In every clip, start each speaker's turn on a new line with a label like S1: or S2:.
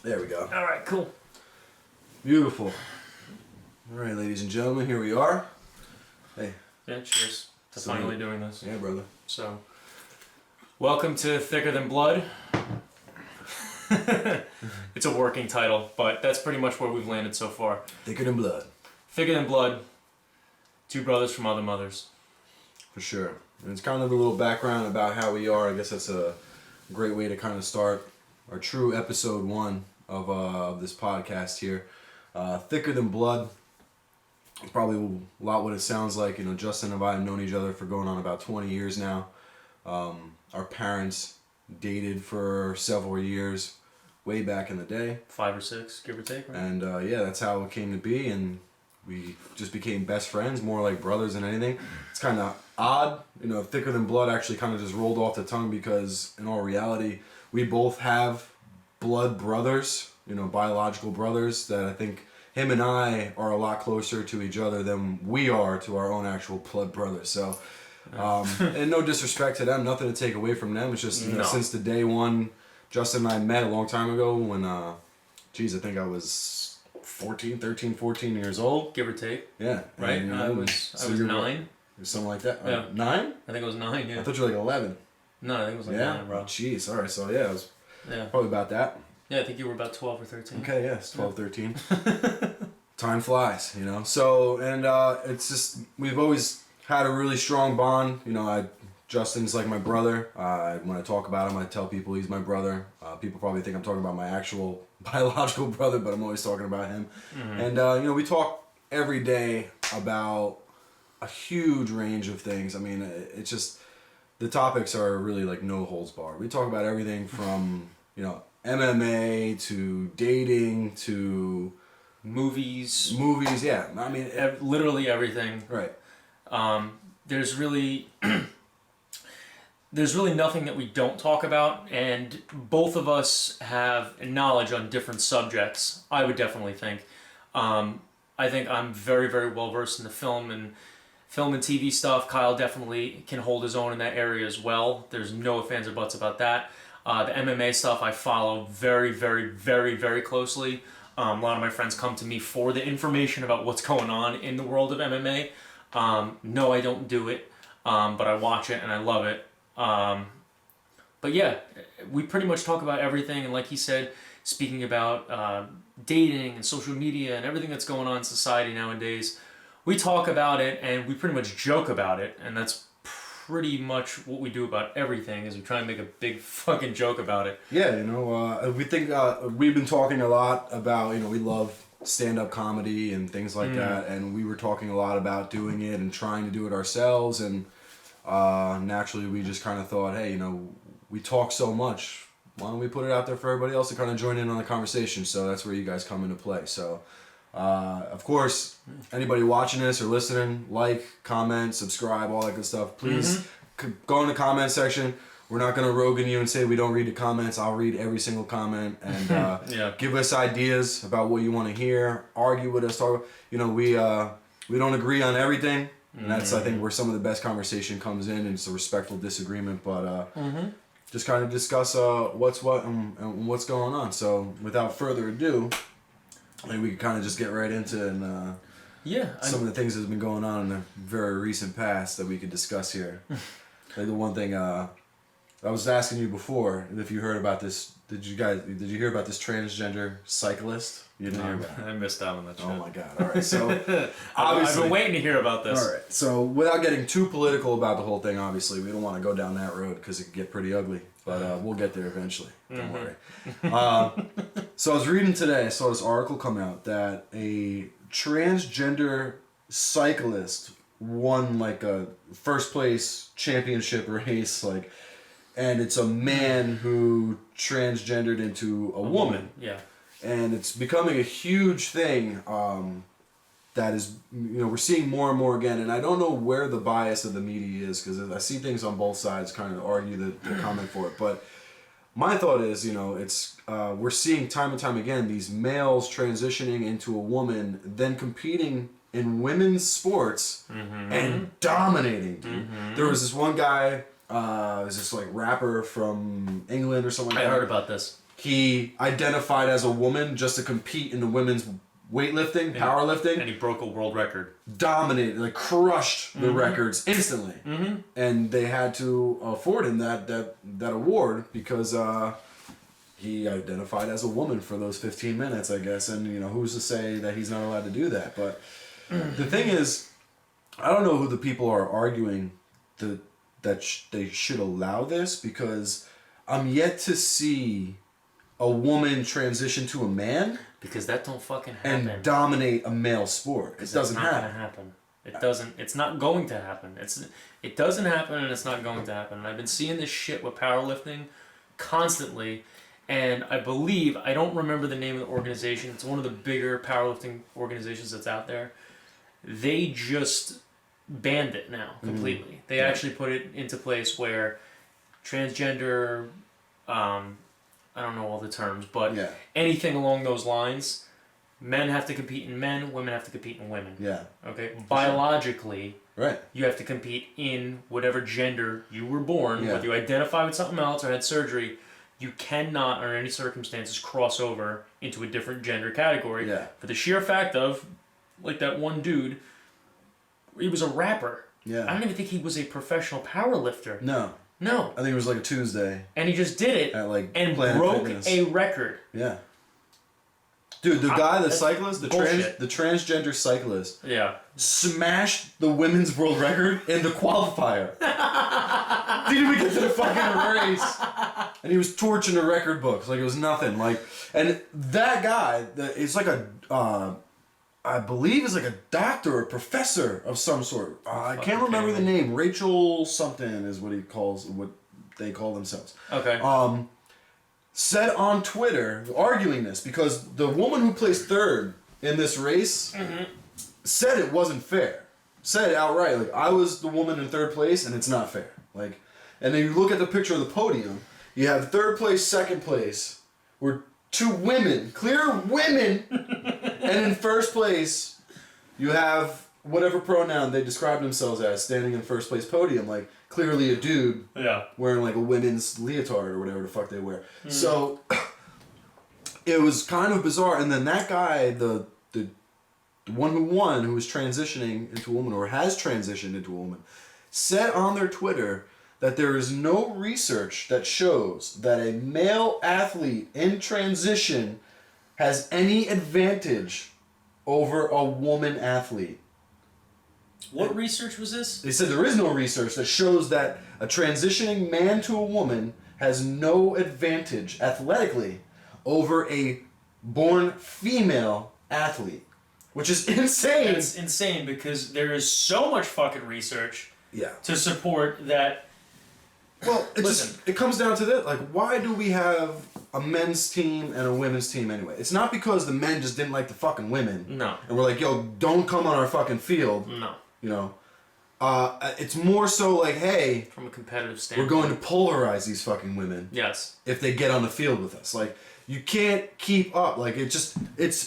S1: There we go.
S2: All right, cool.
S1: Beautiful. All right, ladies and gentlemen, here we are. Hey.
S2: Yeah, cheers to finally doing this.
S1: Yeah, brother.
S2: So, welcome to Thicker Than Blood. It's a working title, but that's pretty much where we've landed so far.
S1: Thicker Than Blood.
S2: Thicker Than Blood. Two brothers from other mothers.
S1: For sure. And it's kind of a little background about how we are. I guess that's a great way to kind of start our true episode 1 of this podcast here. Thicker Than Blood. It's probably a lot what it sounds like. You know, Justin and I have known each other for going on about 20 years now. Our parents dated for several years, way back in the day.
S2: 5 or 6, give or take, right?
S1: And yeah, that's how it came to be, and we just became best friends, more like brothers than anything. It's kind of odd, you know, Thicker Than Blood actually kind of just rolled off the tongue because in all reality, we both have blood brothers, you know, biological brothers that I think him and I are a lot closer to each other than we are to our own actual blood brothers. So, and no disrespect to them, nothing to take away from them. It's just, you know, since the day one, Justin and I met a long time ago when, I think I was 14 years old.
S2: Give or take.
S1: Yeah.
S2: Right?
S1: And,
S2: I was 9.
S1: Something like that.
S2: Yeah.
S1: 9?
S2: I think it was 9, yeah.
S1: I thought you were like 11.
S2: No, I think it was like 9, bro.
S1: Jeez, alright, so yeah, it was probably about that.
S2: Yeah, I think you were about 12 or 13.
S1: Okay, yeah, it's 12, 13. Time flies, you know. So, and it's just, we've always had a really strong bond. You know, Justin's like my brother. When I talk about him, I tell people he's my brother. People probably think I'm talking about my actual biological brother, but I'm always talking about him. Mm-hmm. And, you know, we talk every day about a huge range of things. I mean, it's just, the topics are really like no holds barred. We talk about everything from, you know, MMA to dating to
S2: movies,
S1: yeah. I mean,
S2: literally everything.
S1: Right.
S2: There's really nothing that we don't talk about, and both of us have knowledge on different subjects. I would definitely think. I think I'm very, very well versed in the film and TV stuff. Kyle definitely can hold his own in that area as well. There's no ifs, ands, or buts about that. The MMA stuff I follow very, very, very, very closely. A lot of my friends come to me for the information about what's going on in the world of MMA. No, I don't do it, but I watch it and I love it. But yeah, we pretty much talk about everything, and like he said, speaking about dating and social media and everything that's going on in society nowadays, we talk about it and we pretty much joke about it, and that's pretty much what we do about everything, is we try and make a big fucking joke about it.
S1: Yeah, you know, we think we've been talking a lot about, you know, we love stand-up comedy and things like that, and we were talking a lot about doing it and trying to do it ourselves, and naturally we just kind of thought, hey, you know, we talk so much, why don't we put it out there for everybody else to kind of join in on the conversation? So that's where you guys come into play. So of course, anybody watching this or listening, like, comment, subscribe, all that good stuff. Please go in the comment section. We're not going to Rogan you and say we don't read the comments. I'll read every single comment, and give us ideas about what you want to hear. Argue with us. Talk. You know, we don't agree on everything, and that's, I think, where some of the best conversation comes in, and it's a respectful disagreement. But just kind of discuss what's what and what's going on. So without further ado, I think we could kind of just get right into some of the things that have been going on in the very recent past that we could discuss here. Like the one thing I was asking you before, if you heard about this, did you hear about this transgender cyclist? You didn't hear about it?
S2: I missed out on that shit.
S1: Oh my god. All right. So
S2: I've been waiting to hear about this.
S1: All right. So without getting too political about the whole thing, obviously, we don't want to go down that road because it could get pretty ugly. But we'll get there eventually. Don't worry. So I was reading today, I saw this article come out that a transgender cyclist won like a first place championship race, like, and it's a man who transgendered into a woman.
S2: Yeah.
S1: And it's becoming a huge thing that is, you know, we're seeing more and more again. And I don't know where the bias of the media is, because I see things on both sides kind of argue the comment for it. But my thought is, you know, it's we're seeing time and time again these males transitioning into a woman, then competing in women's sports and dominating, dude. There was this one guy, was this like rapper from England or something like that.
S2: I heard about this.
S1: He identified as a woman just to compete in the women's weightlifting, powerlifting.
S2: And he broke a world record.
S1: Dominated, like crushed the records instantly. And they had to afford him that award because he identified as a woman for those 15 minutes, I guess. And, you know, who's to say that he's not allowed to do that? But the thing is, I don't know who the people are arguing that they should allow this, because I'm yet to see a woman transition to a man. Because that don't fucking happen. And dominate a male sport. It doesn't happen.
S2: It doesn't. It's not going to happen. It doesn't happen, and it's not going to happen. And I've been seeing this shit with powerlifting constantly, and I don't remember the name of the organization. It's one of the bigger powerlifting organizations that's out there. They just banned it now completely. They actually put it into place where transgender. I don't know all the terms, but anything along those lines, men have to compete in men, women have to compete in women. Yeah. Okay? Biologically, you have to compete in whatever gender you were born. Whether you identify with something else or had surgery, you cannot, under any circumstances, cross over into a different gender category. Yeah. For the sheer fact of, like that one dude, he was a rapper. Yeah. I don't even think he was a professional powerlifter. No.
S1: I think it was like a Tuesday.
S2: And he just did it and broke a record.
S1: Yeah. Dude, the guy, the cyclist, the transgender cyclist, smashed the women's world record in the qualifier. Didn't even get to the fucking race. And he was torching the record books like it was nothing. And that guy, it's like I believe is like a doctor or professor of some sort. I can't remember the name. Rachel something is what they call themselves. Okay. Said on Twitter, arguing this, because the woman who placed third in this race said it wasn't fair. Said outright, like, I was the woman in third place and it's not fair. Like, and then you look at the picture of the podium, you have third place, second place, were two women, clear women. And in first place, you have whatever pronoun they describe themselves as standing in first place podium, like clearly a dude wearing like a women's leotard or whatever the fuck they wear. So it was kind of bizarre. And then that guy, the one who won, who was transitioning into a woman or has transitioned into a woman, said on their Twitter that there is no research that shows that a male athlete in transition has any advantage over a woman athlete.
S2: What research was this?
S1: They said there is no research that shows that a transitioning man to a woman has no advantage athletically over a born female athlete. Which is insane.
S2: It's insane because there is so much fucking research to support that.
S1: Well, it comes down to that. Like, why do we have a men's team and a women's team anyway? It's not because the men just didn't like the fucking women.
S2: No.
S1: And we're like, yo, don't come on our fucking field.
S2: No.
S1: You know? It's more so like, hey...
S2: From a competitive standpoint.
S1: We're going to polarize these fucking women.
S2: Yes.
S1: If they get on the field with us. Like, you can't keep up. Like, it's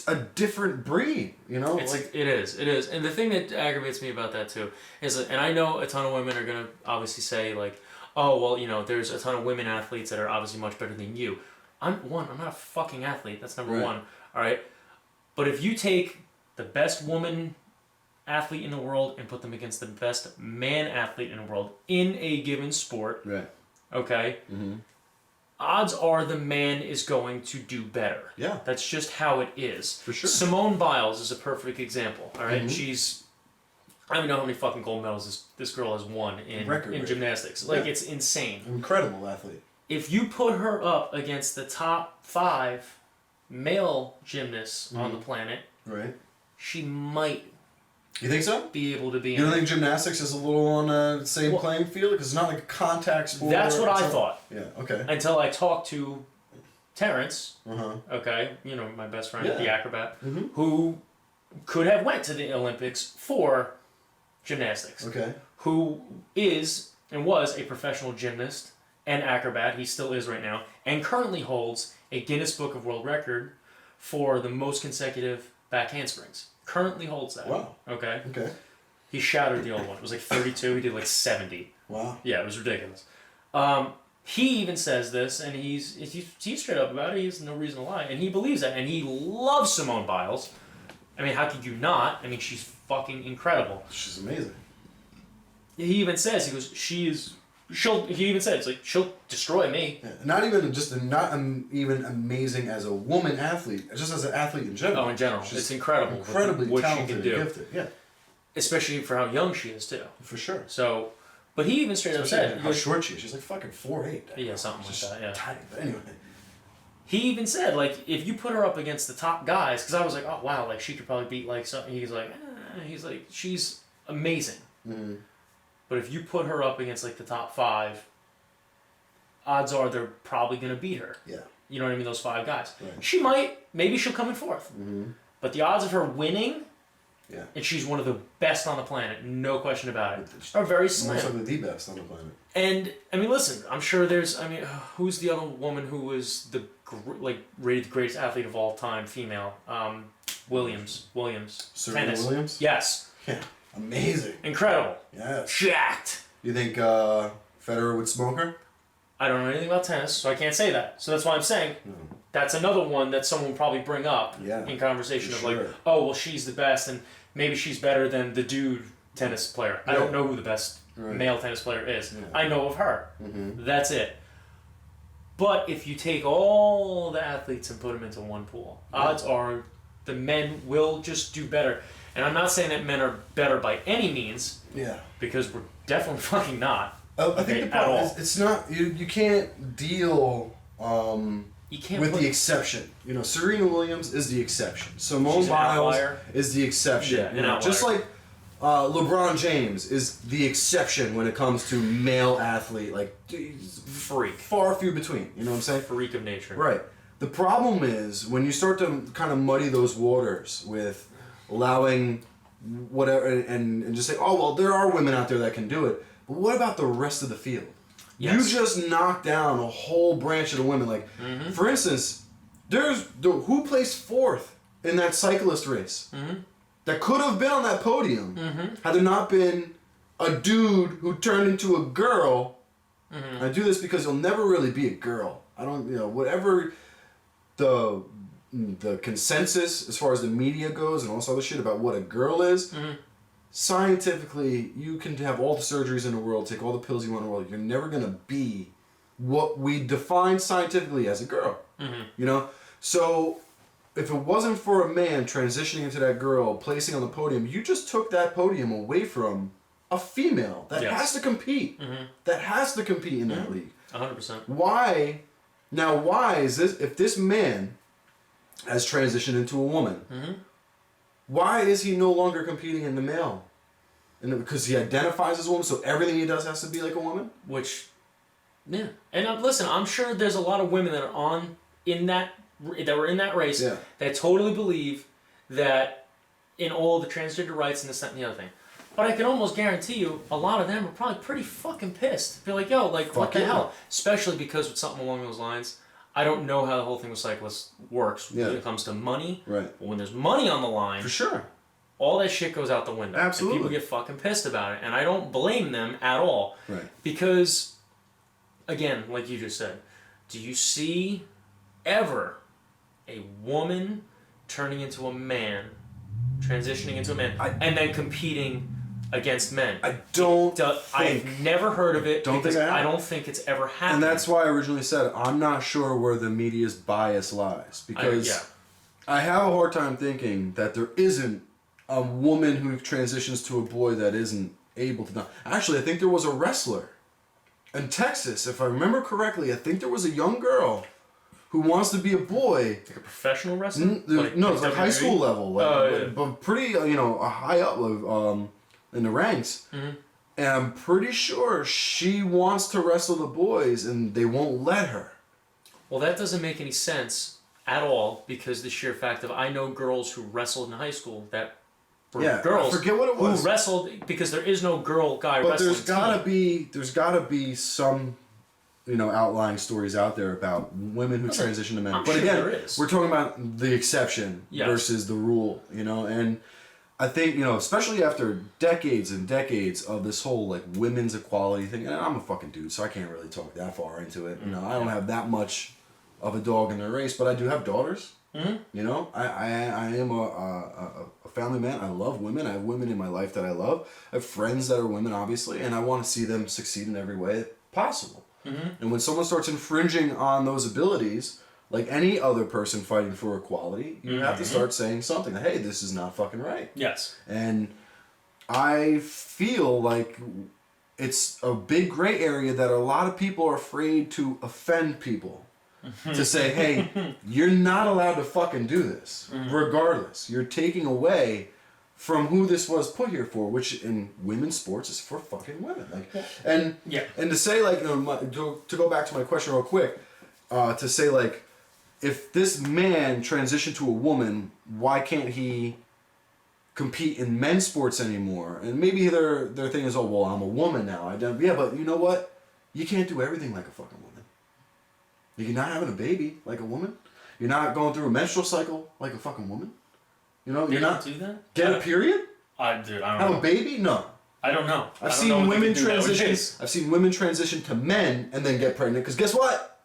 S1: a different breed, you know?
S2: It is. And the thing that aggravates me about that, too, is, and I know a ton of women are going to obviously say, like, oh, well, you know, there's a ton of women athletes that are obviously much better than you. I'm not a fucking athlete. That's number one. All right? But if you take the best woman athlete in the world and put them against the best man athlete in the world in a given sport, okay, odds are the man is going to do better.
S1: Yeah.
S2: That's just how it is.
S1: For sure.
S2: Simone Biles is a perfect example, all right? She's... I don't even know how many fucking gold medals this girl has won in gymnastics. Like, it's insane.
S1: Incredible athlete.
S2: If you put her up against the top 5 male gymnasts on the planet, she might
S1: You think so?
S2: Be able to be.
S1: You don't think gymnastics is a little on the same playing field? Because it's not like a contact sport.
S2: That's what I thought.
S1: Yeah. Okay.
S2: Until I talked to Terrence. Okay, you know, my best friend, the acrobat, who could have went to the Olympics for gymnastics.
S1: Okay.
S2: Who is and was a professional gymnast and acrobat. He still is right now, and currently holds a Guinness Book of World Record for the most consecutive back handsprings. Currently holds that.
S1: Wow.
S2: Okay.
S1: Okay.
S2: He shattered the old one. It was like 32. He did like 70.
S1: Wow.
S2: Yeah, it was ridiculous. He even says this, and he's straight up about it. He has no reason to lie, and he believes that, and he loves Simone Biles. I mean, how could you not? I mean, she's fucking incredible.
S1: She's amazing.
S2: He even says, he goes, he even said, it's like, she'll destroy me.
S1: Yeah, not even amazing as a woman athlete, just as an athlete in general.
S2: Oh, in general.
S1: She's
S2: it's incredible.
S1: Incredibly
S2: what
S1: talented
S2: she can do.
S1: and gifted. Yeah.
S2: Especially for how young she is, too.
S1: For sure.
S2: So, but he even straight up said...
S1: How short she is. She's like fucking 4'8".
S2: Yeah, something like that, yeah.
S1: Tiny. But anyway.
S2: He even said, like, if you put her up against the top guys, because I was like, oh, wow, like, she could probably beat, like, something. He's like, she's amazing. Mm-hmm. But if you put her up against, like, the top 5, odds are they're probably going to beat her.
S1: Yeah.
S2: You know what I mean? Those 5 guys.
S1: Right.
S2: She might. Maybe she'll come in 4th.
S1: Mm-hmm.
S2: But the odds of her winning,
S1: yeah,
S2: and she's one of the best on the planet, no question about it, are very slim.
S1: Most of the best on the planet.
S2: And, I mean, listen, I'm sure there's, I mean, who's the other woman who was rated the greatest athlete of all time, female? Williams.
S1: Serena
S2: Tennis.
S1: Williams?
S2: Yes.
S1: Yeah. Amazing.
S2: Incredible.
S1: Yes.
S2: Jacked.
S1: You think Federer would smoke her?
S2: I don't know anything about tennis, so I can't say that. So that's why I'm saying that's another one that someone will probably bring up in conversation of like, oh, well, she's the best, and maybe she's better than the dude tennis player. I don't know who the best male tennis player is. Yeah. I know of her. Mm-hmm. That's it. But if you take all the athletes and put them into one pool, odds are the men will just do better. And I'm not saying that men are better by any means. Yeah. Because we're definitely fucking not.
S1: I think the problem is it's not you can't deal with the exception. You know, Serena Williams is the exception. Simone Biles is the exception. Yeah, you know, just like LeBron James is the exception when it comes to male athlete. Like
S2: freak,
S1: far few between. You know what I'm saying?
S2: Freak of nature.
S1: Right. The problem is when you start to kind of muddy those waters with allowing whatever and just say, oh well, there are women out there that can do it. But what about the rest of the field? Yes. You just knocked down a whole branch of the women. Like, for instance, who placed 4th in that cyclist race that could have been on that podium had there not been a dude who turned into a girl. I do this because you'll never really be a girl. I don't, whatever the consensus as far as the media goes and all this other shit about what a girl is. Scientifically, you can have all the surgeries in the world, take all the pills you want in the world. You're never going to be what we define scientifically as a girl. You know? So, if it wasn't for a man transitioning into that girl, placing on the podium, you just took that podium away from a female that has to compete. That has to compete in that league.
S2: 100%.
S1: Why is this, if this man has transitioned into a woman, why is he no longer competing in the male? Because he identifies as a woman, so everything he does has to be like a woman?
S2: Yeah. And listen, I'm sure there's a lot of women that are that were in that race that totally believe that in all the transgender rights and this, that, and the other thing. But I can almost guarantee you, a lot of them are probably pretty fucking pissed. Be like, yo, like, what the hell? Especially because with something along those lines, I don't know how the whole thing with cyclists works when it comes to money. Right. But when there's money on the line,
S1: for sure,
S2: all that shit goes out the window.
S1: Absolutely.
S2: And people get fucking pissed about it, and I don't blame them at all.
S1: Right.
S2: Because, again, like you just said, do you see ever a woman turning into a man, transitioning into a man, and then competing against men? I've never heard of it. I don't think it's ever happened.
S1: And that's why I originally said I'm not sure where the media's bias lies, because I have a hard time thinking that there isn't a woman who transitions to a boy that isn't able to. Actually, I think there was a wrestler in Texas, if I remember correctly. I think there was a young girl who wants to be a boy.
S2: Like a professional wrestler?
S1: No, it's like high school level, but pretty high up in the ranks. And I'm pretty sure she wants to wrestle the boys and they won't let her.
S2: Well, that doesn't make any sense at all, because the sheer fact of I know girls who wrestled in high school that were girls
S1: I forget what it was.
S2: Who wrestled, because there is no girl-guy wrestling.
S1: But there's gotta be some outlying stories out there about women who transition to men. But again, we're talking about the exception versus the rule, and I think, you know, especially after decades and decades of this whole, like, women's equality thing, and I'm a fucking dude, so I can't really talk that far into it. You know, I don't have that much of a dog in the race, but I do have daughters. Mm-hmm. You know, I am a family man. I love women. I have women in my life that I love. I have friends that are women, obviously, and I want to see them succeed in every way possible. Mm-hmm. And when someone starts infringing on those abilities, like any other person fighting for equality, you have to start saying something. Hey, this is not fucking right.
S2: Yes.
S1: And I feel like it's a big gray area that a lot of people are afraid to offend people. To say, hey, you're not allowed to fucking do this, regardless. You're taking away from who this was put here for, which in women's sports is for fucking women. Like, and to say, like, you know, to go back to my question real quick, to say, like, if this man transitioned to a woman, why can't he compete in men's sports anymore? And maybe their thing is, oh, well, I'm a woman now. Yeah, but you know what? You can't do everything like a fucking woman. You're not having a baby like a woman. You're not going through a menstrual cycle like a fucking woman. You know, you're not
S2: do that.
S1: Get a period.
S2: I don't
S1: have
S2: know.
S1: a baby. No.
S2: I don't know.
S1: I've seen women transition. I've seen women transition to men and then get pregnant. Because guess what?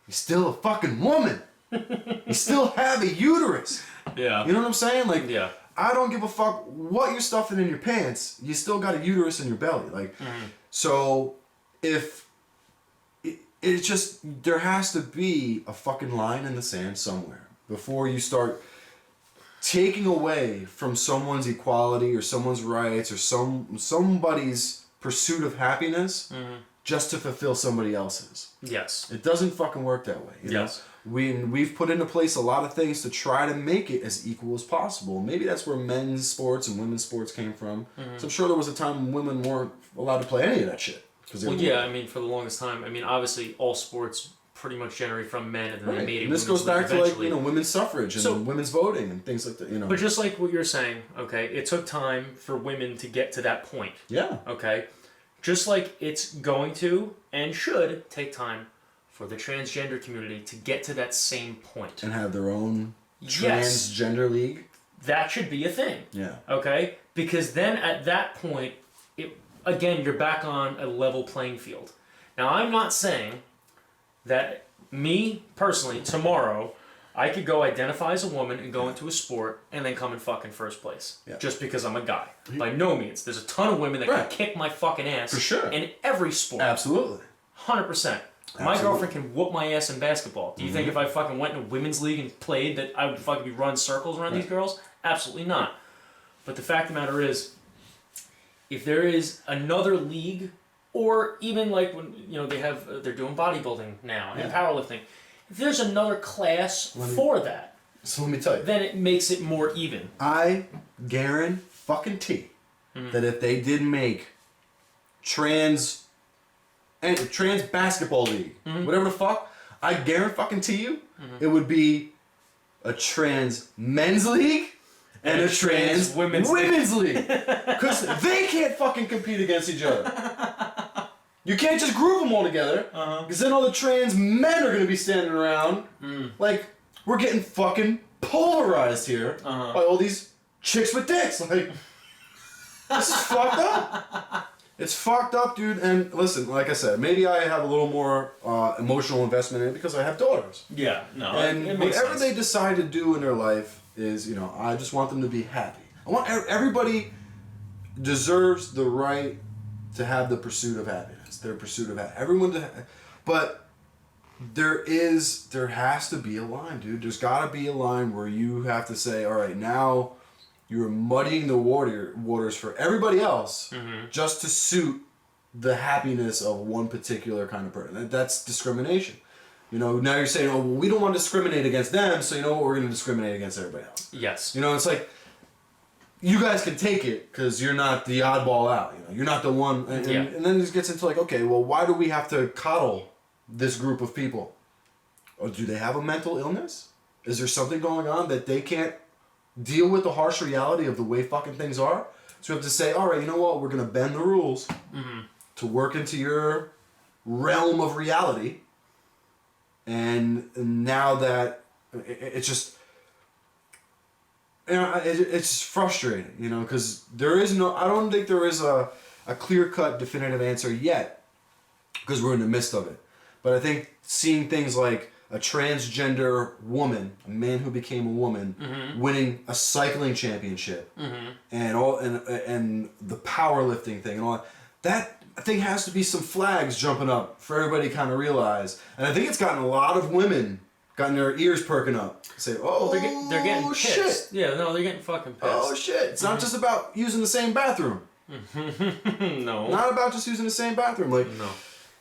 S1: You're still a fucking woman. You still have a uterus.
S2: Yeah.
S1: You know what I'm saying? Like,
S2: yeah.
S1: I don't give a fuck what you're stuffing in your pants. You still got a uterus in your belly. Like, so if it's just, there has to be a fucking line in the sand somewhere before you start taking away from someone's equality or someone's rights or somebody's pursuit of happiness just to fulfill somebody else's.
S2: Yes.
S1: It doesn't fucking work that way. You know? We've put into place a lot of things to try to make it as equal as possible. Maybe that's where men's sports and women's sports came from. So I'm sure there was a time when women weren't allowed to play any of that shit.
S2: Well, yeah, I mean, for the longest time, I mean, obviously, all sports pretty much generate from men, and then they made it.
S1: And this goes back to, like, you know, women's suffrage and women's voting and things like that, you know.
S2: But just like what you're saying, okay, it took time for women to get to that point.
S1: Yeah.
S2: Okay? Just like it's going to and should take time for the transgender community to get to that same point.
S1: And have their own transgender league.
S2: That should be a thing.
S1: Yeah.
S2: Okay? Because then at that point, again, you're back on a level playing field. Now, I'm not saying that me, personally, tomorrow, I could go identify as a woman and go into a sport and then come in fucking first place. Yeah. Just because I'm a guy. By no means. There's a ton of women that can kick my fucking ass.
S1: For sure.
S2: In every sport.
S1: Absolutely.
S2: 100%. My girlfriend can whoop my ass in basketball. Do you think if I fucking went in a women's league and played that I would fucking be running circles around these girls? Absolutely not. But the fact of the matter is, if there is another league, or even like when, you know, they're doing bodybuilding now and powerlifting, if there's another class for that,
S1: so let me tell you,
S2: then it makes it more even.
S1: I guarantee that if they did make trans basketball league, whatever the fuck, I guarantee you, it would be a trans men's league. And a trans women's league. Because they can't fucking compete against each other. You can't just group them all together. Because then all the trans men are going to be standing around. Like, we're getting fucking polarized here by all these chicks with dicks. Like, this is fucked up. It's fucked up, dude. And listen, like I said, maybe I have a little more emotional investment in it because I have daughters.
S2: Yeah, no.
S1: And
S2: it makes
S1: whatever
S2: sense.
S1: they decide to do in their life is, you know, I just want them to be happy. I want everybody deserves the right to have the pursuit of happiness. Their pursuit of happiness. But there has to be a line, dude. There's got to be a line where you have to say, all right, now you're muddying the waters for everybody else just to suit the happiness of one particular kind of person. That's discrimination. You know, now you're saying, oh, well, we don't want to discriminate against them, so you know what, we're going to discriminate against everybody else.
S2: Yes.
S1: You know, it's like, you guys can take it because you're not the oddball out. You know, you're not the one. And then it just gets into like, okay, well, why do we have to coddle this group of people? Or do they have a mental illness? Is there something going on that they can't deal with the harsh reality of the way fucking things are? So we have to say, all right, you know what, we're going to bend the rules to work into your realm of reality. And now that it's just, and it's frustrating, you know, because I don't think there is a clear-cut definitive answer yet, because we're in the midst of it. But I think seeing things like a transgender woman, a man who became a woman, winning a cycling championship, and the powerlifting thing and all that I think has to be some flags jumping up for everybody to kind of realize. And I think it's gotten a lot of women gotten their ears perking up. Say, oh,
S2: they're getting pissed.
S1: Shit.
S2: Yeah, no, they're getting fucking pissed.
S1: Oh shit! It's not just about using the same bathroom.
S2: No.
S1: Not about just using the same bathroom. Like
S2: no.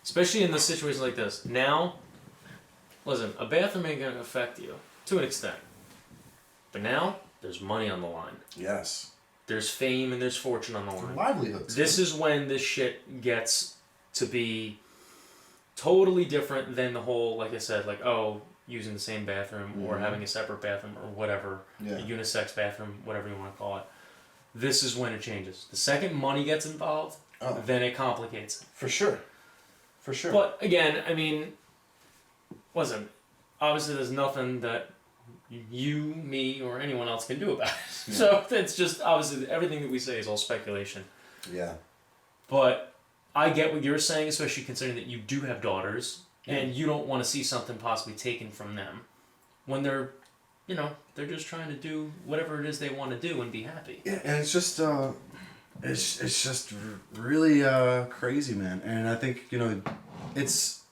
S2: Especially in the situation like this. Now, listen, a bathroom ain't gonna affect you to an extent. But now there's money on the line.
S1: Yes.
S2: There's fame and there's fortune on the line.
S1: Livelihoods.
S2: This is when this shit gets to be totally different than the whole, like I said, like, oh, using the same bathroom or having a separate bathroom or whatever, a unisex bathroom, whatever you want to call it. This is when it changes. The second money gets involved, then it complicates it.
S1: For sure. For sure.
S2: But again, I mean, listen, obviously there's nothing that you, me, or anyone else can do about it. Yeah. So it's just, obviously, everything that we say is all speculation.
S1: Yeah.
S2: But I get what you're saying, especially considering that you do have daughters, and you don't want to see something possibly taken from them when they're, you know, they're just trying to do whatever it is they want to do and be happy.
S1: Yeah, and it's just, it's just really crazy, man. And I think, you know, it's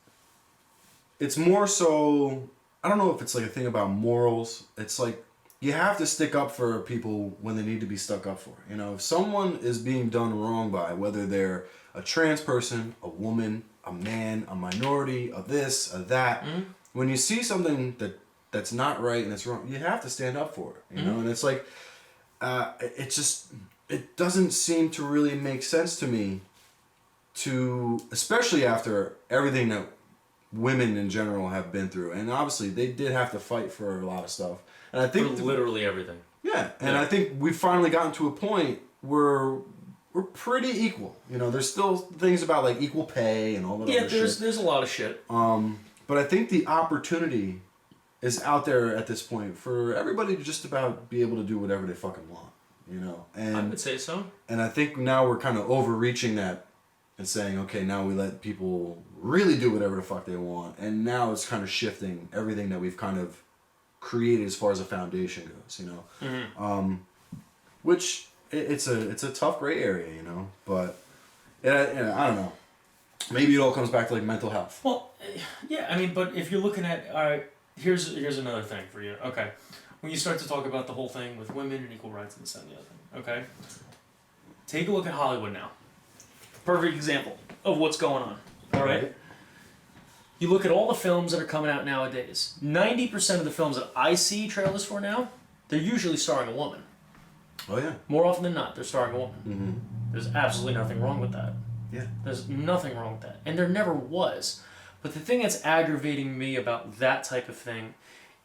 S1: more so, I don't know if it's like a thing about morals. It's like, you have to stick up for people when they need to be stuck up for. You know, if someone is being done wrong by, whether they're a trans person, a woman, a man, a minority, a this, a that, when you see something that's not right and it's wrong, you have to stand up for it. You know, and it's like, it doesn't seem to really make sense to me to, especially after everything that women in general have been through, and obviously they did have to fight for a lot of stuff, and I think
S2: for literally everything.
S1: Yeah, and I think we've finally gotten to a point where we're pretty equal. You know, there's still things about like equal pay and all that other shit.
S2: There's a lot of shit.
S1: But I think the opportunity is out there at this point for everybody to just about be able to do whatever they fucking want. You know, and
S2: I would say so.
S1: And I think now we're kind of overreaching that and saying, okay, now we let people really do whatever the fuck they want, and now it's kind of shifting everything that we've kind of created as far as a foundation goes, you know. Which it's a tough gray area, you know. But I don't know. Maybe it all comes back to like mental health.
S2: Well, yeah, I mean, but if you're looking at here's another thing for you. Okay, when you start to talk about the whole thing with women and equal rights and this and the other thing, okay, take a look at Hollywood now. Perfect example of what's going on. All right. You look at all the films that are coming out nowadays. 90% of the films that I see trailers for now, they're usually starring a woman.
S1: Oh yeah.
S2: More often than not, they're starring a woman. There's absolutely nothing wrong with that.
S1: Yeah.
S2: There's nothing wrong with that, and there never was. But the thing that's aggravating me about that type of thing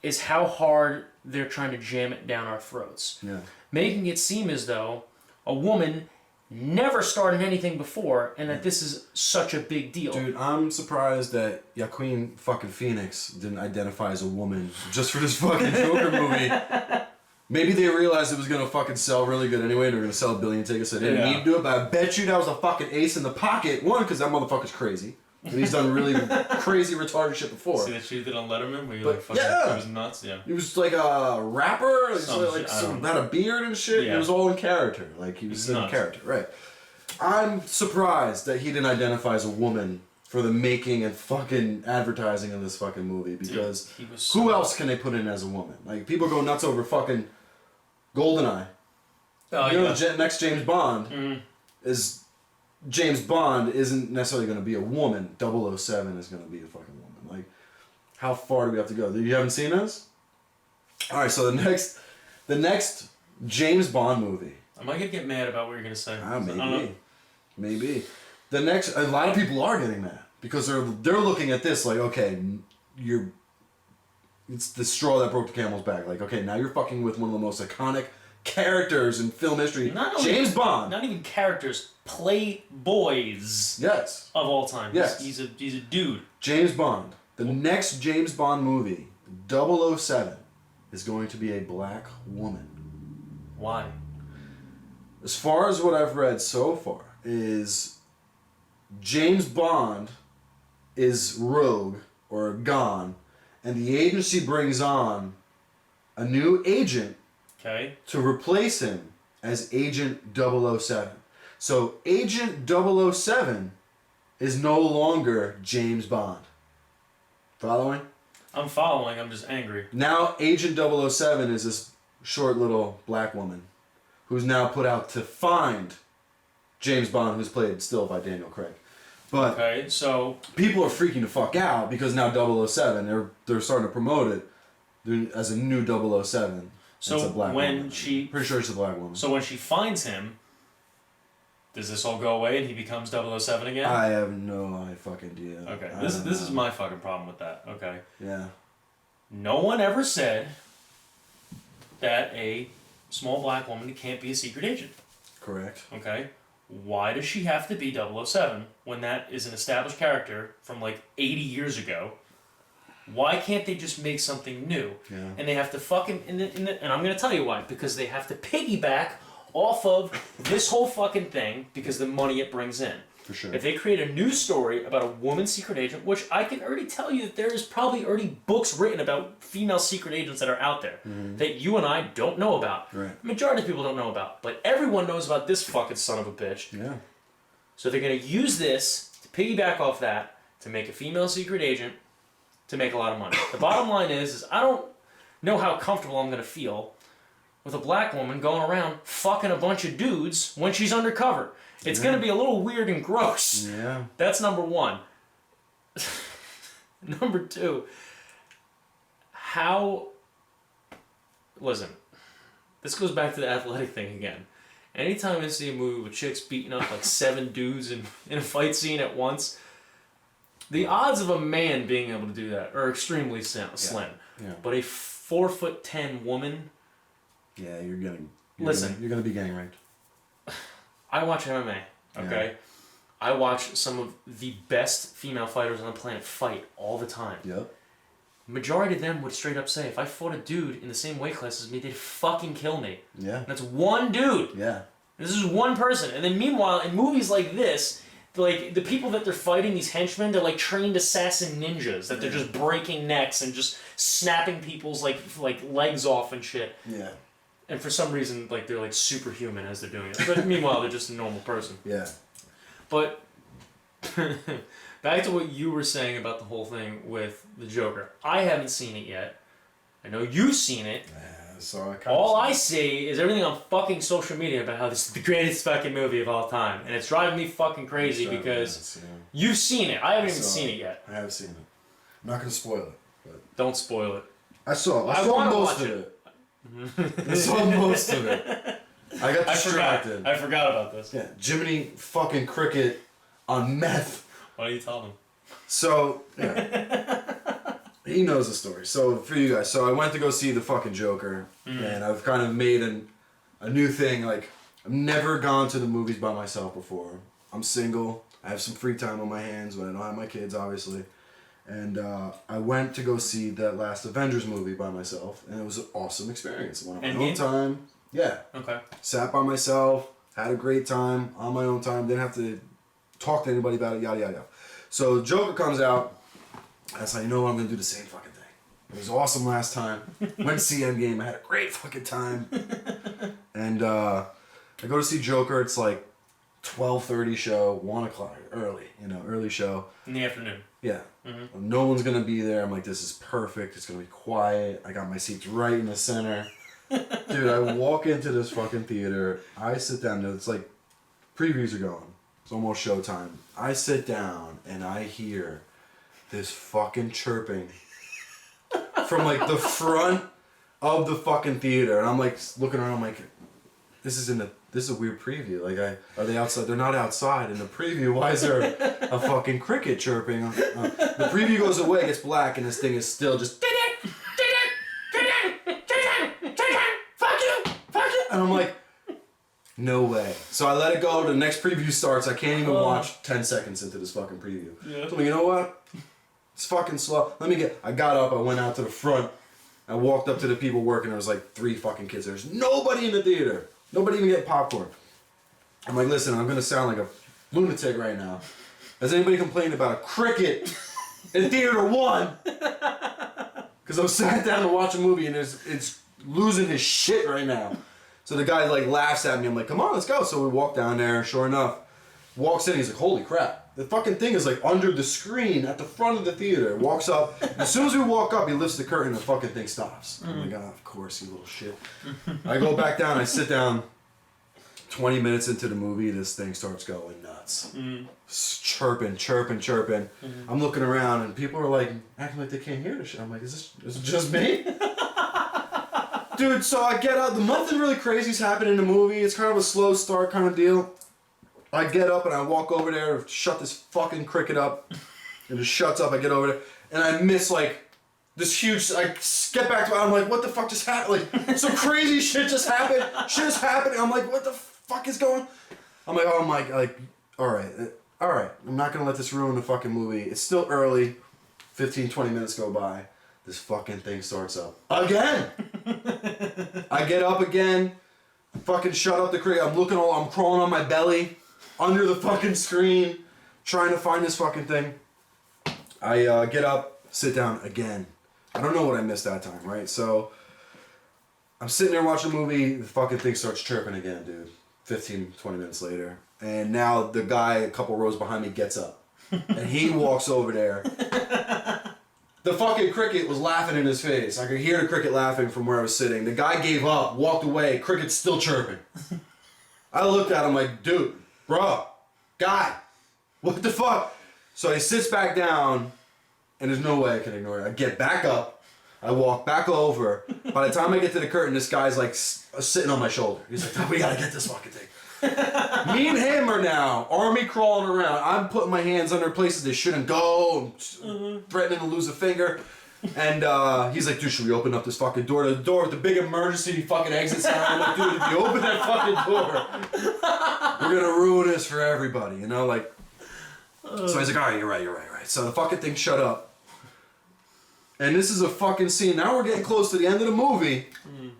S2: is how hard they're trying to jam it down our throats.
S1: Yeah.
S2: Making it seem as though a woman never starred in anything before, and that this is such a big deal.
S1: Dude, I'm surprised that Joaquin fucking Phoenix didn't identify as a woman just for this fucking Joker movie. Maybe they realized it was gonna fucking sell really good anyway, and they're gonna sell 1 billion tickets, so they didn't need to do it, but I bet you that was a fucking ace in the pocket. One, because that motherfucker's crazy. And he's done really crazy retarded shit before.
S2: See that shit did on Letterman where you like fucking it was nuts? Yeah.
S1: He was like a rapper, had a beard and shit. Yeah. It was all in character. Like he was in character, right. I'm surprised that he didn't identify as a woman for the making and fucking advertising of this fucking movie, because who else can they put in as a woman? Like people go nuts over fucking GoldenEye. Oh, you know the next James Bond is James Bond isn't necessarily going to be a woman. 007 is going to be a fucking woman. Like, how far do we have to go? You haven't seen this? All right, so the next James Bond movie.
S2: Am I going to get mad about what you're going to say?
S1: Maybe. The next, a lot of people are getting mad because they're looking at this like, okay, it's the straw that broke the camel's back. Like, okay, now you're fucking with one of the most iconic characters in film history, James Bond.
S2: Not even characters, playboys.
S1: Yes.
S2: Of all time.
S1: Yes.
S2: He's a dude.
S1: James Bond. The next James Bond movie, 007, is going to be a black woman.
S2: Why?
S1: As far as what I've read so far is James Bond is rogue or gone, and the agency brings on a new agent to replace him as Agent 007. So Agent 007 is no longer James Bond. Following?
S2: I'm following, I'm just angry.
S1: Now Agent 007 is this short little black woman who's now put out to find James Bond, who's played still by Daniel Craig. But
S2: so
S1: people are freaking the fuck out because now 007, they're starting to promote it as a new 007.
S2: So
S1: it's a black
S2: when
S1: woman.
S2: she...
S1: Pretty sure it's a black woman.
S2: So when she finds him, does this all go away and he becomes 007 again?
S1: I have no fucking idea.
S2: Okay, this is my fucking problem with that, okay?
S1: Yeah.
S2: No one ever said that a small black woman can't be a secret agent.
S1: Correct.
S2: Okay? Why does she have to be 007 when that is an established character from like 80 years ago? Why can't they just make something new?
S1: Yeah.
S2: And they have to fucking... And I'm going to tell you why. Because they have to piggyback off of this whole fucking thing because the money it brings in.
S1: For sure.
S2: If they create a new story about a woman secret agent, which I can already tell you that there is probably already books written about female secret agents that are out there that you and I don't know about.
S1: Right.
S2: The majority of people don't know about. But everyone knows about this fucking son of a bitch.
S1: Yeah.
S2: So they're going to use this to piggyback off that to make a female secret agent to make a lot of money. The bottom line is I don't know how comfortable I'm going to feel with a black woman going around fucking a bunch of dudes when she's undercover. It's going to be a little weird and gross.
S1: Yeah.
S2: That's number one. Number two, listen, this goes back to the athletic thing again. Anytime I see a movie with chicks beating up like 7 dudes in a fight scene at once, the odds of a man being able to do that are extremely slim.
S1: Yeah.
S2: But a 4'10" woman...
S1: Yeah, you're gonna be getting raped.
S2: I watch MMA, okay?
S1: Yeah.
S2: I watch some of the best female fighters on the planet fight all the time.
S1: Yep.
S2: Majority of them would straight up say, if I fought a dude in the same weight class as me, they'd fucking kill me.
S1: Yeah.
S2: And that's one dude.
S1: Yeah.
S2: This is one person. And then meanwhile, in movies like this, like the people that they're fighting, these henchmen, they're like trained assassin ninjas that they're just breaking necks and just snapping people's like legs off and shit.
S1: Yeah.
S2: And for some reason, like they're like superhuman as they're doing it. But meanwhile, they're just a normal person.
S1: Yeah.
S2: But back to what you were saying about the whole thing with the Joker. I haven't seen it yet. I know you've seen it.
S1: Yeah, so
S2: all I see is everything on fucking social media about how this is the greatest fucking movie of all time. And it's driving me fucking crazy because you've seen it. I haven't even seen it yet.
S1: I have seen it. I'm not going to spoil it. But
S2: Don't spoil it.
S1: I saw most of it. I saw most of it. I got distracted.
S2: I forgot about this.
S1: Yeah, Jiminy fucking Cricket on meth.
S2: Why don't you tell them?
S1: So, yeah. He knows the story. So, for you guys, I went to go see the fucking Joker, and I've kind of made a new thing. Like, I've never gone to the movies by myself before. I'm single. I have some free time on my hands when I don't have my kids, obviously. And I went to go see that last Avengers movie by myself, and it was an awesome experience. Went on my own time. Yeah. Okay. Sat by myself, had a great time on my own time. Didn't have to talk to anybody about it. Yada yada yada. So Joker comes out. That's how you know I'm gonna do the same fucking thing. It was awesome last time. Went to see Endgame. I had a great fucking time. And I go to see Joker. It's like 12:30 show, 1 o'clock, early. Early show.
S2: In the afternoon.
S1: Yeah. Mm-hmm. No one's gonna be there. I'm like, this is perfect. It's gonna be quiet. I got my seats right in the center. Dude, I walk into this fucking theater. I sit down. It's like previews are going. It's almost showtime. I sit down and I hear this fucking chirping from like the front of the fucking theater, and I'm like looking around. I'm like, this is a weird preview. Like, are they outside? They're not outside in the preview. Why is there a fucking cricket chirping? The preview goes away, gets black, and this thing is still just. And I'm like, no way. So I let it go. The next preview starts. I can't even watch 10 seconds into this fucking preview. Yeah. So I'm like, you know what? It's fucking slow. I got up. I went out to the front. I walked up to the people working. There was like 3 fucking kids. There's nobody in the theater. Nobody even getting popcorn. I'm like, listen, I'm gonna sound like a lunatic right now. Has anybody complained about a cricket in theater 1? Because I was sat down to watch a movie and it's losing his shit right now. So the guy like laughs at me. I'm like, come on, let's go. So we walk down there. Sure enough, walks in. He's like, holy crap. The fucking thing is like under the screen at the front of the theater. Walks up. As soon as we walk up, he lifts the curtain and the fucking thing stops. I'm like, oh, of course, you little shit. I go back down. I sit down. 20 minutes into the movie, this thing starts going nuts. Chirping. I'm looking around and people are like acting like they can't hear this shit. I'm like, is it just me? Dude, so I get up. Nothing really crazy's happening in the movie. It's kind of a slow start kind of deal. I get up and I walk over there to shut this fucking cricket up. It just shuts up. I get over there and I miss like this huge, I get back to it. I'm like, what the fuck just happened? Like, some crazy shit just happened. Shit is happening. I'm like, what the fuck is going? I'm like, oh my, like, all right. I'm not gonna let this ruin the fucking movie. It's still early. 15, 20 minutes go by. This fucking thing starts up again. I get up again. Fucking shut up the cricket. I'm crawling on my belly under the fucking screen, trying to find this fucking thing. I get up, sit down again. I don't know what I missed that time, right? So I'm sitting there watching a movie. The fucking thing starts chirping again, dude. 15, 20 minutes later. And now the guy a couple rows behind me gets up. And he walks over there. The fucking cricket was laughing in his face. I could hear the cricket laughing from where I was sitting. The guy gave up, walked away. Cricket's still chirping. I looked at him like, dude, bro, guy, what the fuck? So he sits back down, and there's no way I can ignore it. I get back up. I walk back over. By the time I get to the curtain, this guy's like sitting on my shoulder. He's like, we gotta get this fucking thing. Me and him are now army crawling around. I'm putting my hands under places they shouldn't go. I'm threatening to lose a finger. And he's like, dude, should we open up this fucking door? The door with the big emergency fucking exit sign. I'm like, dude, if you open that fucking door, we're gonna ruin this for everybody, you know? Like, so he's like, all right, you're right. So the fucking thing shut up. And this is a fucking scene. Now we're getting close to the end of the movie.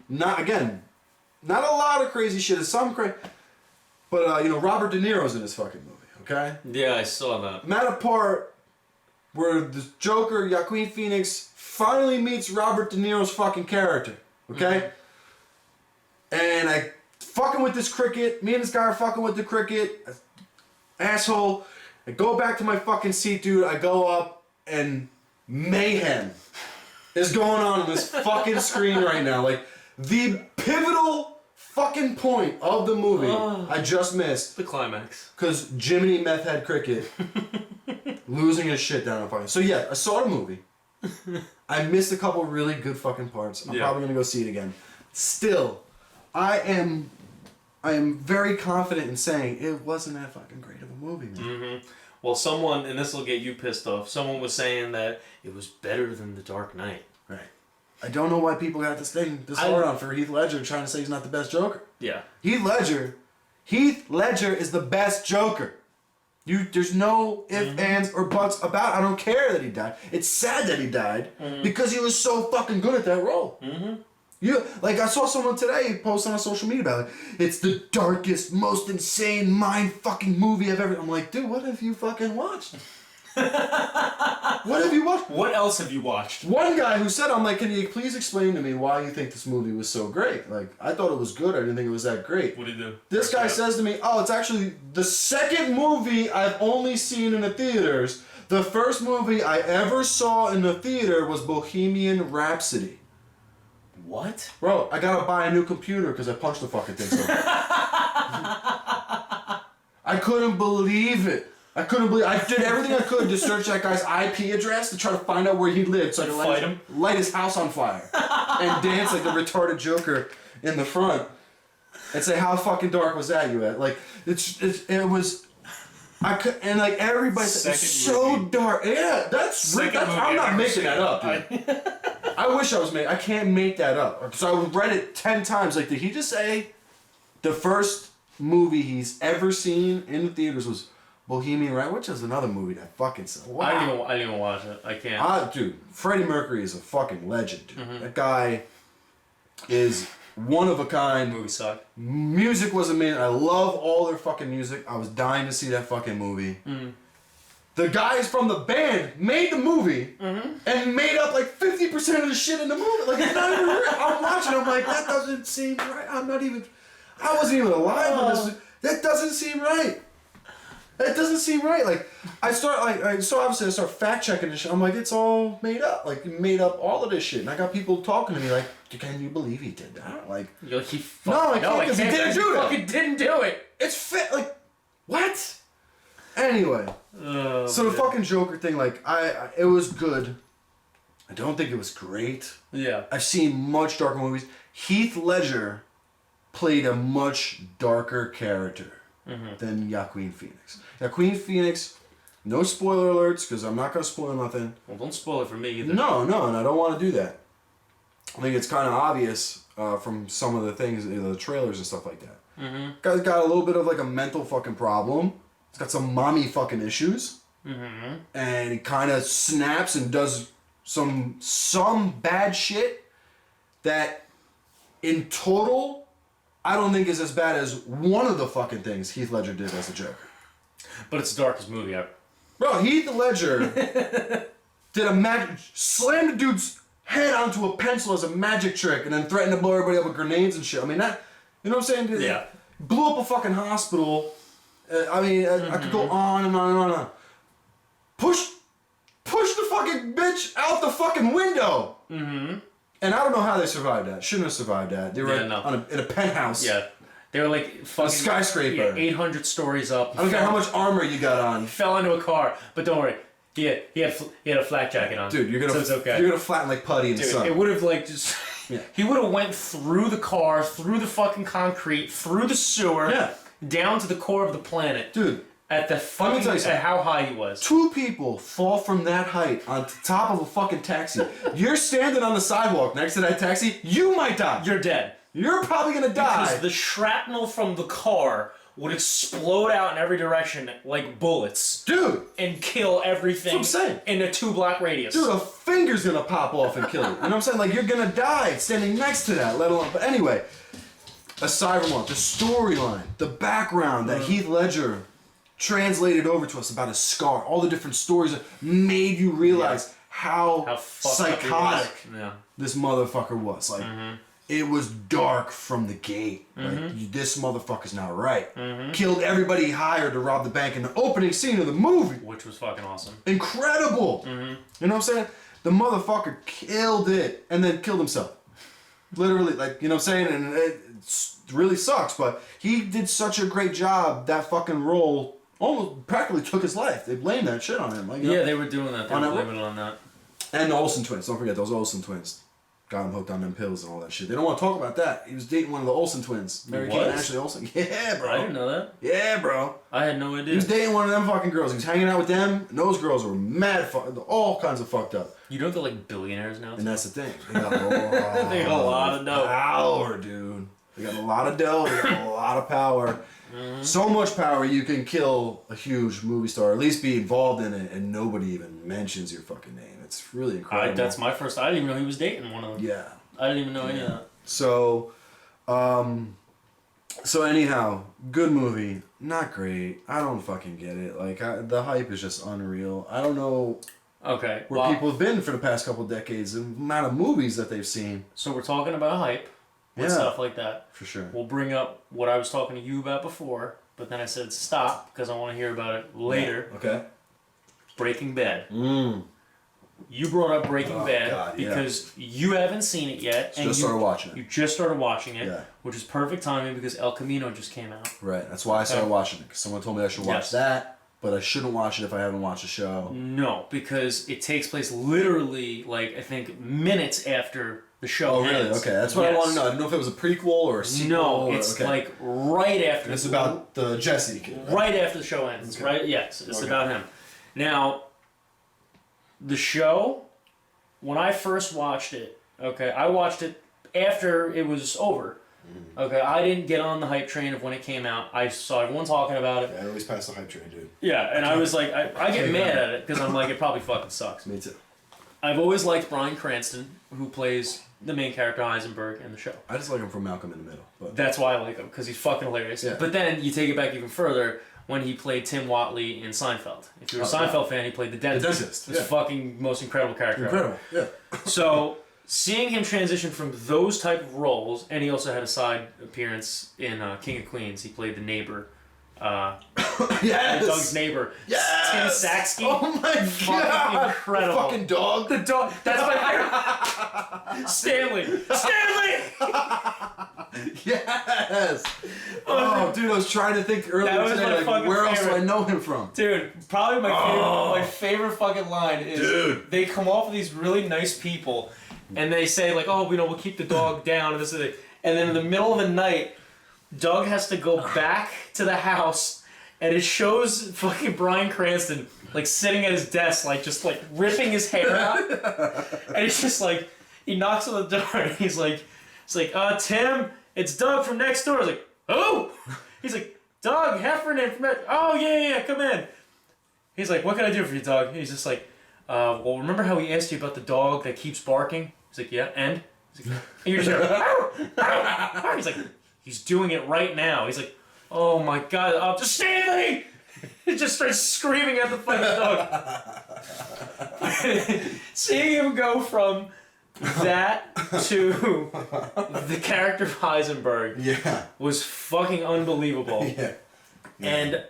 S1: Not a lot of crazy shit. It's some crazy. But, Robert De Niro's in this fucking movie, okay?
S2: Yeah, I saw that.
S1: I'm at a part where the Joker, Joaquin Phoenix, finally meets Robert De Niro's fucking character, okay? And I fucking with this cricket. Me and this guy are fucking with the cricket. Asshole. I go back to my fucking seat, dude. I go up and mayhem is going on this fucking screen right now. Like, the pivotal fucking point of the movie I just missed.
S2: The climax. Because
S1: Jiminy Meth Head Cricket losing his shit down on fucking. So yeah, I saw the movie. I missed a couple really good fucking parts. I'm probably gonna go see it again. Still, I am very confident in saying it wasn't that fucking great of a movie, man.
S2: Well, someone, and this will get you pissed off, someone was saying that it was better than The Dark Knight.
S1: Right. I don't know why people got this hard on for Heath Ledger trying to say he's not the best Joker.
S2: Yeah.
S1: Heath Ledger is the best Joker. There's no ifs, ands, or buts about it. I don't care that he died. It's sad that he died because he was so fucking good at that role. I saw someone today post on social media about it. It's the darkest, most insane, mind-fucking movie I've ever... I'm like, dude, what have you fucking watched? What have you watched?
S2: What else have you watched?
S1: One guy who said, I'm like, can you please explain to me why you think this movie was so great? Like, I thought it was good. I didn't think it was that great.
S2: What did he do?
S1: This guy says to me, it's actually the second movie I've only seen in the theaters. The first movie I ever saw in the theater was Bohemian Rhapsody.
S2: What?
S1: Bro, I gotta buy a new computer because I punched the fucking thing so I couldn't believe it. I did everything I could to search that guy's IP address to try to find out where he lived so I could light his house on fire and dance like the retarded Joker in the front and say, how fucking dark was that you at? Like, it was... everybody said, it's so dark. Yeah, I'm not making that up, dude. I wish I was I can't make that up. So I read it 10 times. Like, did he just say the first movie he's ever seen in the theaters was Bohemian Rhapsody, which is another movie that fucking... Wow.
S2: I didn't even watch it. I can't.
S1: Dude, Freddie Mercury is a fucking legend, dude.
S2: Mm-hmm.
S1: That guy is one of a kind.
S2: Movie sucked.
S1: Music was amazing. I love all their fucking music. I was dying to see that fucking movie.
S2: Mm-hmm.
S1: The guys from the band made the movie
S2: Mm-hmm.
S1: and made up like 50% of the shit in the movie. Like, it's not even real. I'm watching, I'm like, that doesn't seem right. I wasn't even alive when this. That doesn't seem right. That doesn't seem right. Like, so obviously I start fact checking this shit. I'm like, it's all made up. Like, you made up all of this shit. And I got people talking to me like, can you believe he did that? Like,
S2: You're like,
S1: I can't because he didn't do that.
S2: Fucking didn't do it.
S1: It's fit. Like, what? Anyway.
S2: Oh,
S1: so the fucking Joker thing, like, it was good. I don't think it was great.
S2: Yeah.
S1: I've seen much darker movies. Heath Ledger played a much darker character than Joaquin Phoenix. Joaquin Phoenix, no spoiler alerts, because I'm not going to spoil nothing.
S2: Well, don't spoil it for me either.
S1: No, and I don't want to do that. I think it's kind of obvious from some of the things, the trailers and stuff like that.
S2: Mm-hmm.
S1: Guy's got a little bit of like a mental fucking problem. He's got some mommy fucking issues.
S2: Mm-hmm.
S1: And he kind of snaps and does some bad shit that in total I don't think is as bad as one of the fucking things Heath Ledger did as a Joker.
S2: But it's the darkest movie ever.
S1: Bro, Heath Ledger did slammed a dude's head onto a pencil as a magic trick and then threatened to blow everybody up with grenades and shit. I mean, that, you know what I'm saying?
S2: Yeah.
S1: Blew up a fucking hospital. I could go on and on and on and on. Push the fucking bitch out the fucking window. Mm-hmm. And I don't know how they survived that. Shouldn't have survived that. They were in a penthouse.
S2: Yeah. They were like fucking...
S1: A skyscraper.
S2: 800 stories up.
S1: I don't care how much armor you got on.
S2: He fell into a car. But don't worry. He had a flak jacket on.
S1: Dude,
S2: so it's okay.
S1: You're gonna flatten like putty in the sun.
S2: It would have like just...
S1: Yeah.
S2: He would have went through the car, through the fucking concrete, through the sewer, down to the core of the planet.
S1: Dude.
S2: At the fucking... At how high he was.
S1: 2 people fall from that height on top of a fucking taxi. You're standing on the sidewalk next to that taxi, you might die.
S2: You're dead.
S1: You're probably gonna die.
S2: Because the shrapnel from the car would explode out in every direction like bullets.
S1: Dude!
S2: And kill everything
S1: That's what I'm saying.
S2: in a 2-block radius.
S1: Dude, a finger's gonna pop off and kill you. You know what I'm saying? Like, you're gonna die standing next to that, let alone... But anyway, aside from all, the storyline, the background that Heath Ledger translated over to us about his scar, all the different stories that made you realize how psychotic this motherfucker was. Like, it was dark from the gate. Like, this motherfucker's not right. Killed everybody he hired to rob the bank in the opening scene of the movie.
S2: Which was fucking awesome.
S1: Incredible. You know what I'm saying? The motherfucker killed it and then killed himself. Literally, like, you know what I'm saying? And it really sucks, but he did such a great job. That fucking role almost practically took his life. They blamed that shit on him. Like, you know,
S2: they were doing that. They were blaming it on that.
S1: And the Olsen twins. Don't forget those Olsen twins. Got him hooked on them pills and all that shit. They don't want to talk about that. He was dating one of the Olsen twins. Mary Kate and Ashley Olsen. Yeah, bro.
S2: I didn't know that.
S1: Yeah, bro.
S2: I had no idea.
S1: He was dating one of them fucking girls. He was hanging out with them, and those girls were mad all kinds of fucked up.
S2: You know they're like billionaires now?
S1: And that's the thing. They got
S2: they got a lot of dough.
S1: Power, dude. They got a lot of dough. They got a lot of power. So much power you can kill a huge movie star, or at least be involved in it, and nobody even mentions your fucking name. It's really incredible.
S2: That's my first... I didn't even know he was dating one of them.
S1: Yeah.
S2: I didn't even know any of that.
S1: So anyhow, good movie. Not great. I don't fucking get it. Like, the hype is just unreal. I don't know where people have been for the past couple decades, the amount of movies that they've seen.
S2: So we're talking about hype and stuff like that.
S1: For sure.
S2: We'll bring up what I was talking to you about before, but then I said stop because I want to hear about it later.
S1: Yeah. Okay.
S2: Breaking Bad. You brought up Breaking Bad because you haven't seen it yet.
S1: You just started watching it.
S2: Which is perfect timing because El Camino just came out.
S1: Right. That's why I started watching it, because someone told me I should watch that, but I shouldn't watch it if I haven't watched the show.
S2: No, because it takes place literally, like, I think, minutes after the show ends.
S1: Oh, really? Okay, that's what I want to know. I didn't know if it was a prequel or a sequel.
S2: No, it's like right after.
S1: It's about the Jesse kid.
S2: Right after the show ends, right? Yes, it's about him. Now, the show, when I first watched it, I watched it after it was over. Okay, I didn't get on the hype train of when it came out. I saw everyone talking about it.
S1: Yeah, I always pass the hype train, dude.
S2: Yeah, and I was like, I get mad at it because I'm like, it probably fucking sucks.
S1: Me too.
S2: I've always liked Bryan Cranston, who plays the main character Heisenberg in the show.
S1: I just like him from Malcolm in the Middle. But
S2: that's why I like him, because he's fucking hilarious.
S1: Yeah.
S2: But then you take it back even further when he played Tim Whatley in Seinfeld. If you're a Seinfeld fan, he played the dentist.
S1: The dentist.
S2: It's fucking most incredible character
S1: Incredible,
S2: ever. Yeah. So seeing him transition from those type of roles, and he also had a side appearance in King of Queens. He played the neighbor.
S1: Yes!
S2: Doug's neighbor.
S1: Yes!
S2: Tim Saxky.
S1: Oh my god!
S2: Incredible.
S1: The fucking dog.
S2: The dog. That's my favorite. Stanley.
S1: Yes! Oh, dude, I was trying to think earlier today, like, where else do I know him from?
S2: Dude, probably my favorite fucking line is they come off of these really nice people and they say like, oh, we'll keep the dog down and this and that. And then in the middle of the night, Doug has to go back to the house, and it shows fucking Bryan Cranston like sitting at his desk, like just like ripping his hair out, and he's just like, he knocks on the door, and he's like, Tim, it's Doug from next door. I was like, oh, he's like, Doug Heffernan from oh yeah, come in. He's like, what can I do for you, Doug? He's just like, well, remember how he asked you about the dog that keeps barking? He's like, yeah, and? He's like, and you're just like, ow. He's like, he's doing it right now. He's like, oh my god, just Stanley! He just starts screaming at the fucking dog. Seeing him go from that to the character of Heisenberg was fucking unbelievable. Yeah. And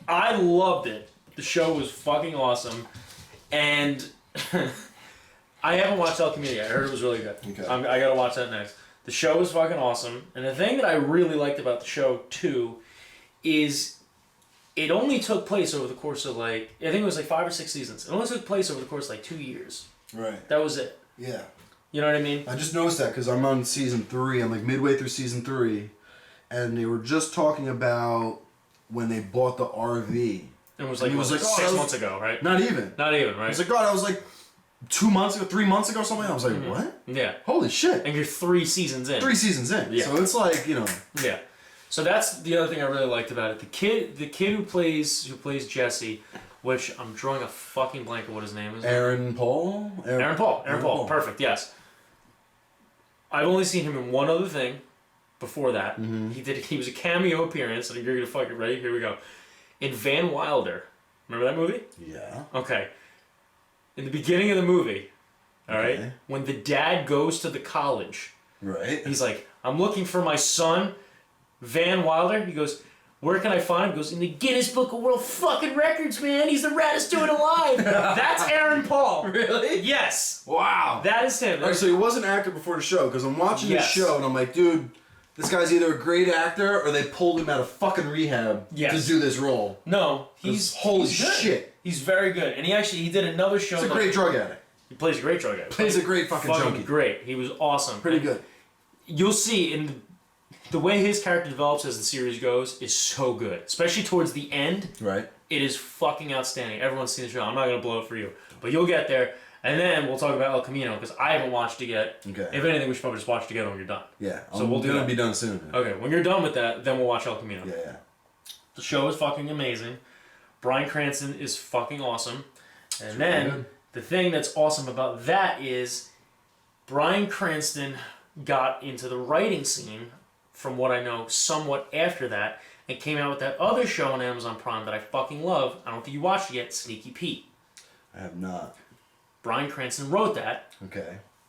S2: I loved it. The show was fucking awesome. And I haven't watched El Camino yet. I heard it was really good. Okay. I gotta watch that next. The show was fucking awesome. And the thing that I really liked about the show, too, is it only took place over the course of, like, I think it was like 5 or 6 seasons. It only took place over the course of, like, 2 years. Right. That was it.
S1: Yeah.
S2: You know what I mean?
S1: I just noticed that because I'm on season 3. I'm, like, midway through season 3. And they were just talking about when they bought the RV.
S2: It was like 6 months ago, right?
S1: Not even,
S2: right?
S1: It was like, God, I was like 2 months ago, 3 months ago or something. I was like, what? Yeah. Holy shit.
S2: And you're 3 seasons in.
S1: 3 seasons in. Yeah. So it's like, you know.
S2: Yeah. So that's the other thing I really liked about it. The kid who plays Jesse, which I'm drawing a fucking blank of what his name is.
S1: Aaron Paul?
S2: Aaron Paul. Perfect, yes. I've only seen him in one other thing before that. Mm-hmm. He was a cameo appearance, and you're gonna fucking ready? Here we go. In Van Wilder. Remember that movie?
S1: Yeah.
S2: Okay. In the beginning of the movie, all right, when the dad goes to the college, right, he's like, I'm looking for my son, Van Wilder. He goes, where can I find him? He goes, in the Guinness Book of World fucking Records, man. He's the raddest dude alive. That's Aaron Paul. Really? Yes.
S1: Wow.
S2: That is him.
S1: Alright, so he was an actor before the show, because I'm watching this show and I'm like, dude, this guy's either a great actor or they pulled him out of fucking rehab to do this role.
S2: No, he's good.
S1: Shit.
S2: He's very good. And he did another show.
S1: He's a great drug addict.
S2: He plays a great drug addict.
S1: Plays a great fucking junkie.
S2: Great. He was awesome.
S1: Pretty good.
S2: You'll see in the way his character develops as the series goes is so good. Especially towards the end. Right. It is fucking outstanding. Everyone's seen the show. I'm not going to blow it for you. But you'll get there. And then we'll talk about El Camino, because I haven't watched it yet. Okay. If anything, we should probably just watch it together when you're done.
S1: Yeah. So we'll do that. Be done soon.
S2: Yeah. Okay. When you're done with that, then we'll watch El Camino.
S1: Yeah.
S2: The show is fucking amazing. Bryan Cranston is fucking awesome. And then the thing that's awesome about that is Bryan Cranston got into the writing scene, from what I know, somewhat after that, and came out with that other show on Amazon Prime that I fucking love. I don't think you watched it yet, Sneaky Pete.
S1: I have not.
S2: Bryan Cranston wrote that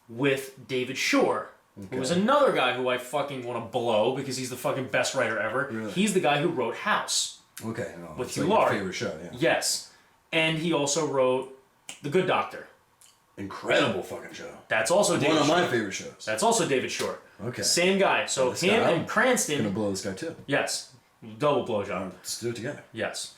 S2: with David Shore, who was another guy who I fucking want to blow because he's the fucking best writer ever. Really? He's the guy who wrote House.
S1: Okay. No,
S2: with Hugh Laurie.
S1: Favorite show, yeah.
S2: Yes. And he also wrote The Good Doctor.
S1: Incredible fucking show.
S2: That's also David Shore.
S1: One of my favorite shows.
S2: That's also David Shore.
S1: Okay.
S2: Same guy. So him and Cranston...
S1: Gonna blow this guy too.
S2: Yes. Double blowjob.
S1: Let's do it together.
S2: Yes.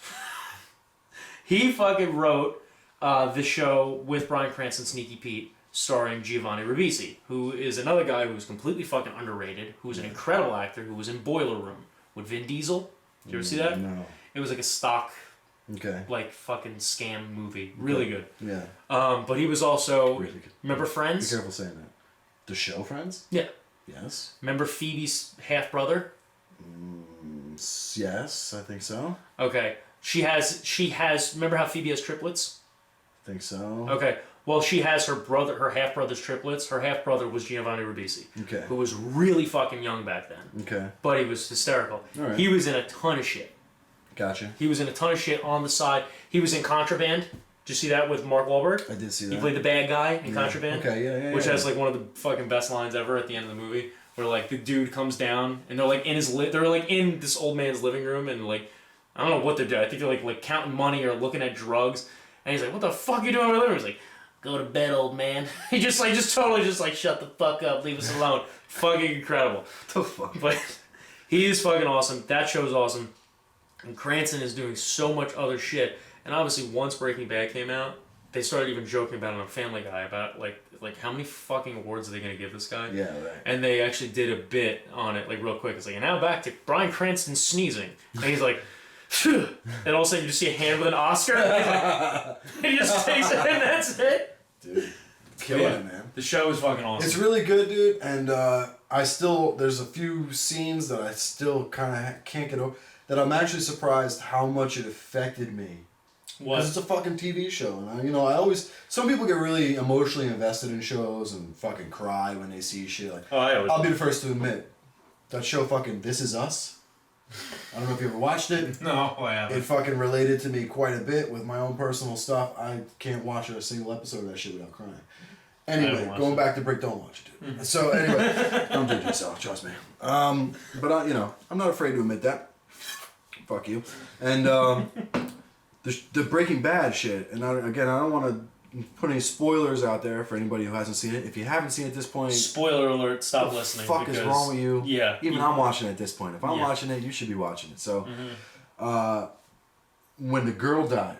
S2: He fucking wrote the show with Bryan Cranston, Sneaky Pete, starring Giovanni Ribisi, who is another guy who's completely fucking underrated, who's an incredible actor, who was in Boiler Room with Vin Diesel. Did you ever see that?
S1: No.
S2: It was like a stock, like fucking scam movie. Really good.
S1: Yeah.
S2: But he was also,
S1: really good.
S2: remember Friends?
S1: Be careful saying that. The show Friends?
S2: Yeah.
S1: Yes.
S2: Remember Phoebe's half brother?
S1: Yes, I think so.
S2: Okay. She has. Remember how Phoebe has triplets?
S1: I think so.
S2: Okay. Well, she has her half brother's triplets. Her half brother was Giovanni Ribisi,
S1: Okay.
S2: who was really fucking young back then.
S1: Okay.
S2: But he was hysterical.
S1: All right.
S2: He was in a ton of shit.
S1: Gotcha.
S2: He was in a ton of shit on the side. He was in Contraband. Did you see that with Mark Wahlberg?
S1: I did see that.
S2: He played the bad guy in Contraband.
S1: Okay, yeah.
S2: Which has like one of the fucking best lines ever at the end of the movie, where like the dude comes down and they're like in they're like in this old man's living room and like I don't know what they're doing. I think they're like counting money or looking at drugs. And he's like, "What the fuck are you doing over there?" He's like, "Go to bed, old man." He just totally shut the fuck up, leave us alone. Fucking incredible.
S1: What the fuck?
S2: But he is fucking awesome. That show's awesome. And Cranston is doing so much other shit. And obviously, once Breaking Bad came out, they started even joking about it on Family Guy about like how many fucking awards are they gonna give this guy?
S1: Yeah, right.
S2: And they actually did a bit on it like real quick. It's like, and now back to Bryan Cranston sneezing, and he's like, phew. And all of a sudden you just see a hand with an Oscar, and he's like, he just takes it, and that's it.
S1: Dude, killing it, man.
S2: The show is fucking awesome.
S1: It's really good, dude. And there's a few scenes that I still kind of can't get over. That I'm actually surprised how much it affected me.
S2: What?
S1: Because it's a fucking TV show, and some people get really emotionally invested in shows and fucking cry when they see shit. Like, I'll be the first to admit, that show fucking This Is Us. I don't know if you ever watched it.
S2: No, I haven't.
S1: It fucking related to me quite a bit with my own personal stuff. I can't watch a single episode of that shit without crying. Anyway, going back to Brick, don't watch it, dude. So anyway, don't do it yourself, trust me. But I'm not afraid to admit that. Fuck you. And the Breaking Bad shit, and I don't want to put any spoilers out there for anybody who hasn't seen it. If you haven't seen it at this point,
S2: spoiler alert, stop listening.
S1: What the fuck is wrong with you?
S2: Yeah.
S1: Even I'm watching it at this point. If I'm watching it, you should be watching it. So, when the girl died.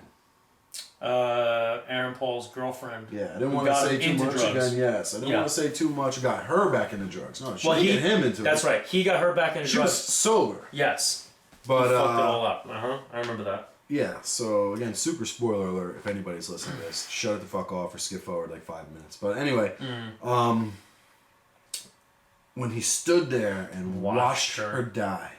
S2: Aaron Paul's girlfriend.
S1: Yeah, I didn't want to say too much
S2: drugs.
S1: again. Yes, I didn't want to say too much. Got her back into drugs. No, she didn't get him into it.
S2: That's right. He got her back into drugs.
S1: She was sober.
S2: Yes.
S1: But
S2: he fucked it all up. I remember that.
S1: Yeah, so again, super spoiler alert if anybody's listening to this. Shut it the fuck off or skip forward like 5 minutes. But anyway, when he stood there and watched her die,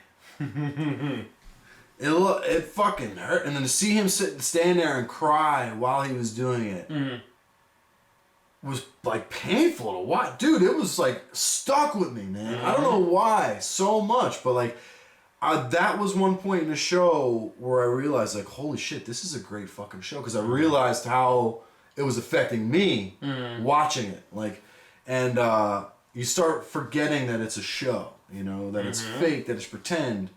S1: it fucking hurt. And then to see him stand there and cry while he was doing it was like painful to watch. Dude, it was like stuck with me, man. I don't know why so much, but like, that was one point in the show where I realized, like, holy shit, this is a great fucking show. Because I realized how it was affecting me watching it. Like, and you start forgetting that it's a show, that it's fake, that it's pretend.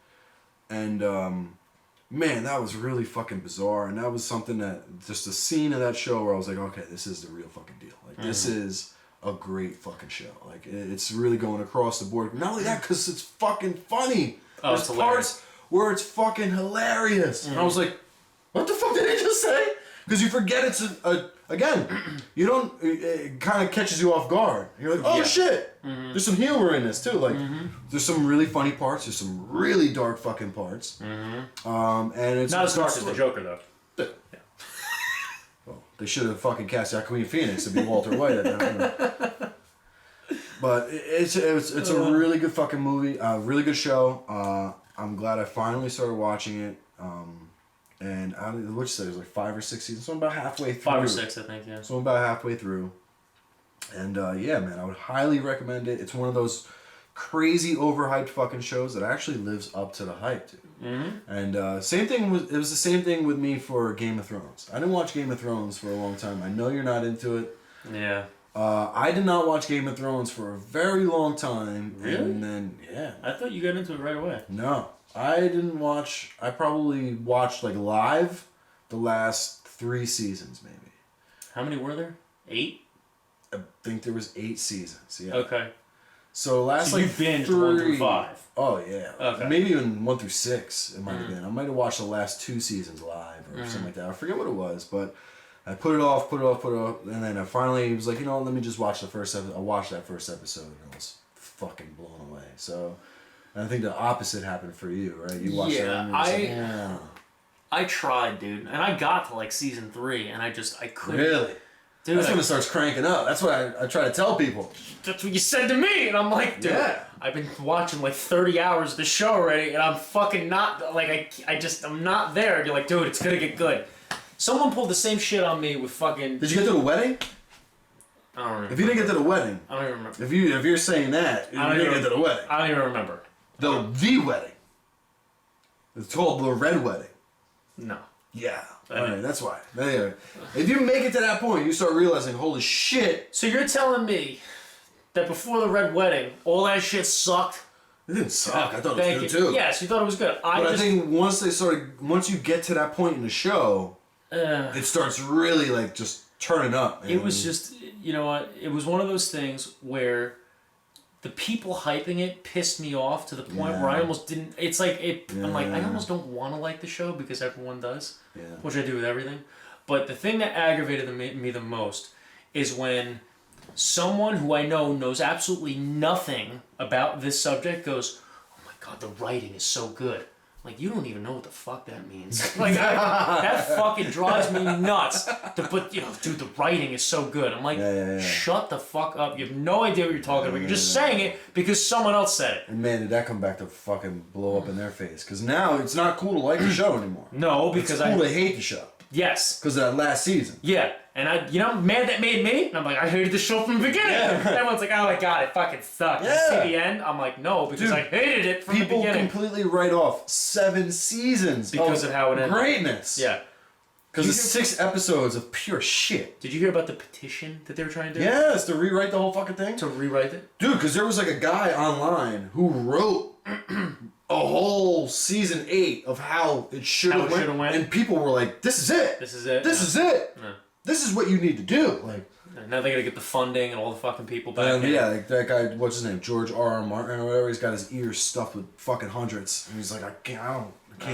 S1: And, man, that was really fucking bizarre. And that was something that, just a scene of that show where I was like, okay, this is the real fucking deal. Like, this is a great fucking show. Like, it's really going across the board. Not only that, because it's fucking funny.
S2: Oh,
S1: There's parts where it's fucking hilarious. And I was like, what the fuck did he just say? Because you forget it's again, you don't, it kind of catches you off guard. You're like, oh shit, there's some humor in this too. Like, there's some really funny parts, there's some really dark fucking parts. And it's
S2: not as dark as the Joker though.
S1: Yeah. Well, they should have fucking cast Joaquin Phoenix to be Walter White at that point. But it's a really good fucking movie, really good show. I'm glad I finally started watching it. And what'd you say? It was like 5 or 6 seasons. So I'm about halfway through.
S2: 5 or 6, I think. Yeah.
S1: So I'm about halfway through. And yeah, man, I would highly recommend it. It's one of those crazy overhyped fucking shows that actually lives up to the hype, dude. And it was the same thing with me for Game of Thrones. I didn't watch Game of Thrones for a long time. I know you're not into it.
S2: Yeah.
S1: I did not watch Game of Thrones for a very long time.
S2: Really?
S1: And then, yeah.
S2: I thought you got into it right away.
S1: No. I didn't watch... I probably watched, like, live the last 3 seasons, maybe.
S2: How many were there? 8?
S1: I think there was 8 seasons, yeah.
S2: Okay.
S1: So last,
S2: you binged 1 through 5?
S1: Oh, yeah.
S2: Okay.
S1: Maybe even 1 through 6, it might have been. I might have watched the last 2 seasons live or something like that. I forget what it was, but... I put it off, and then I finally was like, let me just watch the first episode. I watched that first episode, and I was fucking blown away. So, and I think the opposite happened for you, right? You watched that, and
S2: I tried, dude, and I got to like season 3, and I couldn't.
S1: Really?
S2: dude,
S1: that's when it starts cranking up. That's what I try to tell people.
S2: That's what you said to me, and I'm like, dude, I've been watching like 30 hours of the show already, and I'm fucking not, like, I'm not there. And you're like, dude, it's gonna get good. Someone pulled the same shit on me with fucking...
S1: Did you get to the wedding?
S2: I don't remember.
S1: If you didn't get to the wedding...
S2: I don't even remember.
S1: If you're saying that, you didn't get to the wedding.
S2: I don't even remember.
S1: The wedding. It's called the Red Wedding.
S2: No.
S1: Yeah. Alright, that's why. Anyway, if you make it to that point, you start realizing, holy shit.
S2: So you're telling me that before the Red Wedding, all that shit sucked?
S1: It didn't suck. I thought it was good too.
S2: Yes, you thought it was good.
S1: I think once you get to that point in the show, it starts really like just turning up.
S2: It was just, you know what? It was one of those things where the people hyping it pissed me off to the point where I almost didn't. It's like I'm like, I almost don't want to like the show because everyone does, which I do with everything. But the thing that aggravated me the most is when someone who I know knows absolutely nothing about this subject goes, "Oh my god, the writing is so good." Like, you don't even know what the fuck that means. Like, that fucking drives me nuts. But, you know, dude, the writing is so good. I'm like, shut the fuck up. You have no idea what you're talking about. You're just saying it because someone else said it.
S1: And man, did that come back to fucking blow up in their face. Because now it's not cool to like the show anymore.
S2: No, because
S1: it's cool to hate the show.
S2: Yes.
S1: Because of that last season.
S2: Yeah. And man that made me, and I'm like, I hated the show from the beginning. Everyone's like, oh my god, it fucking sucked. You see the end? I'm like, no, because I hated it from the beginning.
S1: People completely write off 7 seasons
S2: because of how it ended.
S1: Greatness.
S2: Yeah.
S1: Because it's 6 episodes of pure shit.
S2: Did you hear about the petition that they were trying to do?
S1: Yes, to rewrite the whole fucking thing.
S2: To rewrite it?
S1: Dude, because there was like a guy online who wrote a whole season 8 of how it should have went. And people were like, this is it.
S2: This is it.
S1: This is it. Yeah. This is what you need to do. Like,
S2: now they gotta get the funding and all the fucking people back.
S1: Yeah, like that guy, what's his name? George R.R. Martin or whatever. He's got his ears stuffed with fucking hundreds. And he's like, I can't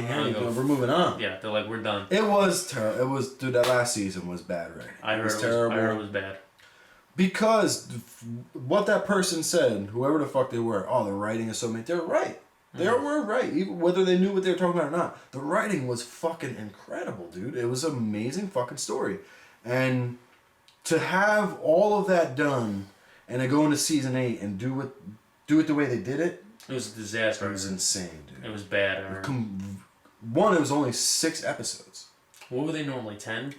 S1: hear you. We're moving on.
S2: Yeah, they're like, we're done.
S1: It was terrible. Dude, that last season was bad, right?
S2: I heard it was bad.
S1: Because what that person said, whoever the fuck they were, the writing is so made. They're right. They were right, even whether they knew what they were talking about or not. The writing was fucking incredible, dude. It was an amazing fucking story. And to have all of that done and to go into season 8 and do it the way they did it.
S2: It was a disaster.
S1: It was insane, dude.
S2: It was bad.
S1: It was only 6 episodes.
S2: What were they normally, 10?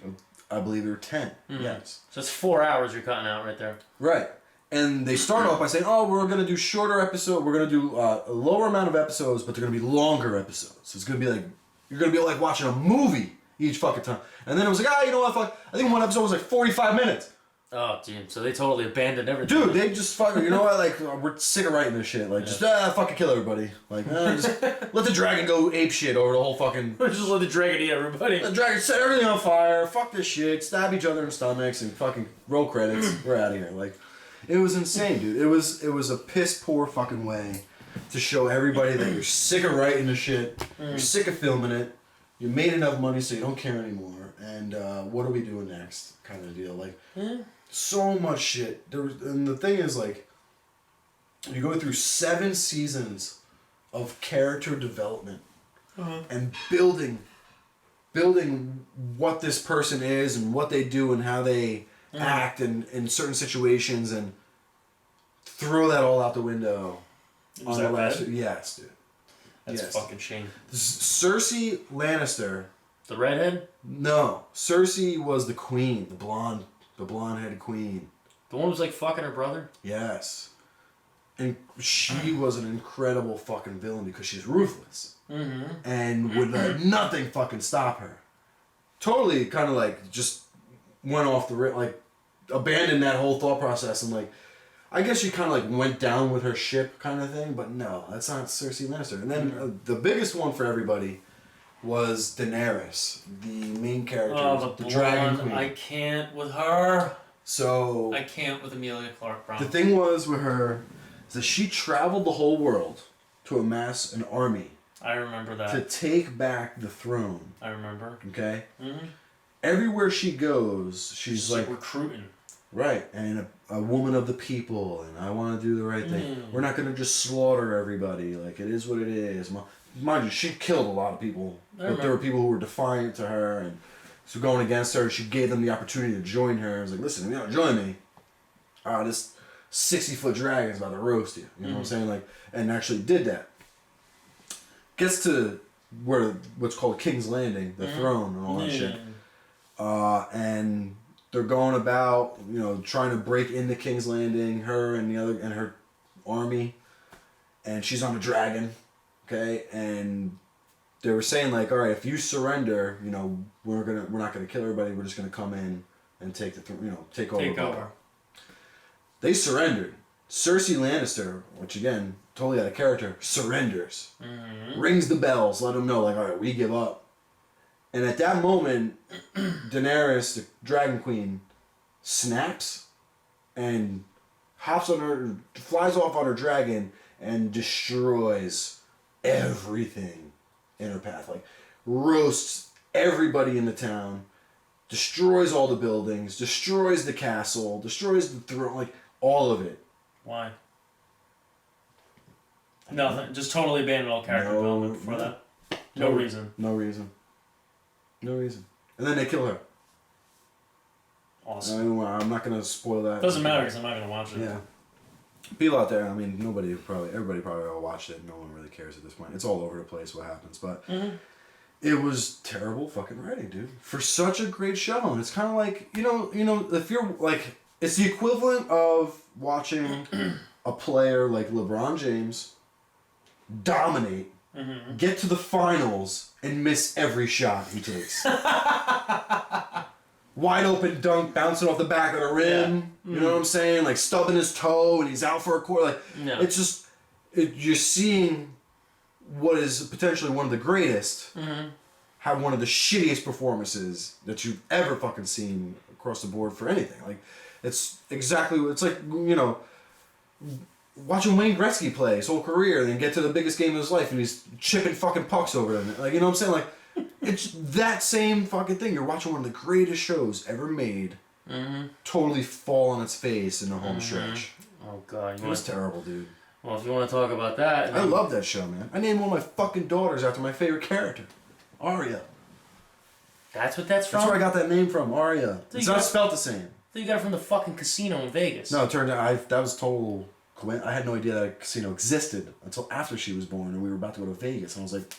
S1: I believe there were 10. Mm-hmm. Yes.
S2: So it's 4 hours you're cutting out right there.
S1: Right. And they start off by saying, we're going to do shorter episodes. We're going to do a lower amount of episodes, but they're going to be longer episodes. It's going to be like, you're going to be like watching a movie each fucking time. And then it was like, you know what, fuck. I think one episode was like 45 minutes.
S2: Oh, dude. So they totally abandoned everything.
S1: Dude, they just fucking, you know what, like, we're sick of writing this shit. Like, just, fucking kill everybody. Like, just let the dragon go ape shit over the whole fucking...
S2: Just let the dragon eat everybody.
S1: Let the dragon set everything on fire, fuck this shit, stab each other in the stomachs, and fucking roll credits. We're out of here. Like, it was insane, dude. It was a piss poor fucking way to show everybody that you're sick of writing the shit, you're sick of filming it, you made enough money so you don't care anymore, and what are we doing next kind of deal. Like, so much shit. And the thing is, like, you go through 7 seasons of character development and building what this person is and what they do and how they act in certain situations, and throw that all out the window.
S2: Was that bad?
S1: Yes, dude.
S2: That's a fucking shame.
S1: Cersei Lannister.
S2: The redhead?
S1: No, Cersei was the queen, the blonde-headed queen.
S2: The one who was like fucking her brother?
S1: Yes. And she was an incredible fucking villain because she's ruthless. Mm-hmm. And would let nothing fucking stop her. Totally kind of like just went off the like abandoned that whole thought process, and like I guess she kind of like went down with her ship kind of thing, but no, that's not Cersei Lannister. And then the biggest one for everybody was Daenerys, the main character, the Dragon Queen.
S2: I can't with her.
S1: So
S2: I can't with Emilia Clarke Brown.
S1: The thing was with her is that she traveled the whole world to amass an army.
S2: I remember that.
S1: To take back the throne.
S2: I remember.
S1: Okay? Mm-hmm. Everywhere she goes, she's like
S2: recruiting.
S1: Right, and a woman of the people, and I want to do the right thing. We're not going to just slaughter everybody. Like, it is what it is. Mind you, she killed a lot of people. But there were people who were defiant to her, and So going against her, she gave them the opportunity to join her. I was like, listen, if you don't join me, this 60-foot dragon is about to roast you. You know what I'm saying? Like, and actually did that. Gets to what's called King's Landing, the throne and all that shit. And they're going about, trying to break into King's Landing, her and her army. And she's on a dragon, okay? And they were saying like, all right, if you surrender, we're not gonna kill everybody. We're just gonna come in and take take over. They surrendered. Cersei Lannister, which again, totally out of character, surrenders. Rings the bells, let them know, like, all right, we give up. And at that moment, Daenerys, the Dragon Queen, snaps and flies off on her dragon and destroys everything in her path. Like, roasts everybody in the town, destroys all the buildings, destroys the castle, destroys the throne, like, all of it.
S2: Why? Nothing. Just totally abandoned all character development for that. No reason.
S1: No reason. And then they kill her.
S2: Awesome.
S1: I'm not going to spoil that.
S2: Doesn't matter because I'm not going to watch it.
S1: Yeah. People out there, I mean, everybody probably all watched it. No one really cares at this point. It's all over the place what happens. But it was terrible fucking writing, dude. For such a great show. And it's kind of like, if you're like, it's the equivalent of watching a player like LeBron James dominate, get to the finals, and miss every shot he takes. Wide open dunk, bouncing off the back of the rim. Yeah. You know what I'm saying? Like stubbing his toe, and he's out for a quarter. Like it's just, you're seeing what is potentially one of the greatest have one of the shittiest performances that you've ever fucking seen across the board for anything. Like, it's exactly what it's like. Watching Wayne Gretzky play his whole career, and then get to the biggest game of his life, and he's chipping fucking pucks over them. Like, you know what I'm saying? Like, it's that same fucking thing. You're watching one of the greatest shows ever made, totally fall on its face in the home stretch.
S2: Oh god,
S1: it was terrible, dude.
S2: Well, if you want to talk about that,
S1: I love that show, man. I named one of my fucking daughters after my favorite character, Arya.
S2: That's what that's from.
S1: That's where I got that name from, Arya. It's not spelled the same.
S2: You got it from the fucking casino in Vegas.
S1: No, it turned out that was total. I had no idea that a casino existed until after she was born, and we were about to go to Vegas, and I was like,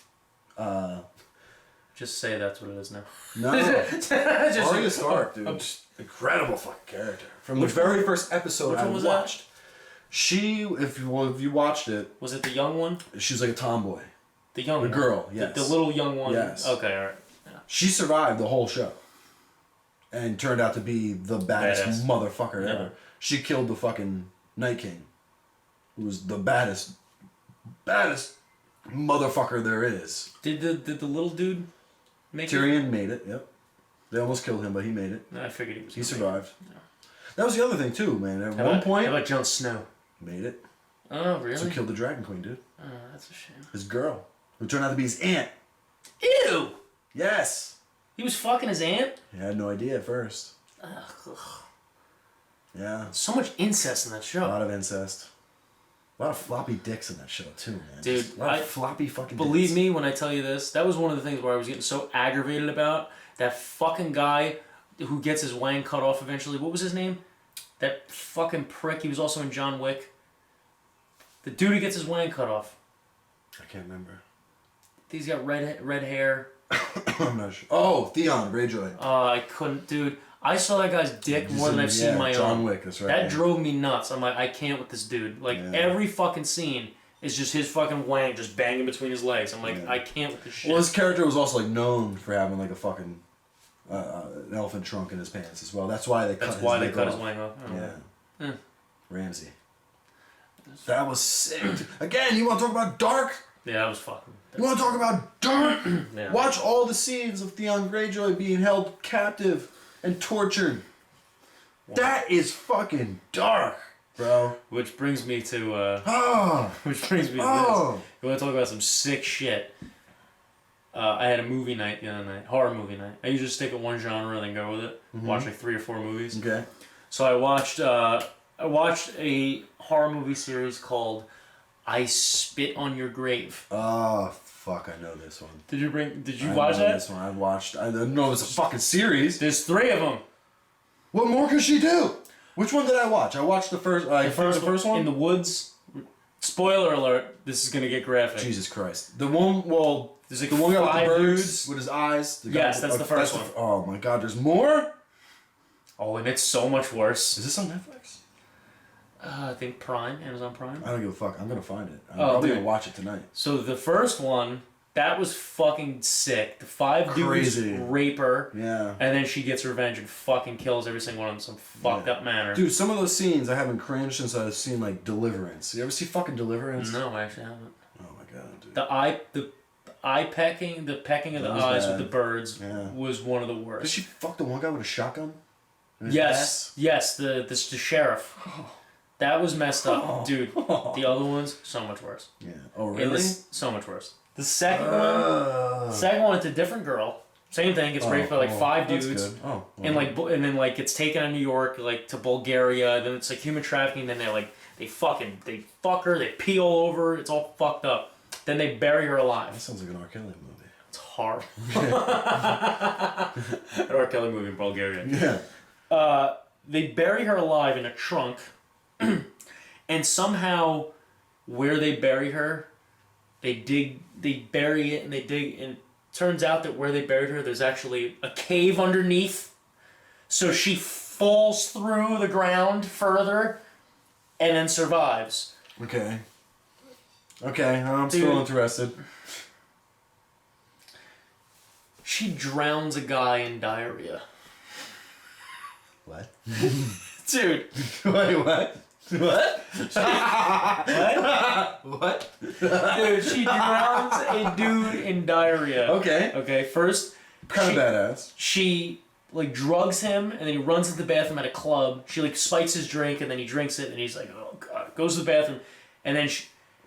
S2: Just say that's what it is now.
S1: No. Arya Stark, dude. Incredible fucking character. From the very first episode I watched. She, if you watched it...
S2: Was it the young one?
S1: She was like a tomboy.
S2: The young one?
S1: The girl, yes.
S2: The little young one?
S1: Yes.
S2: Okay, alright. Yeah.
S1: She survived the whole show. And turned out to be the baddest motherfucker ever. She killed the fucking Night King. Who was the baddest motherfucker there is.
S2: Did the little dude make
S1: Tyrion made it, yep. They almost killed him, but he made it.
S2: I figured he was.
S1: He survived. Yeah. That was the other thing too, man. At one point...
S2: How about Jon Snow?
S1: Made it.
S2: Oh, really?
S1: So killed the Dragon Queen, dude.
S2: Oh, that's a shame.
S1: His girl. Who turned out to be his aunt.
S2: Ew!
S1: Yes!
S2: He was fucking his aunt?
S1: He had no idea at first.
S2: Ugh.
S1: Yeah.
S2: So much incest in that show.
S1: A lot of incest. A lot of floppy dicks in that show too, man.
S2: Dude,
S1: a lot of floppy fucking
S2: believe
S1: dicks.
S2: me when I tell you this, that was one of the things where I was getting so aggravated about. That fucking guy who gets his wang cut off eventually. What was his name? That fucking prick. He was also in John Wick. The dude who gets his wang cut off.
S1: I can't remember.
S2: He's got red hair.
S1: I'm not sure. Oh, Theon Greyjoy.
S2: I couldn't, dude. I saw that guy's dick more than I've seen my own.
S1: John Wick, that's right.
S2: That drove me nuts. I'm like, I can't with this dude. Like, every fucking scene is just his fucking wang just banging between his legs. I'm like, I can't with this shit.
S1: Well, his character was also like known for having like a fucking an elephant trunk in his pants as well. That's why they cut his
S2: wang off.
S1: Yeah. Ramsay. That was sick. Again, you want to talk about dark?
S2: Yeah, that was fucking...
S1: You want to talk about dark?
S2: Yeah.
S1: Watch all the scenes of Theon Greyjoy being held captive and tortured. Wow. That is fucking dark, bro.
S2: Which brings me to this. You want to talk about some sick shit? I had a movie night the other night, horror movie night. I usually stick at one genre and then go with it. Watch like 3 or 4 movies.
S1: Okay.
S2: So I watched a horror movie series called I Spit on Your Grave.
S1: Oh, fuck, I know this one.
S2: Did you watch that?
S1: This one. I didn't know it was a fucking series.
S2: There's 3 of them.
S1: What more could she do? Which one did I watch? I watched the first one?
S2: In the Woods. Spoiler alert, this is gonna get graphic.
S1: Jesus Christ. The one, well,
S2: there's like
S1: the one guy with the
S2: 5
S1: birds,
S2: dudes.
S1: with his eyes.
S2: Yes, that's the first one.
S1: Oh my god, there's more?
S2: Oh, and it's so much worse.
S1: Is this on Netflix?
S2: I think Prime, Amazon Prime.
S1: I don't give a fuck. I'm gonna find it. I'm probably gonna watch it tonight.
S2: So the first one, that was fucking sick. The 5 dudes rape her.
S1: Yeah.
S2: And then she gets revenge and fucking kills every single one in some fucked up manner.
S1: Dude, some of those scenes I haven't cringed since I've seen like Deliverance. You ever see fucking Deliverance?
S2: No, I actually haven't.
S1: Oh my god, dude.
S2: The eye pecking, the pecking of the eyes with the birds was one of the worst.
S1: Did she fuck the one guy with a shotgun?
S2: Yes, the sheriff. That was messed up, dude. The other ones, so much worse.
S1: Yeah. Oh really?
S2: So much worse. The second one, it's a different girl. Same thing. Gets raped by like 5 dudes.
S1: Oh.
S2: And then like gets taken to New York, like to Bulgaria. Then it's like human trafficking. Then they fuck her. They pee all over. It's all fucked up. Then they bury her alive.
S1: That sounds like an R. Kelly movie.
S2: It's horrible. An R. Kelly movie in Bulgaria.
S1: Yeah.
S2: They bury her alive in a trunk, and somehow, where they bury her, they bury it, and they dig, and it turns out that where they buried her, there's actually a cave underneath, so she falls through the ground further, and then survives.
S1: Okay, I'm still interested.
S2: She drowns a guy in diarrhea.
S1: What?
S2: Dude.
S1: Wait, what? What?
S2: What?
S1: What?
S2: Dude, she drowns a dude in diarrhea. Okay, first...
S1: Kind of badass.
S2: She, like, drugs him, and then he runs into the bathroom at a club. She, like, spikes his drink, and then he drinks it, and he's like, oh, God. Goes to the bathroom, and then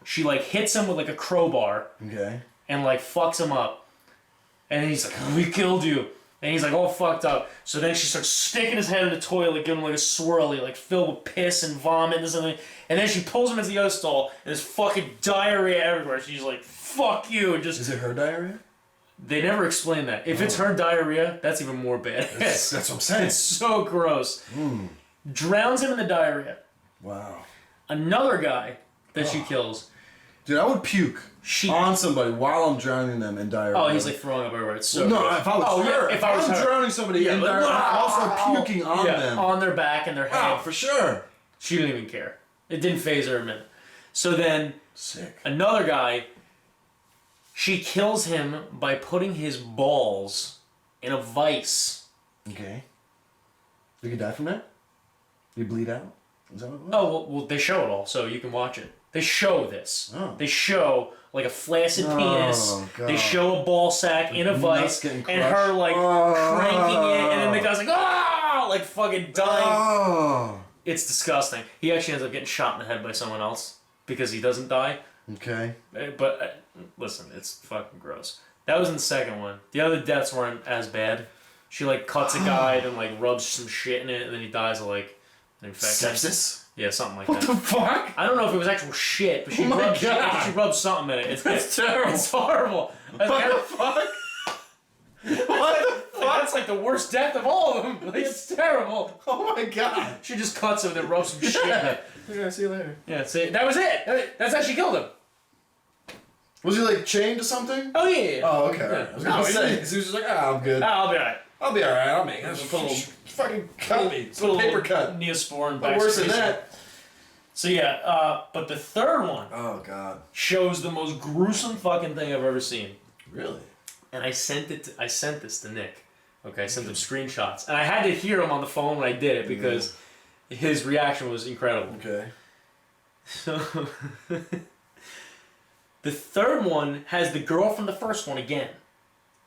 S2: she like, hits him with, like, a crowbar.
S1: Okay.
S2: And, like, fucks him up. And then he's like, oh, we killed you. And he's like all fucked up. So then she starts sticking his head in the toilet, giving him like a swirly, like filled with piss and vomit and something. And then she pulls him into the other stall, and there's fucking diarrhea everywhere. She's like, fuck you. And just...
S1: Is it her diarrhea?
S2: They never explain that. If it's her diarrhea, that's even more bad.
S1: That's what I'm saying.
S2: It's so gross. Drowns him in the diarrhea.
S1: Wow.
S2: Another guy that she kills.
S1: Dude, I would puke on somebody while I'm drowning them in diarrhea.
S2: Oh, he's like throwing up everywhere. It's so
S1: no,
S2: gross.
S1: if I was her, if I was drowning somebody in diarrhea, I'm also puking on them.
S2: On their back and their head.
S1: Oh, for sure.
S2: She didn't even care. It didn't faze her a minute. So then, another guy, she kills him by putting his balls in a vice.
S1: Okay. You could die from that? You bleed out? Is that what it was?
S2: Oh, well, they show it all, so you can watch it. They show this. Oh. They show like a flaccid penis. God. They show a ball sack in a vice, and her like cranking it, and then the guy's like, ah, like fucking dying. Oh. It's disgusting. He actually ends up getting shot in the head by someone else because he doesn't die.
S1: Okay.
S2: But listen, it's fucking gross. That was in the second one. The other deaths weren't as bad. She like cuts a guy and like rubs some shit in it, and then he dies of like an infection.
S1: Sepsis?
S2: Yeah, something like
S1: that. What the fuck?
S2: I don't know if it was actual shit, but she rubbed something in it.
S1: That's terrible.
S2: It's horrible.
S1: What the fuck? What the fuck?
S2: That's like the worst death of all of them. Like, it's terrible.
S1: Oh my god.
S2: She just cuts him and then rubs some shit in it.
S1: Yeah, see you later.
S2: Yeah, see, that was it. That's how she killed him.
S1: Was he like chained to something?
S2: Oh yeah.
S1: Oh okay. Yeah. I was gonna say, he was just like, I'm good.
S2: I'll be alright.
S1: I'll be alright. I'll make it. Fucking cut me. Put a paper cut.
S2: Neosporin.
S1: But worse than that.
S2: So yeah, but the third one.
S1: Oh god.
S2: Shows the most gruesome fucking thing I've ever seen.
S1: Really?
S2: And I sent this to Nick. Okay, I sent him screenshots, and I had to hear him on the phone when I did it because his reaction was incredible.
S1: Okay.
S2: So the third one has the girl from the first one again.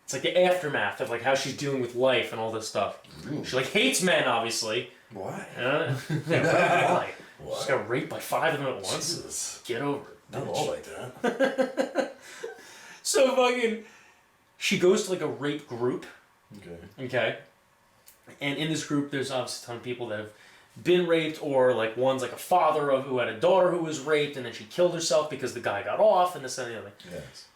S2: It's like the aftermath of like how she's dealing with life and all this stuff. Ooh. She like hates men, obviously.
S1: Why?
S2: Why? What? She got raped by 5 of them at once.
S1: Jesus.
S2: Get over it.
S1: Not all like that.
S2: So fucking, she goes to like a rape group.
S1: Okay.
S2: Okay. And in this group, there's obviously a ton of people that have been raped, or like one's like a father who had a daughter who was raped and then she killed herself because the guy got off and this and the other thing.
S1: Yes.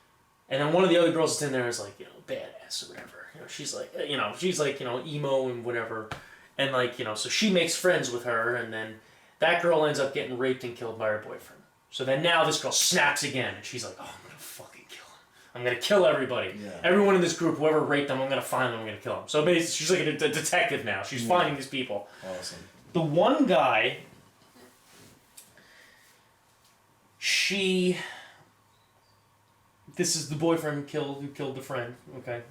S2: And then one of the other girls that's in there is like, badass or whatever. She's like, emo and whatever. And like, so she makes friends with her, and then that girl ends up getting raped and killed by her boyfriend. So then now this girl snaps again, and she's like, oh, I'm gonna fucking kill him. I'm gonna kill everybody. Yeah. Everyone in this group, whoever raped them, I'm gonna find them, I'm gonna kill them. So basically, she's like a detective now. She's finding these people.
S1: Awesome.
S2: The one guy, this is the boyfriend who killed the friend, okay?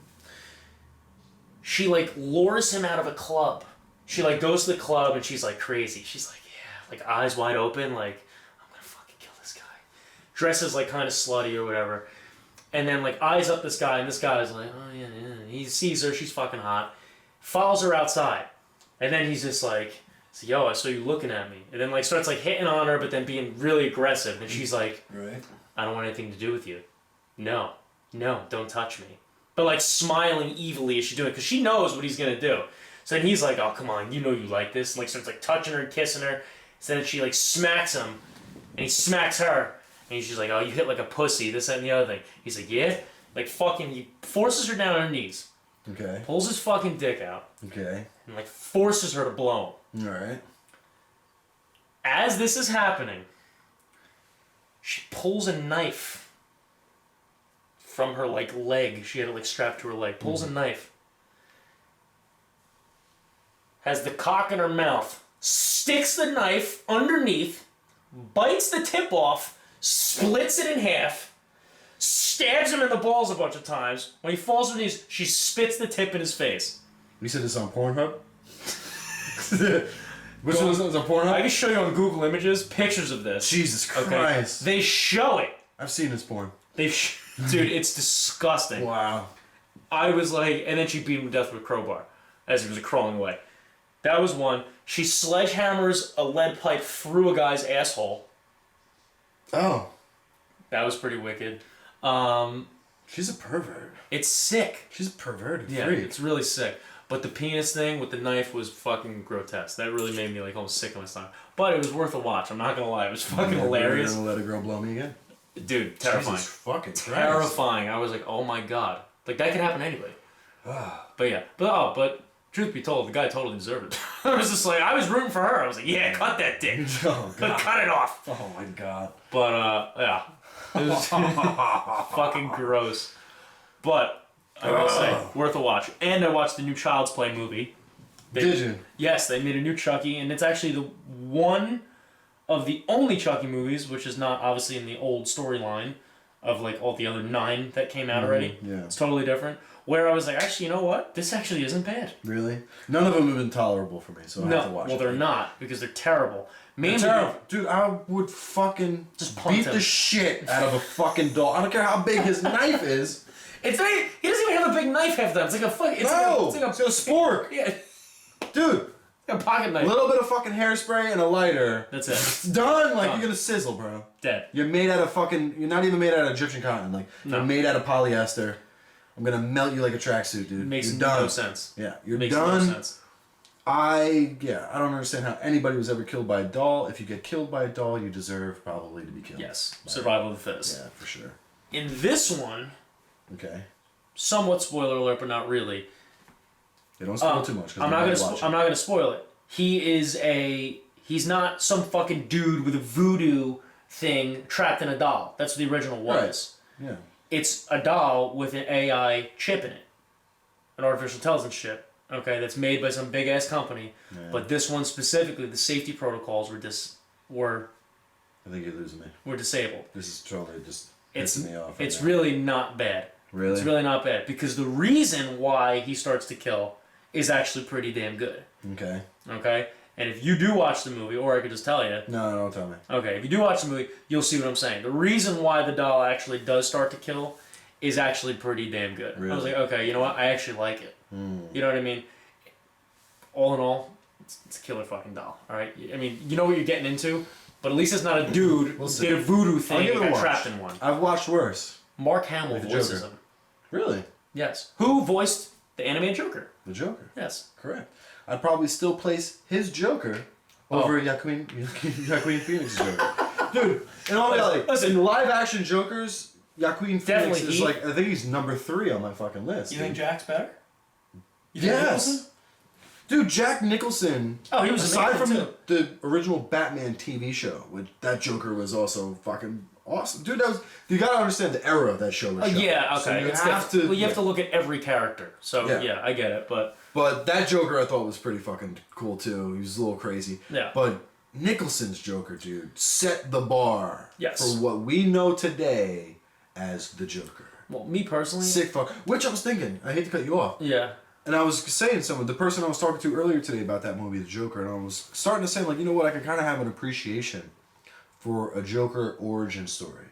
S2: She, like, lures him out of a club. She, like, goes to the club, and she's, like, crazy. She's like, yeah, like, eyes wide open, like, I'm gonna fucking kill this guy. Dresses, like, kind of slutty or whatever. And then, like, eyes up this guy, and this guy's like, oh, yeah. He sees her, she's fucking hot. Follows her outside. And then he's just like, yo, I saw you looking at me. And then, like, starts, like, hitting on her, but then being really aggressive. And she's like, right. I don't want anything to do with you. No, don't touch me. But, like, smiling evilly as she's doing it, because she knows what he's going to do. So then he's like, oh, come on, you know you like this. And, like, starts, like, touching her and kissing her. So then she, like, smacks him, and he smacks her. And she's like, oh, you hit like a pussy, this, that, and the other thing. He's like, yeah? Like, fucking, he forces her down on her knees.
S1: Okay.
S2: Pulls his fucking dick out.
S1: Okay.
S2: And, like, forces her to blow him.
S1: Alright.
S2: As this is happening, she pulls a knife from her, like, leg. She had it, like, strapped to her leg. Pulls a knife. Has the cock in her mouth. Sticks the knife underneath. Bites the tip off. Splits it in half. Stabs him in the balls a bunch of times. When he falls on his knees, she spits the tip in his face.
S1: You said this on Pornhub? Which one was it? On Pornhub?
S2: I can show you on Google Images pictures of this.
S1: Jesus Christ.
S2: Okay? They show it.
S1: I've seen this porn.
S2: Dude, it's disgusting.
S1: Wow.
S2: I was like, and then she beat him to death with a crowbar as he was crawling away. That was one. She sledgehammers a lead pipe through a guy's asshole.
S1: Oh.
S2: That was pretty wicked.
S1: She's a pervert.
S2: It's sick.
S1: She's a perverted
S2: freak.
S1: Yeah,
S2: it's really sick. But the penis thing with the knife was fucking grotesque. That really made me like almost sick to my stomach. But it was worth a watch. I'm not gonna lie. It was fucking hilarious.
S1: You're gonna let a girl blow me again?
S2: Dude, terrifying.
S1: Jesus fucking Christ.
S2: Terrifying. I was like, oh my god. Like that could happen to anybody. But yeah. But truth be told, the guy totally deserved it. I was just like, I was rooting for her. I was like, yeah, cut that dick.
S1: Oh, God.
S2: Cut it off.
S1: Oh my god.
S2: But yeah. It was fucking gross. But I will say, worth a watch. And I watched the new Child's Play movie.
S1: Did you?
S2: Yes, they made a new Chucky, and it's actually the one of the only Chucky movies, which is not obviously in the old storyline of like all the other 9 that came out already. Yeah. It's totally different. Where I was like, actually, you know what? This actually isn't bad.
S1: Really? None of them have been tolerable for me, so I have to watch
S2: well, they're not, because they're terrible.
S1: They're terrible. Dude, I would fucking just beat the shit out of a fucking doll. I don't care how big his knife is.
S2: He doesn't even have a big knife half the time. It's like a fucking...
S1: It's like a spork.
S2: Yeah.
S1: Dude.
S2: A pocket knife.
S1: A little bit of fucking hairspray and a lighter.
S2: That's it.
S1: It's done. Like, you're gonna sizzle, bro.
S2: Dead.
S1: You're made out of fucking... You're not even made out of Egyptian cotton. Like, you're made out of polyester. I'm gonna melt you like a tracksuit, dude.
S2: Makes no sense.
S1: Yeah, you're done. Makes no sense. I don't understand how anybody was ever killed by a doll. If you get killed by a doll, you deserve probably to be killed.
S2: Yes. Survival of the fittest.
S1: Yeah, for sure.
S2: In this one...
S1: Okay.
S2: Somewhat spoiler alert, but not really.
S1: Yeah, don't spoil too much.
S2: I'm not gonna spoil it. He's not some fucking dude with a voodoo thing trapped in a doll. That's what the original was.
S1: Right. Yeah.
S2: It's a doll with an AI chip in it, an artificial intelligence chip. Okay, that's made by some big ass company. Yeah. But this one specifically, the safety protocols were.
S1: I think you're losing me.
S2: Were disabled.
S1: This is totally just pissing me off.
S2: It's really not bad.
S1: Really?
S2: It's really not bad, because the reason why he starts to kill is actually pretty damn good.
S1: Okay.
S2: Okay? And if you do watch the movie, or I could just tell you...
S1: No, don't tell me.
S2: Okay, if you do watch the movie, you'll see what I'm saying. The reason why the doll actually does start to kill is actually pretty damn good. Really? I was like, okay, you know what? I actually like it. You know what I mean? All in all, it's a killer fucking doll, alright? I mean, you know what you're getting into, but at least it's not a dude who did a voodoo thing and got trapped in one.
S1: I've watched worse.
S2: Mark Hamill voices him.
S1: Really?
S2: Yes. Who voiced the animated Joker?
S1: The Joker.
S2: Yes.
S1: Correct. I'd probably still place his Joker over Joaquin Phoenix's Joker. Dude, in all reality, in live action Jokers, Joaquin Phoenix is like, I think he's number 3 on my fucking list.
S2: You think Jack's better?
S1: Yes. Dude, Jack Nicholson.
S2: Oh, he was
S1: aside from
S2: too.
S1: the original Batman TV show, which that Joker was also fucking awesome. Dude, you gotta understand the era of that show was shot.
S2: Yeah, okay.
S1: So you have to
S2: look at every character. So yeah, I get it, but
S1: that Joker I thought was pretty fucking cool too. He was a little crazy.
S2: Yeah.
S1: But Nicholson's Joker, dude, set the bar
S2: Yes.
S1: for what we know today as the Joker.
S2: Well, me personally,
S1: Sick fuck. Which I was thinking, I hate to cut you off.
S2: Yeah.
S1: And I was saying the person I was talking to earlier today about that movie, The Joker, and I was starting to say, like, you know what, I can kind of have an appreciation for a Joker origin story.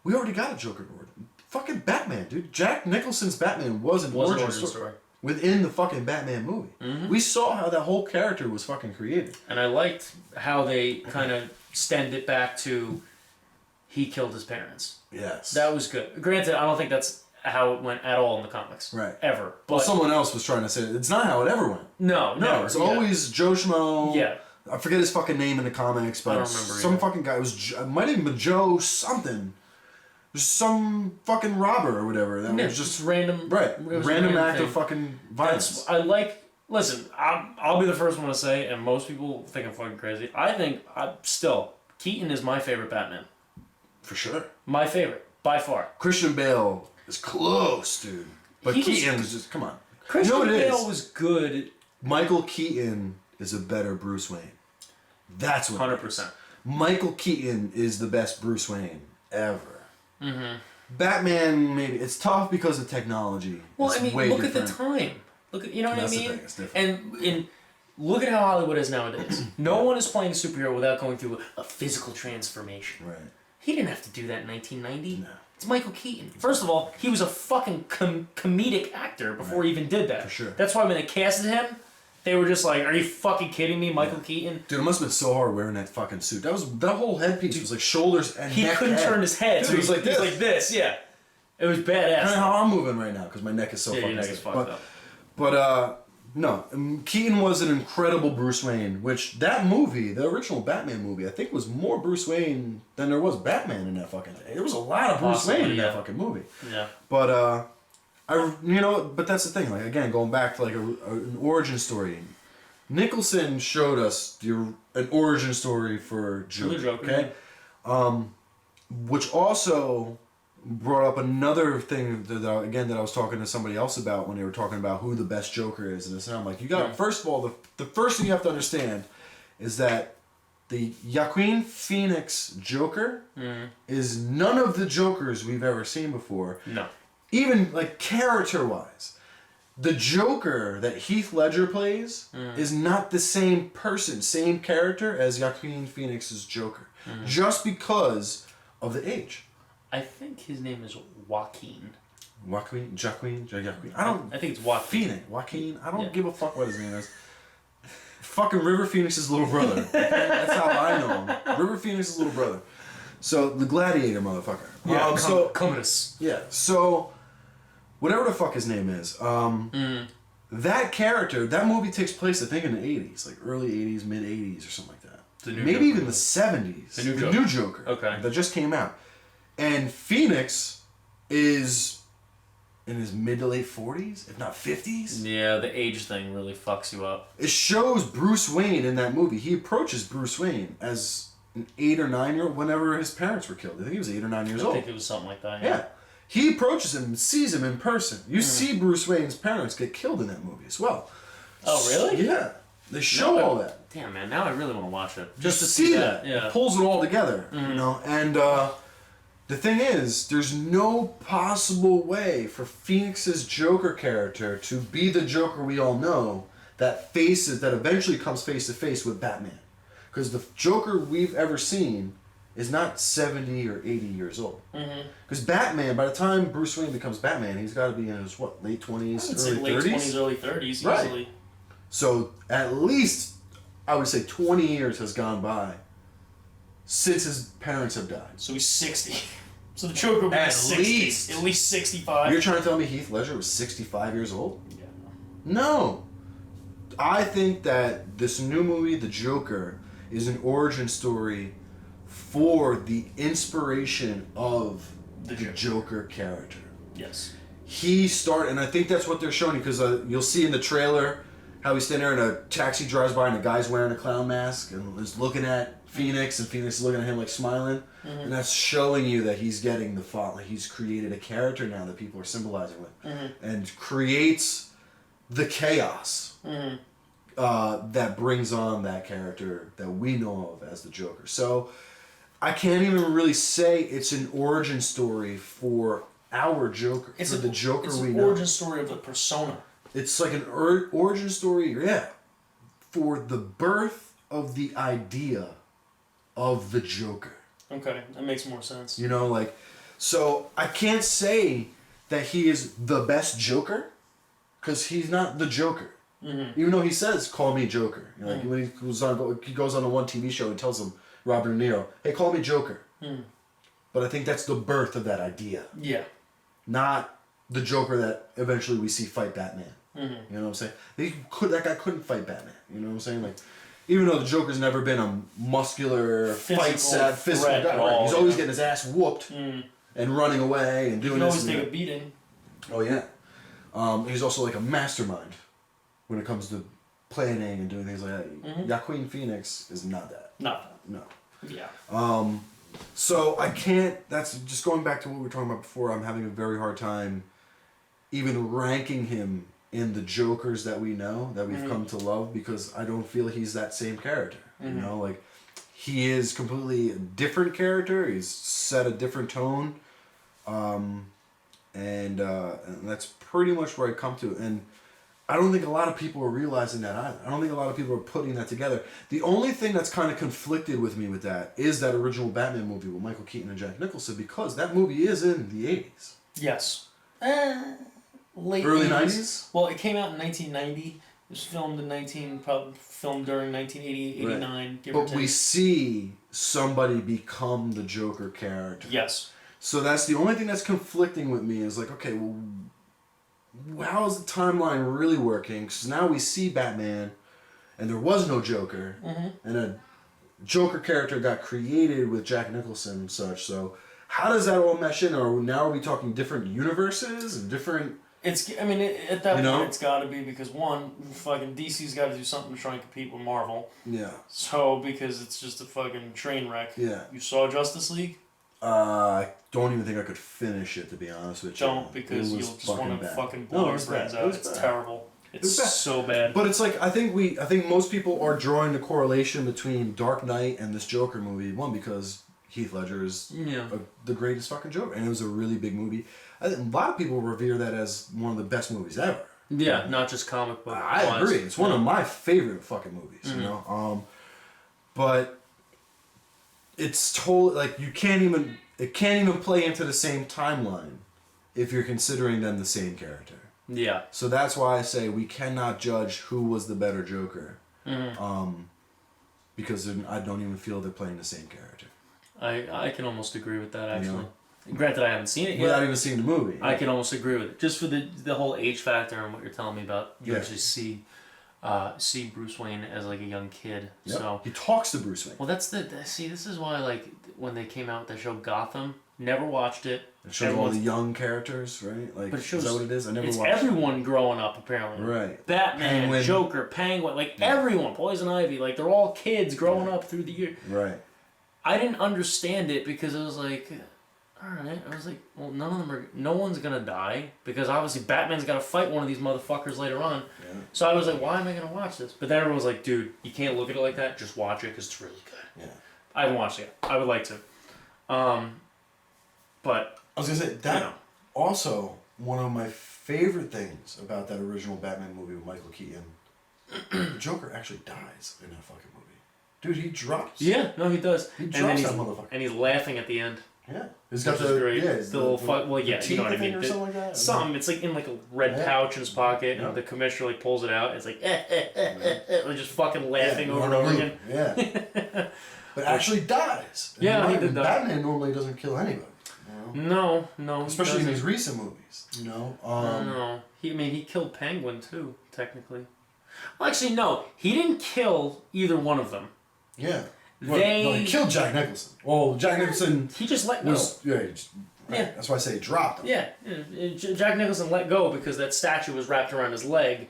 S1: We already got a Joker origin. Fucking Batman, dude. Jack Nicholson's Batman was an origin story within the fucking Batman movie. Mm-hmm. We saw how that whole character was fucking created.
S2: And I liked how they kind of stemmed it back to he killed his parents.
S1: Yes.
S2: That was good. Granted, I don't think that's how it went at all in the comics.
S1: Right.
S2: Ever. But
S1: Well, someone else was trying to say it's not how it ever went.
S2: No,
S1: It's always Joe Schmo.
S2: Yeah.
S1: I forget his fucking name in the comics, but
S2: I don't remember
S1: some
S2: either.
S1: fucking guy it might have been Joe something. Just some fucking robber or whatever. That was just
S2: random.
S1: right.
S2: It was a
S1: Random act
S2: thing.
S1: of fucking violence.
S2: Listen, I'll be the first one to say, and most people think I'm fucking crazy. I think Keaton is my favorite Batman.
S1: For sure.
S2: My favorite, by far.
S1: Christian Bale is close, dude. But Keaton was just, come on.
S2: Christian
S1: you know what it
S2: Bale
S1: is?
S2: was good.
S1: Michael Keaton is a better Bruce Wayne. That's what
S2: 100%.
S1: Michael Keaton is the best Bruce Wayne ever.
S2: Mm-hmm.
S1: Batman, maybe. It's tough because of technology.
S2: Well,
S1: It's
S2: I mean,
S1: way
S2: look
S1: different.
S2: at the time. You know what
S1: That's
S2: I
S1: the
S2: mean?
S1: thing, it's different.
S2: And look at how Hollywood is nowadays. No one is playing a superhero without going through a physical transformation.
S1: Right.
S2: He didn't have to do that in 1990.
S1: No.
S2: It's Michael Keaton. First of all, he was a fucking comedic actor before he even did that.
S1: For sure.
S2: That's why when they casted him, they were just like, "Are you fucking kidding me, Michael Keaton?"
S1: Dude, it must have been so hard wearing that fucking suit. That whole headpiece was like shoulders and
S2: He
S1: neck.
S2: couldn't turn his head.
S1: Dude,
S2: So
S1: it was like this.
S2: like this. Yeah, it was badass.
S1: Kind of how I'm moving right now because my neck is so fucking
S2: your neck is
S1: stiff.
S2: fucked up.
S1: But no, Keaton was an incredible Bruce Wayne, which that movie, the original Batman movie, I think was more Bruce Wayne than there was Batman in that fucking thing. There was a lot of Bruce Wayne in that fucking movie.
S2: Yeah.
S1: But but that's the thing. Like again, going back to like an origin story, Nicholson showed us an origin story for Joker. Okay, which also brought up another thing that I was talking to somebody else about when they were talking about who the best Joker is, and I'm like, you got first of all, the first thing you have to understand is that the Joaquin Phoenix Joker is none of the Jokers we've ever seen before.
S2: No.
S1: Even like character-wise, the Joker that Heath Ledger plays is not the same person, same character as Joaquin Phoenix's Joker, just because of the age.
S2: I think his name is Joaquin.
S1: Joaquin.
S2: I think it's Joaquin.
S1: Joaquin. I don't give a fuck what his name is. Fucking River Phoenix's little brother. That's how I know him. River Phoenix's little brother. So the Gladiator, motherfucker.
S2: Yeah. Commodus.
S1: Yeah. So whatever the fuck his name is, that character, that movie takes place, I think, in the 80s, like early 80s, mid 80s, or something like that. Maybe even the 70s. The new Joker.
S2: Okay.
S1: That just came out. And Phoenix is in his mid to late 40s, if not 50s.
S2: Yeah, the age thing really fucks you up.
S1: It shows Bruce Wayne in that movie. He approaches Bruce Wayne as an 8 or 9 year old whenever his parents were killed. I think he was 8 or 9 years old.
S2: I think it was something like that.
S1: Yeah. He approaches him, sees him in person. You see Bruce Wayne's parents get killed in that movie as well.
S2: Oh, really?
S1: Yeah. They show all that.
S2: Damn, man. Now I really want to watch it.
S1: Just to see that.
S2: Yeah.
S1: It pulls it all together, you know? And the thing is, there's no possible way for Phoenix's Joker character to be the Joker we all know that eventually comes face to face with Batman. Because the Joker we've ever seen is not 70 or 80 years old. Because Batman, by the time Bruce Wayne becomes Batman, he's got to be in his, late 20s, early 30s?
S2: Late 20s, early 30s,
S1: Right.
S2: easily.
S1: So at least, I would say 20 years has gone by since his parents have died.
S2: So he's 60. So the Joker would be
S1: At
S2: 60.
S1: least.
S2: At least 65.
S1: You're trying to tell me Heath Ledger was 65 years old?
S2: Yeah.
S1: No. I think that this new movie, The Joker, is an origin story for the inspiration of the Joker character.
S2: Yes.
S1: And I think that's what they're showing you, because you'll see in the trailer how he's standing there and a taxi drives by and a guy's wearing a clown mask and is looking at Phoenix, and Phoenix is looking at him like smiling. Mm-hmm. And that's showing you that he's getting the thought, like he's created a character now that people are symbolizing with. Mm-hmm. And creates the chaos that brings on that character that we know of as the Joker. So I can't even really say it's an origin story for our Joker. It's the Joker we know. It's an
S2: origin story of the persona.
S1: It's like an origin story, for the birth of the idea of the Joker.
S2: Okay, that makes more sense.
S1: You know, like, so I can't say that he is the best Joker, because he's not the Joker. Mm-hmm. Even though he says, "Call me Joker." You know, like when he goes on the one TV show and tells him, Robert De Niro, "Hey, call me Joker." Mm. But I think that's the birth of that idea.
S2: Yeah.
S1: Not the Joker that eventually we see fight Batman. Mm-hmm. You know what I'm saying? That guy couldn't fight Batman. You know what I'm saying? Like, even though the Joker's never been a muscular, physical guy, right? He's always getting his ass whooped and running away and doing this.
S2: He can always take a beating.
S1: Oh yeah. He's also like a mastermind when it comes to planning and doing things like that. Mm-hmm. Joaquin Phoenix is not that.
S2: Not that.
S1: No.
S2: Yeah.
S1: So I can't. That's just going back to what we were talking about before. I'm having a very hard time even ranking him in the Jokers that we know, that we've come to love, because I don't feel he's that same character. You know, like, he is completely a different character. He's set a different tone, and that's pretty much where I come to. And I don't think a lot of people are realizing that either. I don't think a lot of people are putting that together. The only thing that's kind of conflicted with me with that is that original Batman movie with Michael Keaton and Jack Nicholson, because that movie is in the 80s.
S2: Yes. Late
S1: Early 90s?
S2: Well, it came out in 1990. It was filmed during 1988, 89,
S1: right.
S2: give or take.
S1: But we see somebody become the Joker character.
S2: Yes.
S1: So that's the only thing that's conflicting with me, is like, okay, well, how is the timeline really working? Because now we see Batman, and there was no Joker, and a Joker character got created with Jack Nicholson and such. So how does that all mesh in? Or now are we talking different universes and different?
S2: At that point, it's got to be, because one, fucking DC's got to do something to try and compete with Marvel.
S1: Yeah.
S2: So, because it's just a fucking train wreck.
S1: Yeah.
S2: You saw Justice League?
S1: I don't even think I could finish it, to be honest with you.
S2: Don't, because you'll just want to fucking blow your brains out. It's terrible. It's so bad.
S1: But it's like, I think most people are drawing the correlation between Dark Knight and this Joker movie. One, because Heath Ledger is the greatest fucking Joker, and it was a really big movie. I think a lot of people revere that as one of the best movies ever.
S2: Yeah, not just comic book.
S1: I agree. It's one of my favorite fucking movies. You know, but it's totally like it can't even play into the same timeline if you're considering them the same character.
S2: Yeah.
S1: So that's why I say we cannot judge who was the better Joker, because I don't even feel they're playing the same character.
S2: I can almost agree with that, actually. You know? Granted, I haven't seen it yet.
S1: Without even seeing the movie.
S2: I can almost agree with it. Just for the whole age factor and what you're telling me about, you actually see Bruce Wayne as like a young kid. Yep. So
S1: he talks to Bruce Wayne.
S2: Well, this is why, like, when they came out with that show Gotham, never watched it.
S1: It shows all the young characters, right? Like, but it shows, is that what it is? I never watched it.
S2: It's everyone growing up, apparently.
S1: Right.
S2: Batman, Penguin. Joker, Penguin, like everyone, Poison Ivy, like they're all kids growing up through the year.
S1: Right.
S2: I didn't understand it because it was like, alright, I was like, well, no one's gonna die, because obviously Batman's gotta fight one of these motherfuckers later on. Yeah. So I was like, why am I gonna watch this? But then everyone was like, dude, you can't look at it like that, just watch it because it's really good. Yeah. I haven't watched it yet. I would like to. But
S1: I was gonna say, that also, one of my favorite things about that original Batman movie with Michael Keaton, the Joker actually dies in that fucking movie. Dude, he drops.
S2: Yeah, no, he does.
S1: He drops that motherfucker.
S2: And he's laughing at the end.
S1: Yeah. He's got the great. Yeah,
S2: the little well, yeah, you know what I mean.
S1: Or something like that.
S2: It's like in like a red pouch in his pocket, and the commissioner like pulls it out. It's like just fucking laughing over and over again.
S1: Yeah. But actually dies.
S2: Yeah, he did that.
S1: Batman normally doesn't kill anybody. You know?
S2: No.
S1: Especially in these recent movies. You know.
S2: No. He killed Penguin too, technically. Well, actually, no. He didn't kill either one of them.
S1: Yeah.
S2: He
S1: killed Jack Nicholson. Well, Jack Nicholson...
S2: He just let go.
S1: Yeah. That's why I say he dropped him.
S2: Yeah. Jack Nicholson let go because that statue was wrapped around his leg,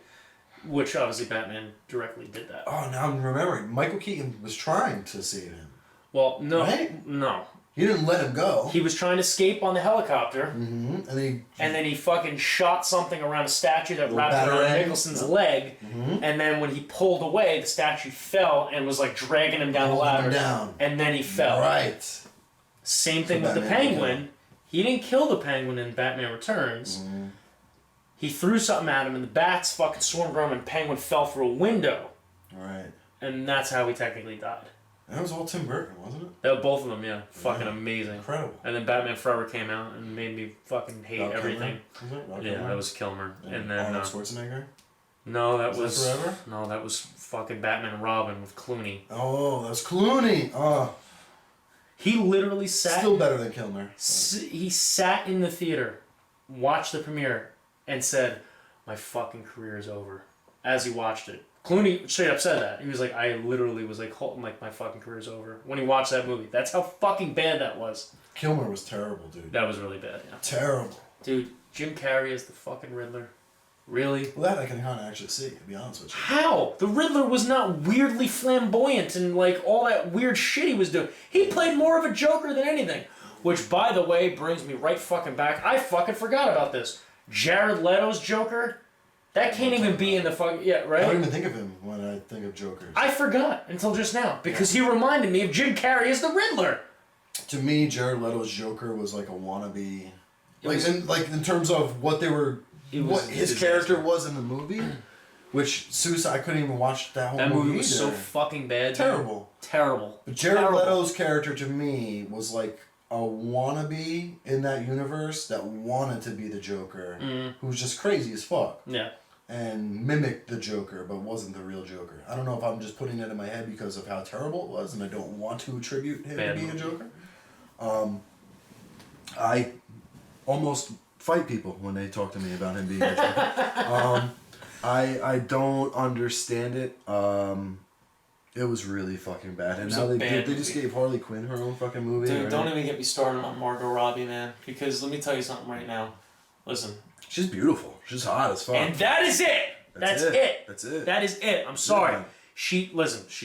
S2: which obviously Batman directly did that.
S1: Oh, now I'm remembering. Michael Keaton was trying to save him.
S2: Well, no.
S1: Right?
S2: No.
S1: He didn't let him go.
S2: He was trying to escape on the helicopter.
S1: Mm-hmm. And
S2: then he fucking shot something around a statue that wrapped around Nicholson's leg. Mm-hmm. And then when he pulled away, the statue fell and was like dragging him down the ladder. And then he fell.
S1: Right.
S2: Same thing with the Penguin. He didn't kill the Penguin in Batman Returns. Mm-hmm. He threw something at him and the bats fucking swarmed around and Penguin fell through a window.
S1: Right.
S2: And that's how he technically died.
S1: That was all Tim Burton, wasn't it?
S2: That was both of them, yeah. Fucking amazing.
S1: Incredible.
S2: And then Batman Forever came out and made me fucking hate everything. Yeah, that was Kilmer. And then
S1: Arnold Schwarzenegger?
S2: No, that was
S1: Forever?
S2: No, that was fucking Batman and Robin with Clooney.
S1: Oh, that was Clooney. Oh.
S2: He literally sat...
S1: Still better than Kilmer.
S2: He sat in the theater, watched the premiere, and said, "My fucking career is over," as he watched it. Clooney straight up said that. He was like, I literally was like, my fucking career's over when he watched that movie. That's how fucking bad that was.
S1: Kilmer was terrible, dude.
S2: That was really bad, yeah.
S1: Terrible.
S2: Dude, Jim Carrey is the fucking Riddler. Really?
S1: Well, that I can kind of actually see, to be honest with you.
S2: How? The Riddler was not weirdly flamboyant and like all that weird shit he was doing. He played more of a Joker than anything. Which, by the way, brings me right fucking back. I fucking forgot about this. Jared Leto's Joker... That can't even be in the fucking... Yeah, right?
S1: I don't even think of him when I think of Jokers.
S2: I forgot until just now because he reminded me of Jim Carrey as the Riddler.
S1: To me, Jared Leto's Joker was like a wannabe... in terms of what they were... What his character was in the movie, which Suicide... I couldn't even watch that whole movie.
S2: That movie was so fucking bad.
S1: Terrible.
S2: Dude. Terrible.
S1: But Jared Leto's character to me was like a wannabe in that universe that wanted to be the Joker, who was just crazy as fuck.
S2: Yeah.
S1: And mimicked the Joker, but wasn't the real Joker. I don't know if I'm just putting it in my head because of how terrible it was, and I don't want to attribute him to being a Joker. I almost fight people when they talk to me about him being a Joker. I don't understand it. It was really fucking bad. And now they just gave Harley Quinn her own fucking movie.
S2: Dude, don't even get me started on Margot Robbie, man. Because let me tell you something right now. Listen.
S1: She's beautiful. She's hot as fuck.
S2: And that is it. That's it.
S1: That's it.
S2: That is it. I'm sorry.
S1: Yeah.
S2: She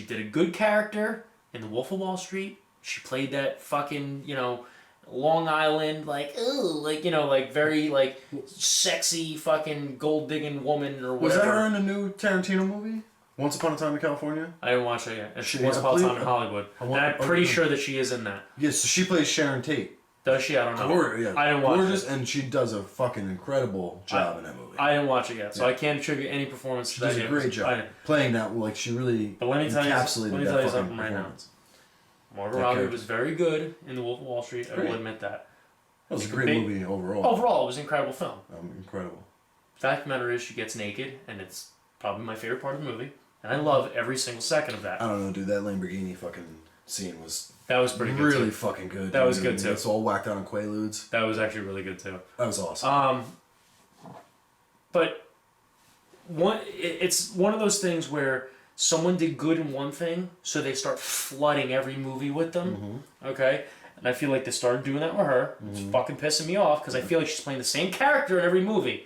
S2: did a good character in The Wolf of Wall Street. She played that fucking, Long Island, very, sexy fucking gold-digging woman or whatever.
S1: Was that her in the new Tarantino movie? Once Upon a Time in California?
S2: I didn't watch that yet. Once Upon a Time in Hollywood. And I'm pretty sure that she is in that.
S1: Yes, so she plays Sharon Tate.
S2: Does she? I don't know.
S1: Gorgeous, yeah.
S2: I didn't watch
S1: it. And she does a fucking incredible job in that movie.
S2: I didn't watch it yet, so I can't attribute any performance to that.
S1: She does a great job playing that. Like, she really
S2: But let me tell you something right now. Margot Robbie was very good in The Wolf of Wall Street. I will admit that.
S1: It was a great movie overall.
S2: Overall, it was an incredible film.
S1: Incredible.
S2: Fact of the matter is, she gets naked, and it's probably my favorite part of the movie. And I love every single second of that.
S1: I don't know, dude. That Lamborghini fucking scene was...
S2: That was pretty good,
S1: really
S2: too.
S1: Fucking good.
S2: That was good, too.
S1: It's all whacked out on Quaaludes.
S2: That was actually really good, too.
S1: That was awesome.
S2: But it's one of those things where someone did good in one thing, so they start flooding every movie with them. Okay? And I feel like they started doing that with her. It's fucking pissing me off, because I feel like she's playing the same character in every movie.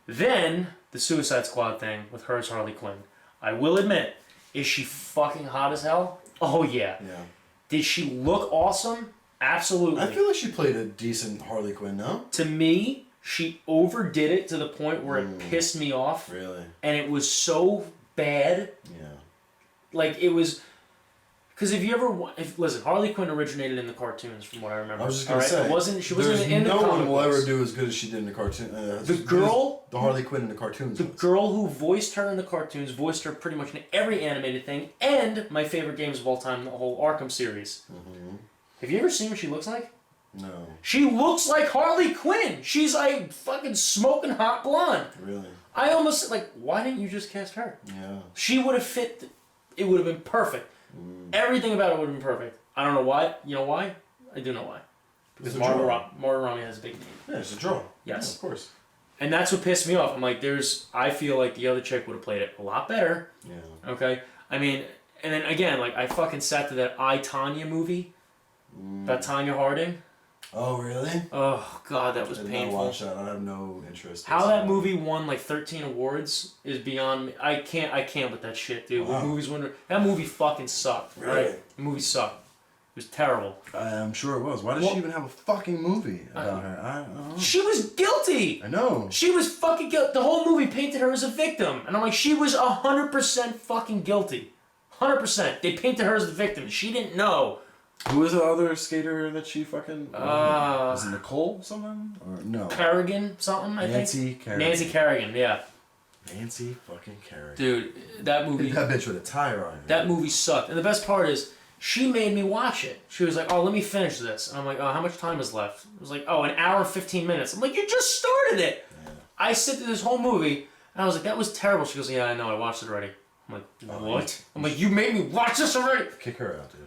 S2: Then, the Suicide Squad thing with her as Harley Quinn. I will admit, is she fucking hot as hell? Oh, yeah. Did she look awesome? Absolutely.
S1: I feel like she played a decent Harley Quinn, no?
S2: To me, she overdid it to the point where it pissed me off.
S1: Really?
S2: And it was so bad.
S1: Yeah.
S2: Like, it was... Because listen, Harley Quinn originated in the cartoons, from what I remember.
S1: I was just going to say.
S2: She wasn't in the comic
S1: no one will
S2: books.
S1: ever do as good as she did in the cartoon. The Harley Quinn in the cartoons.
S2: The girl who voiced her in the cartoons voiced her pretty much in every animated thing, and my favorite games of all time, the whole Arkham series. Have you ever seen what she looks like?
S1: No.
S2: She looks like Harley Quinn. She's like fucking smoking hot blonde.
S1: Really?
S2: I almost why didn't you just cast her?
S1: Yeah.
S2: She would have fit. It would have been perfect. Everything about it would have been perfect. I don't know why. You know why? I do know why. Because Margot Robbie has a big name.
S1: Yeah, it's a draw.
S2: Yes.
S1: Yeah, of course.
S2: And that's what pissed me off. I'm like, I feel like the other chick would have played it a lot better.
S1: Yeah.
S2: Okay? I mean, and then again, like, I fucking sat to that I, Tonya movie. That Tonya Harding.
S1: Oh, really?
S2: Oh, God, that was painful. I didn't
S1: watch that. I have no interest.
S2: How that movie won, like, 13 awards is beyond me. I can't with that shit, dude.
S1: Wow.
S2: When movies win... That movie fucking sucked.
S1: Really?
S2: Right? The movie sucked. It was terrible.
S1: I'm sure it was. Why did she even have a fucking movie about her? I don't know.
S2: She was guilty!
S1: I know.
S2: She was fucking guilty. The whole movie painted her as a victim. And I'm like, she was 100% fucking guilty. 100%. They painted her as the victim. She didn't know.
S1: Who was the other skater that she fucking... was it Nicole something? Or no?
S2: Kerrigan something, I
S1: Nancy
S2: think?
S1: Kerrigan.
S2: Nancy Kerrigan, yeah.
S1: Nancy fucking Kerrigan.
S2: Dude, that movie...
S1: That bitch with a tire on her.
S2: That movie sucked. And the best part is, she made me watch it. She was like, oh, let me finish this. And I'm like, oh, how much time is left? It was like, oh, 1 hour and 15 minutes. I'm like, you just started it! Yeah. I sit through this whole movie, and I was like, that was terrible. She goes, yeah, I know, I watched it already. I'm like, what? I'm like, you made me watch this already?
S1: Kick her out, dude.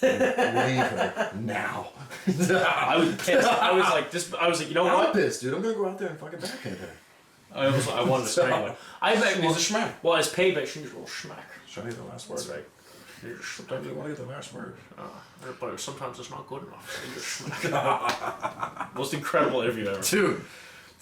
S1: Leave her now.
S2: I was pissed. I was like, you know what?
S1: I'm pissed, dude. I'm gonna go out there and fucking backhand her.
S2: I wanted to strangle her. I bet
S1: she needs a schmack.
S2: Well, as payback, she needs a little schmack.
S1: Should I get the last word?
S2: That's right.
S1: Sometimes you want to get the last word.
S2: But sometimes it's not good enough. Most incredible interview ever.
S1: Dude.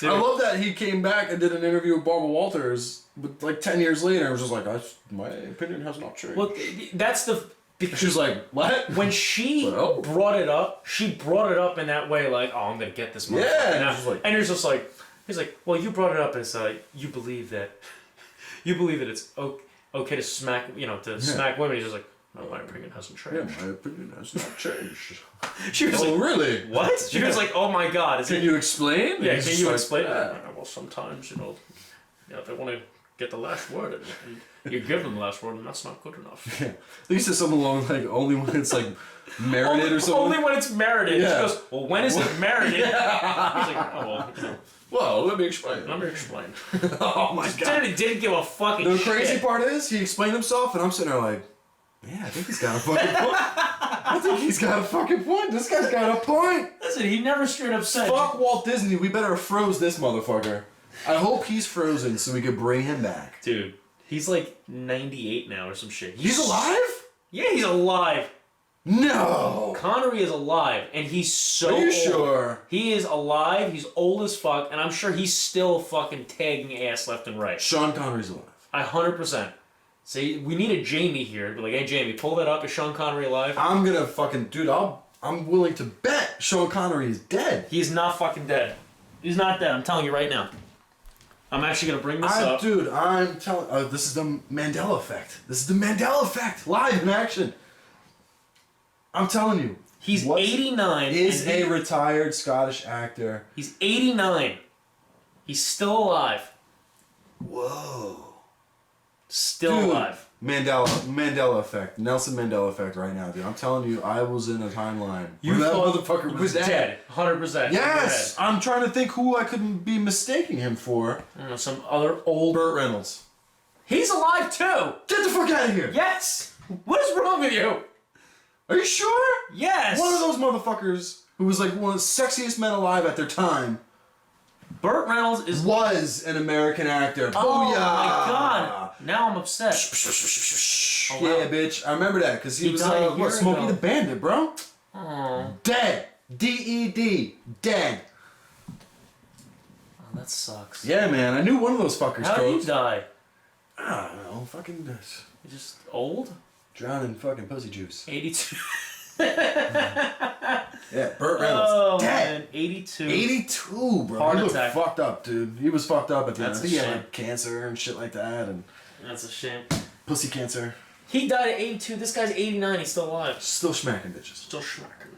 S1: I love that he came back and did an interview with Barbara Walters, but like 10 years later, and was just like, my opinion has not changed.
S2: Well, that's the... Because
S1: she was like, what?
S2: When she brought it up, in that way, like, oh, I'm going to get this motherfucker. Yeah. And he's just like, well, you brought it up as, you believe that it's okay to smack, smack women. He's just like, no, my opinion hasn't changed.
S1: Yeah, my opinion has not changed.
S2: She was like,
S1: really?
S2: What? She was like, oh my God.
S1: Can you explain?
S2: Yeah, can you explain? Well, sometimes, they want to get the last word, and you give them the last word, and that's not good enough. Yeah.
S1: He said something along like only when it's like merited or something.
S2: Only when it's merited. Yeah. She goes, well, when is it merited? Yeah. He's like, oh well.
S1: Well, let me explain. Oh my God.
S2: He didn't give a fucking shit.
S1: The crazy part is he explained himself, and I'm sitting there like, yeah, I think he's got a fucking point. I think he's got a fucking point. This guy's got a point.
S2: Listen, he never straight up said.
S1: Fuck Walt Disney. We better have froze this motherfucker. I hope he's frozen so we could bring him back.
S2: Dude, he's like 98 now or some shit.
S1: He's alive?
S2: Yeah, he's alive.
S1: No.
S2: Connery is alive, and he's so
S1: Are you
S2: old.
S1: sure?
S2: He is alive, he's old as fuck, and I'm sure he's still fucking tagging ass left and right.
S1: Sean Connery's alive.
S2: 100%. See, we need a Jamie here. Be like, hey, Jamie, pull that up. Is Sean Connery alive?
S1: I'm gonna fucking... Dude, I'm willing to bet Sean Connery is dead.
S2: He's not fucking dead. He's not dead. I'm telling you right now. I'm actually going to bring this up.
S1: Dude, I'm telling... this is the Mandela effect. This is the Mandela effect. Live in action. I'm telling you.
S2: He's 89.
S1: Is a retired Scottish actor.
S2: He's 89. He's still alive.
S1: Whoa.
S2: Still alive.
S1: Mandela effect. Nelson Mandela effect right now, dude. I'm telling you, I was in a timeline.
S2: You
S1: that
S2: thought
S1: motherfucker was dead.
S2: 100%.
S1: Yes! I'm trying to think who I could be mistaking him for.
S2: I don't know, some other old...
S1: Burt Reynolds.
S2: He's alive too!
S1: Get the fuck out of here!
S2: Yes! What is wrong with you?
S1: Are you sure?
S2: Yes!
S1: One of those motherfuckers who was like one of the sexiest men alive at their time.
S2: Burt Reynolds
S1: was an American actor.
S2: Oh
S1: Booyah!
S2: my God! Now I'm upset.
S1: Oh, wow. Yeah, bitch. I remember that because he was Smokey the Bandit, bro.
S2: Oh.
S1: Dead. D-E-D. Dead.
S2: Oh, that sucks.
S1: Yeah, man. I knew one of those fuckers.
S2: How did he die?
S1: I don't know. Fucking.
S2: You're just old.
S1: Drowned in fucking pussy juice.
S2: 82.
S1: Yeah, Burt Reynolds.
S2: Oh,
S1: dead.
S2: Man, 82.
S1: 82, bro.
S2: Heart
S1: he looked
S2: attack.
S1: fucked up, dude. He was fucked up at the end. I think he had
S2: shame.
S1: like cancer and shit like that, and
S2: that's a shame.
S1: Pussy cancer.
S2: He died at 82. This guy's 89. He's still alive.
S1: Still smacking bitches.
S2: Still smacking.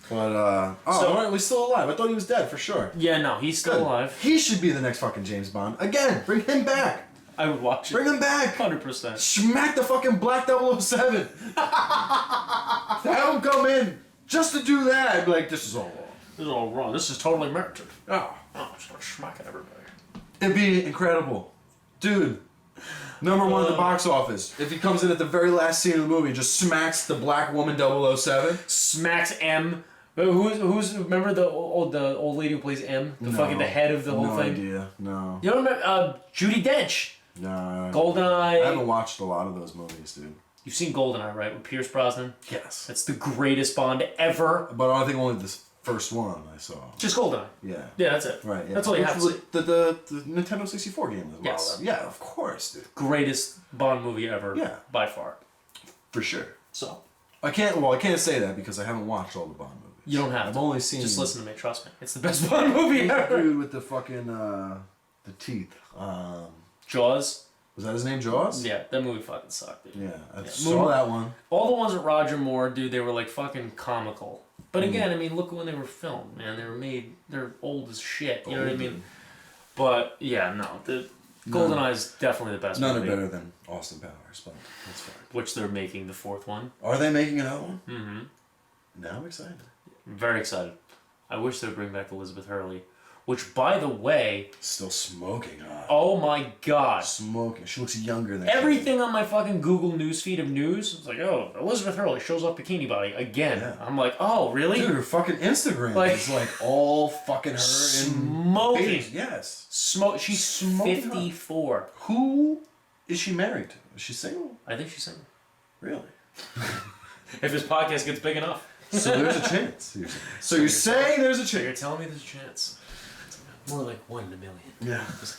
S1: But alright, he's still alive. I thought he was dead for sure.
S2: Yeah, no, he's still alive.
S1: He should be the next fucking James Bond. Again, bring him back.
S2: I would watch it.
S1: Bring him back.
S2: 100%.
S1: Smack the fucking Black 007. Have him come in just to do that. I'd be like, this is all wrong.
S2: This is all wrong. This is totally merited.
S1: Oh,
S2: start smacking everybody.
S1: It'd be incredible. Dude, number one at the box office. If he comes in at the very last scene of the movie and just smacks the black woman 007.
S2: Smacks M Who's remember the old lady who plays M, the head of the whole thing?
S1: No idea. No.
S2: You don't remember Judi Dench?
S1: No.
S2: Goldeneye.
S1: I haven't watched a lot of those movies, dude.
S2: You've seen Goldeneye, right? With Pierce Brosnan.
S1: Yes.
S2: That's the greatest Bond ever.
S1: But I think only the first one I saw.
S2: Just Goldeneye.
S1: Yeah.
S2: Yeah, that's it.
S1: Right. Yeah.
S2: That's all you have to see.
S1: The Nintendo 64 game as well.
S2: Yes.
S1: Yeah, of course, dude.
S2: Greatest Bond movie ever.
S1: Yeah.
S2: By far.
S1: For sure.
S2: So.
S1: I can't say that because I haven't watched all the Bond movies.
S2: You don't have
S1: I've
S2: to.
S1: only seen.
S2: Just listen to me. Trust me. It's the best Bond movie ever.
S1: Dude with the fucking the teeth.
S2: Jaws.
S1: Was that his name, Jaws?
S2: Yeah, that movie fucking sucked, dude.
S1: Yeah, I saw that one.
S2: All the ones with Roger Moore, dude, they were like fucking comical. But again, I mean, look when they were filmed, man. They were made. They're old as shit. You know what I mean? But yeah, no, the GoldenEye is definitely the best.
S1: None
S2: movie.
S1: are better than Austin Powers, but that's fine.
S2: Which they're making the fourth one.
S1: Are they making another one?
S2: Mm-hmm.
S1: Now I'm excited.
S2: I'm very excited. I wish they would bring back Elizabeth Hurley. Which, by the way...
S1: Still smoking hot.
S2: Oh my god.
S1: Smoking. She looks younger than
S2: everything on my fucking Google newsfeed of news. It's like, oh, Elizabeth Hurley shows off bikini body again. Yeah. I'm like, oh, really?
S1: Dude, her fucking Instagram is like all fucking her
S2: smoking.
S1: And yes.
S2: She's smoking 54.
S1: Hot. Who is she married to? Is she single?
S2: I think she's single.
S1: Really?
S2: If this podcast gets big enough.
S1: So there's a chance. So you're saying there's a chance.
S2: You're telling me there's a chance. More like 1 in a million.
S1: Yeah.
S2: So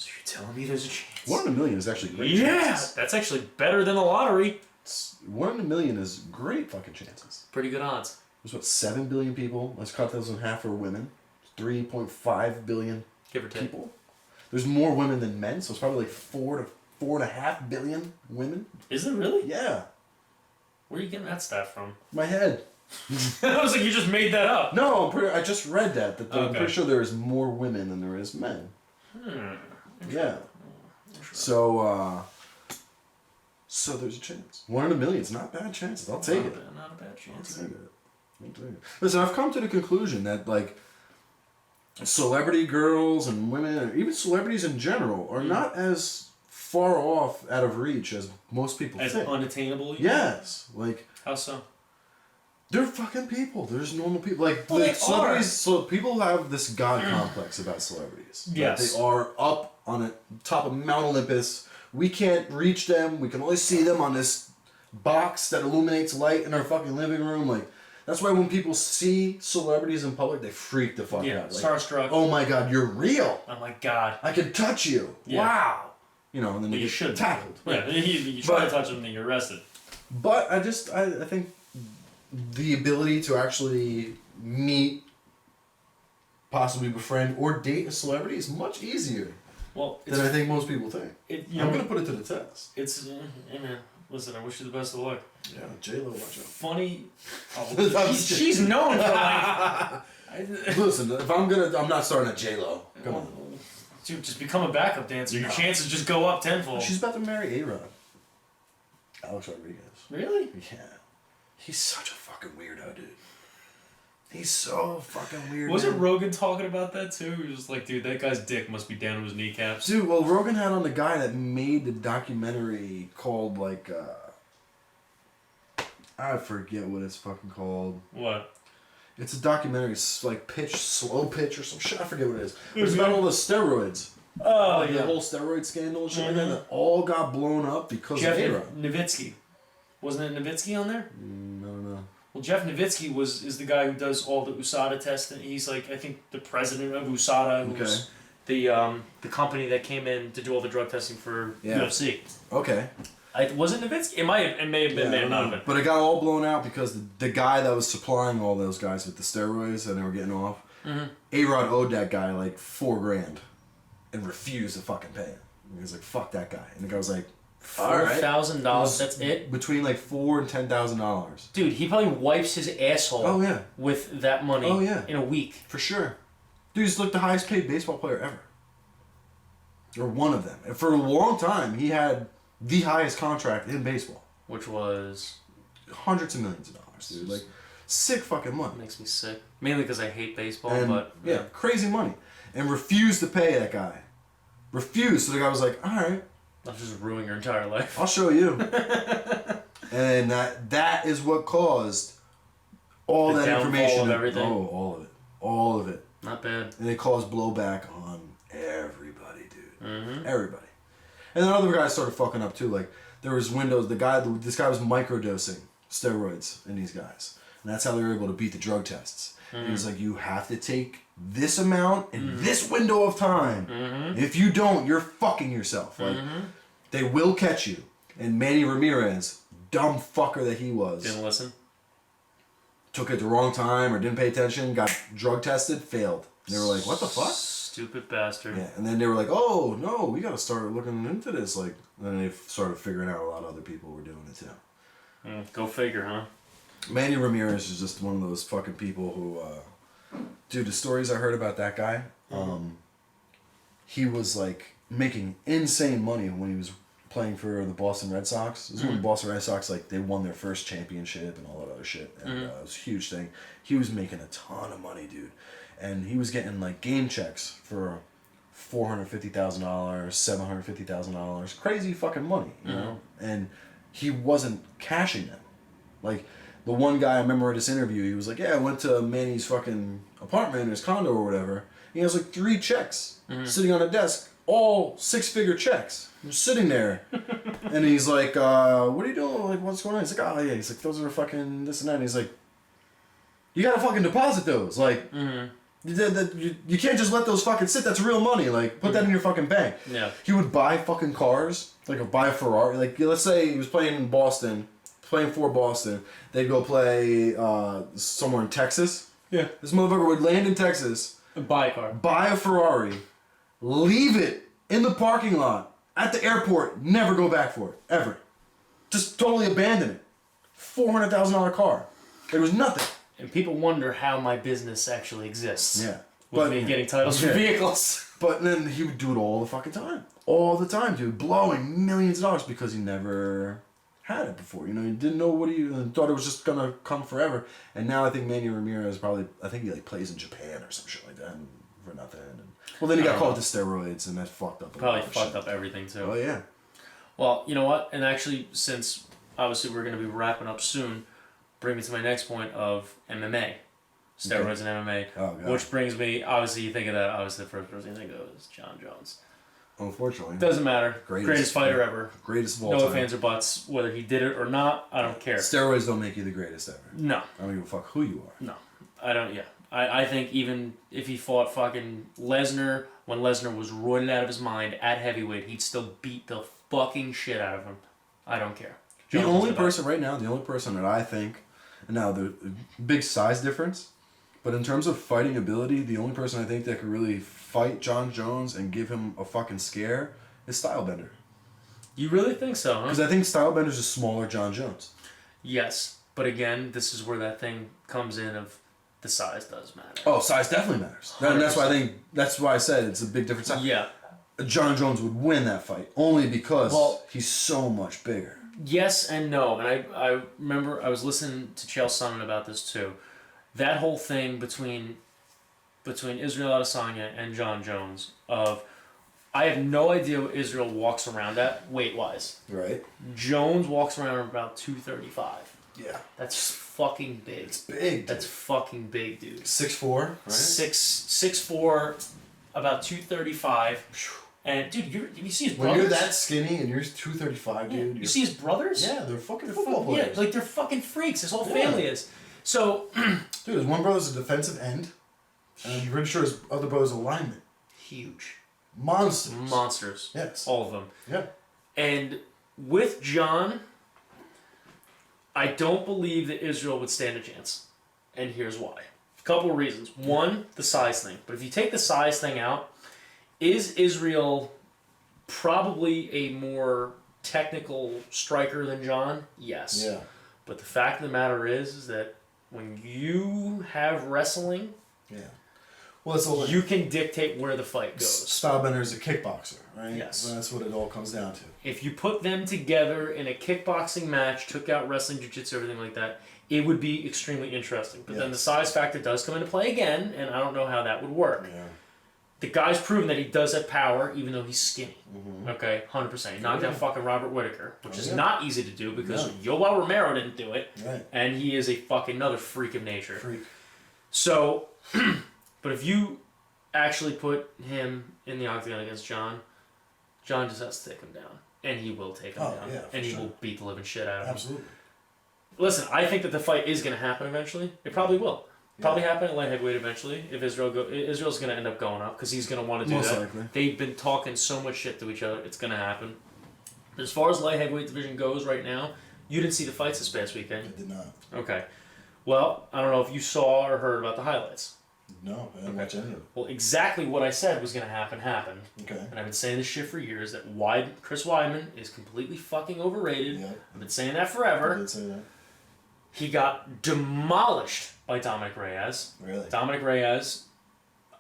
S2: you're telling me there's a chance.
S1: 1 in a million is actually great
S2: chances. That's actually better than the lottery.
S1: 1 in a million is great fucking chances.
S2: Pretty good odds.
S1: There's what, 7 billion people? Let's cut those in half for women. 3.5 billion
S2: give or take
S1: people. There's more women than men, so it's probably like 4 to 4.5 billion women.
S2: Is it really?
S1: Yeah.
S2: Where are you getting that stat from?
S1: My head.
S2: I was like, you just made that up.
S1: No, I just read that I'm pretty sure there is more women than there is men. Yeah. So there's a chance. 1 in a million. It's not bad chances. I'll take it.
S2: Not a bad chance.
S1: I'll take it. Listen, I've come to the conclusion that like celebrity girls and women, or even celebrities in general, are not as far off out of reach as most people think.
S2: As unattainable?
S1: Yes. Like.
S2: How so?
S1: They're fucking people. There's normal people. Like,
S2: well,
S1: celebrities, so people have this god complex about celebrities.
S2: Yes.
S1: They are up on the top of Mount Olympus. We can't reach them. We can only see them on this box that illuminates light in our fucking living room. Like, that's why when people see celebrities in public, they freak the fuck out. Like,
S2: starstruck.
S1: Oh my god, you're real.
S2: Oh my god.
S1: I can touch you.
S2: Yeah.
S1: Wow. You know, and then
S2: you
S1: get tackled.
S2: Yeah, you try to touch them, then you're arrested.
S1: But I think the ability to actually meet, possibly befriend, or date a celebrity is much easier than I think most people think. I'm going to put it to the test.
S2: Hey man, listen, I wish you the best of luck.
S1: Yeah, J-Lo, watch out.
S2: Funny. Oh, she's known for like...
S1: Listen, if I'm not starting at J-Lo. Come on.
S2: Dude, just become a backup dancer. Your chances just go up tenfold.
S1: She's about to marry A-Rod. Alex Rodriguez.
S2: Really?
S1: Yeah. He's such a fucking weirdo, dude. He's so fucking weird.
S2: Wasn't Rogan talking about that too? He was just like, dude, that guy's dick must be down to his kneecaps.
S1: Dude, well, Rogan had on the guy that made the documentary called, like, I forget what it's fucking called.
S2: What?
S1: It's a documentary, like slow pitch or some shit. I forget what it is. It's about all the steroids.
S2: Oh,
S1: like the whole steroid scandal and shit like that all got blown up because of A-Rod.
S2: Nowitzki. Wasn't it Nowitzki on there?
S1: I don't know.
S2: Well, Jeff Nowitzki is the guy who does all the USADA testing. He's like, I think, the president of USADA, who's the company that came in to do all the drug testing for UFC.
S1: Okay.
S2: Was it Nowitzki? It may have been, may not have been.
S1: But it got all blown out because the guy that was supplying all those guys with the steroids and they were getting off, A-Rod owed that guy like $4,000 and refused to fucking pay him. He was like, fuck that guy. And the guy was like,
S2: $4,000, that's it?
S1: Between like $4,000 and $10,000.
S2: Dude, he probably wipes his asshole with that money in a week.
S1: For sure. Dude, he's like the highest paid baseball player ever. Or one of them. And for a long time, he had the highest contract in baseball.
S2: Which was?
S1: Hundreds of millions of dollars, dude. Like, sick fucking money.
S2: Makes me sick. Mainly because I hate baseball,
S1: and,
S2: but...
S1: Yeah, crazy money. And refused to pay that guy. Refused. So the guy was like, alright.
S2: I'll just ruin your entire life.
S1: I'll show you. And that is what caused all
S2: the
S1: that
S2: downfall
S1: information.
S2: Of everything.
S1: Oh, all of it. All of it.
S2: Not bad.
S1: And it caused blowback on everybody, dude.
S2: Mm-hmm.
S1: Everybody. And then other guys started fucking up too. Like, there was windows. This guy was microdosing steroids in these guys. And that's how they were able to beat the drug tests. Mm-hmm. He was like, you have to take this amount in this window of time. Mm-hmm. If you don't, you're fucking yourself. Like, they will catch you. And Manny Ramirez, dumb fucker that he was.
S2: Didn't listen.
S1: Took it at the wrong time or didn't pay attention, got drug tested, failed. And they were like, what the fuck?
S2: Stupid bastard.
S1: Yeah, and then they were like, oh, no, we got to start looking into this. Like, and then they started figuring out a lot of other people were doing it too.
S2: Go figure, huh?
S1: Manny Ramirez is just one of those fucking people who, dude, the stories I heard about that guy, he was like making insane money when he was playing for the Boston Red Sox. This is when the Boston Red Sox, like, they won their first championship and all that other shit. And it was a huge thing. He was making a ton of money, dude. And he was getting, like, game checks for $450,000, $750,000. Crazy fucking money, you know? And he wasn't cashing them. Like, the one guy I remember at this interview, he was like, yeah, I went to Manny's fucking apartment, his condo or whatever. He has, like, 3 checks sitting on a desk. All 6-figure checks. Just sitting there. And he's like, what are you doing? Like, what's going on? He's like, oh, yeah. He's like, those are fucking this and that. And he's like, you gotta fucking deposit those. Like, you can't just let those fucking sit. That's real money. Like, put that in your fucking bank.
S2: Yeah.
S1: He would buy fucking cars. Like, buy a Ferrari. Like, let's say he was playing in Boston, playing for Boston. They'd go play somewhere in Texas. Yeah. This motherfucker would land in Texas.
S2: Buy a car.
S1: Buy a Ferrari. Leave it in the parking lot at the airport. Never go back for it. Ever. Just totally abandon it. $400,000 car. There was nothing.
S2: And people wonder how my business actually exists.
S1: Yeah.
S2: With me getting titles for vehicles.
S1: But then he would do it all the fucking time. All the time, dude. Blowing millions of dollars because he never had it before. You know, he didn't know what he thought it was just gonna come forever. And now I think Manny Ramirez I think he like plays in Japan or some shit like that for nothing. And, well, then he got caught with the steroids and that fucked up.
S2: Probably fucked up everything too.
S1: Oh yeah.
S2: Well, you know what? And actually, since obviously we're going to be wrapping up soon, bring me to my next point of MMA. Steroids and MMA. Oh, God. Which brings me, obviously you think of that, obviously the first person you think of is John Jones.
S1: Unfortunately.
S2: Doesn't matter. Greatest fighter ever.
S1: Greatest of all time.
S2: No ifs or buts. Whether he did it or not, I don't care.
S1: Steroids don't make you the greatest ever.
S2: No.
S1: I don't give a fuck who you are.
S2: No. I don't, yeah. I think even if he fought fucking Lesnar, when Lesnar was roided out of his mind at heavyweight, he'd still beat the fucking shit out of him. I don't care.
S1: The only person right now, the only person that I think, now the big size difference, but in terms of fighting ability, the only person I think that could really fight John Jones and give him a fucking scare is Stylebender.
S2: You really think so, huh?
S1: Because I think Stylebender's a smaller John Jones.
S2: Yes, but again, this is where that thing comes in of the size does matter.
S1: Oh, size definitely matters. And that's why I said it's a big difference.
S2: Yeah.
S1: John Jones would win that fight only because he's so much bigger.
S2: Yes and no. And I remember I was listening to Chael Sonnen about this too. That whole thing between Israel Adesanya and John Jones of I have no idea what Israel walks around at weight wise.
S1: Right.
S2: Jones walks around about 235.
S1: Yeah.
S2: That's fucking big.
S1: It's big, dude.
S2: That's fucking big, dude.
S1: 6'4", right?
S2: 6'4", about 235. And dude, you see his brothers.
S1: When you're that skinny and you're 235, dude.
S2: You see his brothers?
S1: Yeah, they're fucking football players.
S2: Yeah, like they're fucking freaks. His whole family is. So,
S1: dude, his one brother's a defensive end, and I'm pretty sure his other brother's a lineman.
S2: Huge.
S1: Monsters.
S2: Yes. All of them.
S1: Yeah.
S2: And with John, I don't believe that Israel would stand a chance. And here's why. A couple of reasons. One, the size thing. But if you take the size thing out, is Israel probably a more technical striker than John? Yes.
S1: Yeah.
S2: But the fact of the matter is that when you have wrestling,
S1: well, it's
S2: you can dictate where the fight goes.
S1: Stylebender's a kickboxer, right?
S2: Yes.
S1: So that's what it all comes down to.
S2: If you put them together in a kickboxing match, took out wrestling, jiu-jitsu, everything like that, it would be extremely interesting. But then the size factor does come into play again, and I don't know how that would work.
S1: Yeah.
S2: The guy's proven that he does have power, even though he's skinny. Okay, 100%. He knocked out fucking Robert Whittaker, which is not easy to do because Yoel Romero didn't do it, and he is a fucking another freak of nature.
S3: Freak.
S2: So, but if you actually put him in the octagon against John just has to take him down, and he will take him down, and he will beat the living shit out of him.
S3: Absolutely.
S2: Listen, I think that the fight is going to happen eventually. It probably will. Probably happen at light heavyweight eventually. If Israel's going to end up going up because he's going to want to do
S1: Most
S2: that.
S1: likely.
S2: They've been talking so much shit to each other. It's going to happen. But as far as light heavyweight division goes right now, you didn't see the fights this past weekend.
S3: I did not.
S2: Okay. Well, I don't know if you saw or heard about the highlights.
S3: No, I didn't watch any of it.
S2: Well, exactly what I said was going to happen happened.
S3: Okay.
S2: And I've been saying this shit for years that Chris Weidman is completely fucking overrated.
S3: Yeah.
S2: I've been saying that
S3: I
S2: forever.
S3: did say that.
S2: He got demolished by Dominic Reyes.
S3: Really?
S2: Dominic Reyes,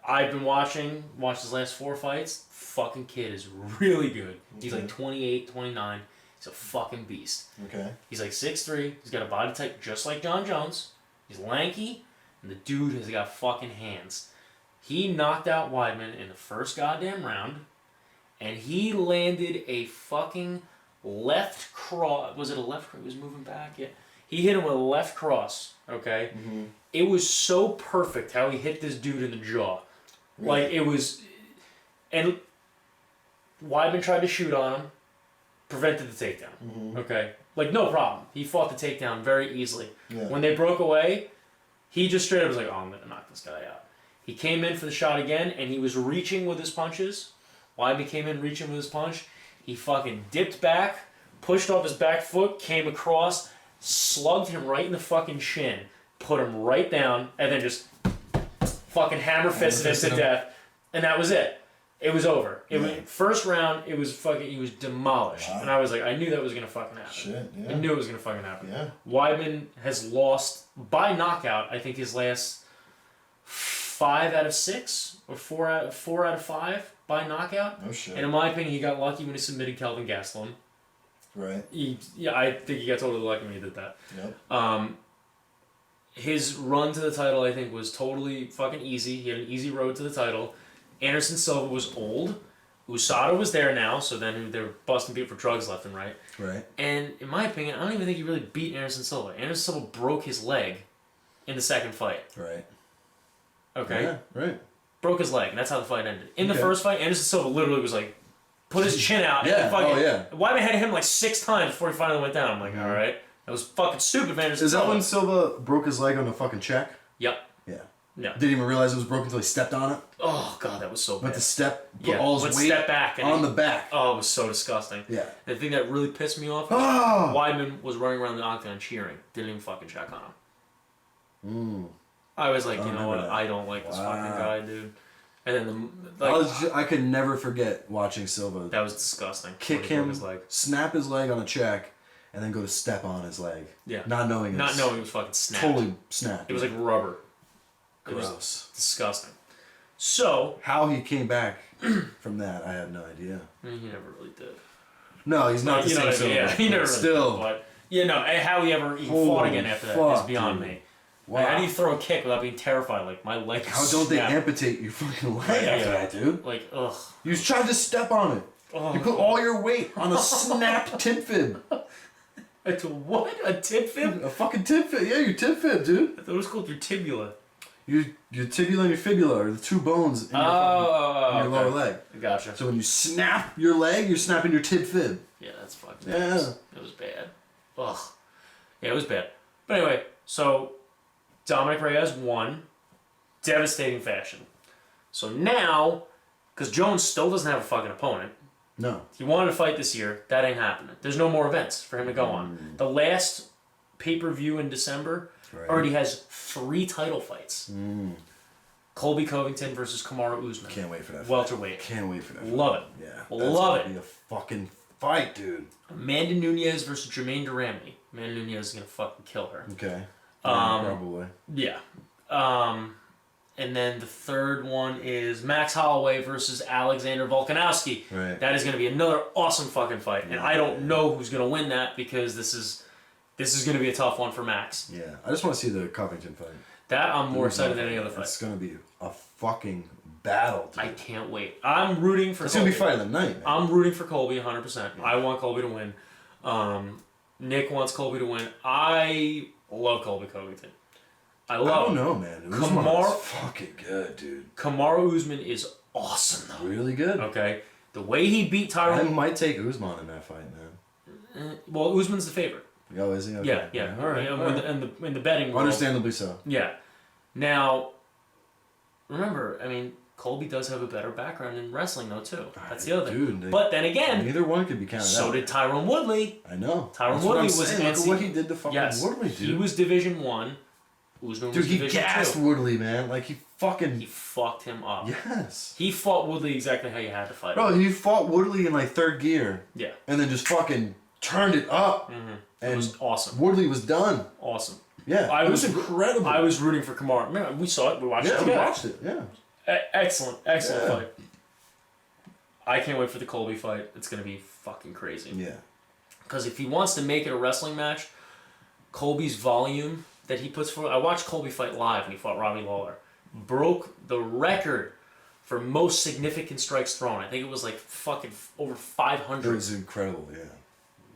S2: I've been watching his last 4 fights. Fucking kid is really good. He's like 28, 29. He's a fucking beast.
S3: Okay.
S2: He's like 6'3". He's got a body type just like John Jones. He's lanky, and the dude has got fucking hands. He knocked out Weidman in the first goddamn round, and he landed a fucking left cross. Was it a left cross? He was moving back? Yeah. He hit him with a left cross, okay?
S3: Mm-hmm.
S2: It was so perfect how he hit this dude in the jaw.
S3: Really?
S2: Like, it was... And Weidman tried to shoot on him, prevented the takedown, okay? Like, no problem. He fought the takedown very easily.
S3: Yeah.
S2: When they broke away, he just straight up was like, oh, I'm going to knock this guy out. He came in for the shot again, and he was reaching with his punches. Weidman came in reaching with his punch. He fucking dipped back, pushed off his back foot, came across, slugged him right in the fucking shin, put him right down, and then just fucking hammer fisted him to death. And that was it. It was over. First round, he was demolished.
S3: Wow.
S2: And I was like, I knew that was going to fucking happen.
S3: Shit, yeah.
S2: I knew it was going to fucking happen.
S3: Yeah.
S2: Weidman has lost by knockout, I think his last 5 out of 6 or 4 out of 5 by knockout.
S3: No shit.
S2: And in my opinion, he got lucky when he submitted Kelvin Gastelum.
S3: Right.
S2: I think he got totally lucky when he did that.
S3: Yep.
S2: His run to the title, I think, was totally fucking easy. He had an easy road to the title. Anderson Silva was old. USADA was there now, so then they were busting people for drugs left and right.
S1: Right.
S2: And in my opinion, I don't even think he really beat Anderson Silva. Anderson Silva broke his leg in the second fight.
S1: Right.
S2: Okay?
S1: Yeah, right.
S2: Broke his leg, and that's how the fight ended. In the first fight, Anderson Silva literally was like, put his chin out.
S1: Yeah,
S2: and fucking,
S1: oh yeah.
S2: Weidman had him like 6 times before he finally went down. I'm like, alright. That was fucking stupid, man.
S1: Is that when Silva broke his leg on the fucking check?
S2: Yep.
S1: Yeah.
S2: No.
S1: Didn't even realize it was broken until he stepped on it.
S2: Oh god, that was so bad.
S1: Went to step, put all his weight
S2: step back and
S1: on the back.
S2: Oh, it was so disgusting.
S1: Yeah.
S2: The thing that really pissed me off is
S1: Oh!
S2: Weidman was running around the octagon cheering. Didn't even fucking check on him. I was like, you know what?
S1: that.
S2: I don't like this fucking guy, dude. And then
S1: I could never forget watching Silva
S2: that was disgusting.
S1: kick
S2: When he broke
S1: him,
S2: his leg.
S1: snap his leg on a check, and then go to step on his leg.
S2: Yeah.
S1: Not knowing
S2: Not knowing it was fucking snapped.
S1: Totally snapped.
S2: It was like rubber. It
S1: gross.
S2: was disgusting. So
S1: how he came back from that, I have no idea.
S2: he never really did.
S1: No, he's not the
S2: You know
S1: same
S2: what I mean?
S1: Silva.
S2: Yeah, he never really
S1: Still.
S2: did. But how he ever even fought again after that is beyond me.
S1: Wow.
S2: How do you throw a kick without being terrified? Like, my leg is
S1: How don't they
S2: snapped.
S1: amputate your fucking leg after that, dude?
S2: Like, ugh.
S1: You tried to step on it.
S2: Oh.
S1: You put all your weight on a snapped tib fib.
S2: It's what? A tib fib?
S1: A fucking tib fib. Yeah, your tib fib, dude.
S2: I thought it was called your tibula.
S1: Your tibula and your fibula are the 2 bones in your, in your lower leg.
S2: Gotcha.
S1: So when you snap your leg, you're snapping your tib fib.
S2: Yeah, that's fucking
S1: Yeah.
S2: It was bad. Ugh. Yeah, it was bad. But anyway, so Dominic Reyes won. Devastating fashion. So now, because Jones still doesn't have a fucking opponent.
S1: No.
S2: He wanted to fight this year. That ain't happening. There's no more events for him to go on. The last pay-per-view in December already has 3 title fights. Colby Covington versus Kamaru Usman.
S1: Can't wait for that.
S2: Welterweight.
S1: Can't wait for that.
S2: Love it.
S1: Yeah.
S2: Love
S1: That's gonna be a fucking fight, dude.
S2: Amanda Nunes versus Jermaine Duramey. Amanda Nunes is gonna fucking kill her.
S1: Okay. Probably.
S2: Yeah. And then the third one is Max Holloway versus Alexander Volkanovski.
S1: Right.
S2: That is going to be another awesome fucking fight. And I don't know who's going to win that because this is going to be a tough one for Max.
S1: Yeah. I just want to see the Covington fight.
S2: That I'm more excited than any other fight.
S1: It's going to be a fucking battle, dude.
S2: I can't wait. I'm rooting for.
S1: It's
S2: Colby.
S1: gonna be fight of the night, man.
S2: I'm rooting for Colby 100%. I want Colby to win. Nick wants Colby to win. I love Colby Covington. I
S1: don't know, man.
S2: Kamaru
S1: is fucking good, dude.
S2: Kamaru Usman is awesome, though.
S1: Really good.
S2: Okay, the way he beat
S1: I
S2: Tyron.
S1: might take Usman in that fight, man.
S2: Well, Usman's the favorite.
S1: Oh, is he? Okay.
S2: Yeah.
S1: All right.
S2: In the betting world.
S1: Understandably so.
S2: Yeah. Now, remember, I mean, Colby does have a better background in wrestling, though, too. That's the other thing. But then again,
S1: neither one could be counted out.
S2: So did Tyron Woodley.
S1: I know.
S2: Tyron Woodley was
S1: Look at what he did to fucking Woodley, dude.
S2: He was Division 1. Usman was Division 2.
S1: Dude, he gassed Woodley, man. Like, he
S2: fucked him up.
S1: Yes.
S2: He fought Woodley exactly how you had to fight him.
S1: Bro, he fought Woodley in, like, third gear.
S2: Yeah.
S1: And then just fucking turned it up.
S2: Mm-hmm.
S1: And
S2: it was awesome.
S1: Woodley was done.
S2: Awesome.
S1: Yeah. It was incredible.
S2: I was rooting for Kamaru. Remember, we saw it. We watched it
S1: Yeah, we
S2: together.
S1: watched it. Yeah.
S2: Excellent fight. I can't wait for the Colby fight. It's going to be fucking crazy.
S1: Yeah.
S2: Because if he wants to make it a wrestling match, Colby's volume that he puts forward... I watched Colby fight live when he fought Robbie Lawler. Broke the record for most significant strikes thrown. I think it was like fucking over 500.
S1: It was incredible, yeah.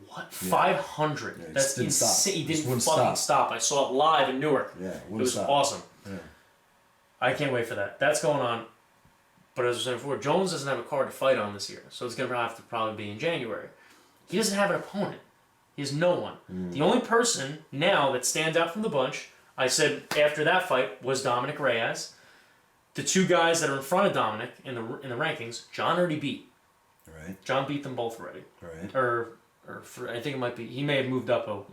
S2: What? Yeah. 500?
S1: Yeah,
S2: That's
S1: didn't
S2: insane.
S1: Stop.
S2: He didn't fucking stop. I saw it live in Newark.
S1: Yeah,
S2: it was awesome.
S1: Yeah.
S2: I can't wait for that. That's going on. But as I was saying before, Jones doesn't have a card to fight on this year, so it's going to have to probably be in January. He doesn't have an opponent. He has no one. The only person now that stands out from the bunch, I said after that fight, was Dominic Reyes. The two guys that are in front of Dominic in the rankings, John already beat.
S1: Right.
S2: John beat them both already.
S1: Right.
S2: I think it might be, he may have moved up.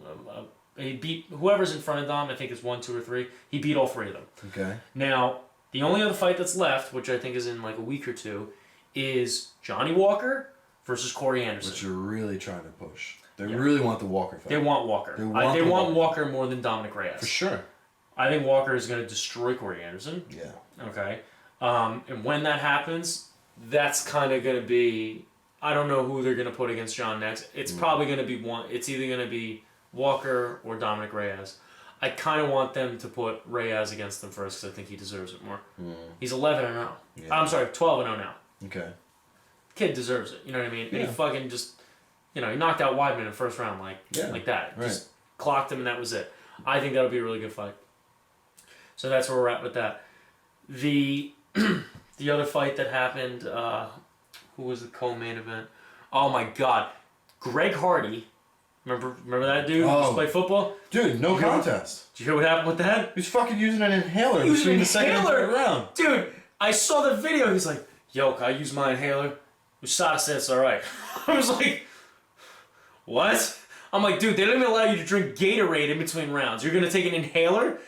S2: He beat whoever's in front of Dom, I think it's 1, 2, or 3. He beat all 3 of them.
S1: Okay.
S2: Now, the only other fight that's left, which I think is in like a week or two, is Johnny Walker versus Corey Anderson.
S1: Which you're really trying to push. They really want the Walker fight.
S2: They want Walker. They want Walker more than Dominic Reyes.
S1: For sure.
S2: I think Walker is going to destroy Corey Anderson.
S1: Yeah.
S2: Okay. And when that happens, that's kind of going to be... I don't know who they're going to put against John next. It's probably going to be one... It's either going to be Walker or Dominic Reyes. I kind of want them to put Reyes against them first because I think he deserves it more. He's 11-0. Yeah. I'm sorry, 12-0 now.
S1: Okay.
S2: Kid deserves it. You know what I mean? Yeah. And he fucking just... he knocked out Weidman in the first round like that.
S1: Right.
S2: Just clocked him and that was it. I think that'll be a really good fight. So that's where we're at with that. The other fight that happened, who was the co-main event? Oh my God. Greg Hardy. Remember that dude who just played football?
S1: Dude, no contest.
S2: Did you hear what happened with that?
S1: He's fucking using an inhaler between the second and third round.
S2: Dude, I saw the video. He's like, yo, can I use my inhaler? USADA said it's alright. I was like, what? I'm like, dude, they don't even allow you to drink Gatorade in between rounds. You're going to take an inhaler?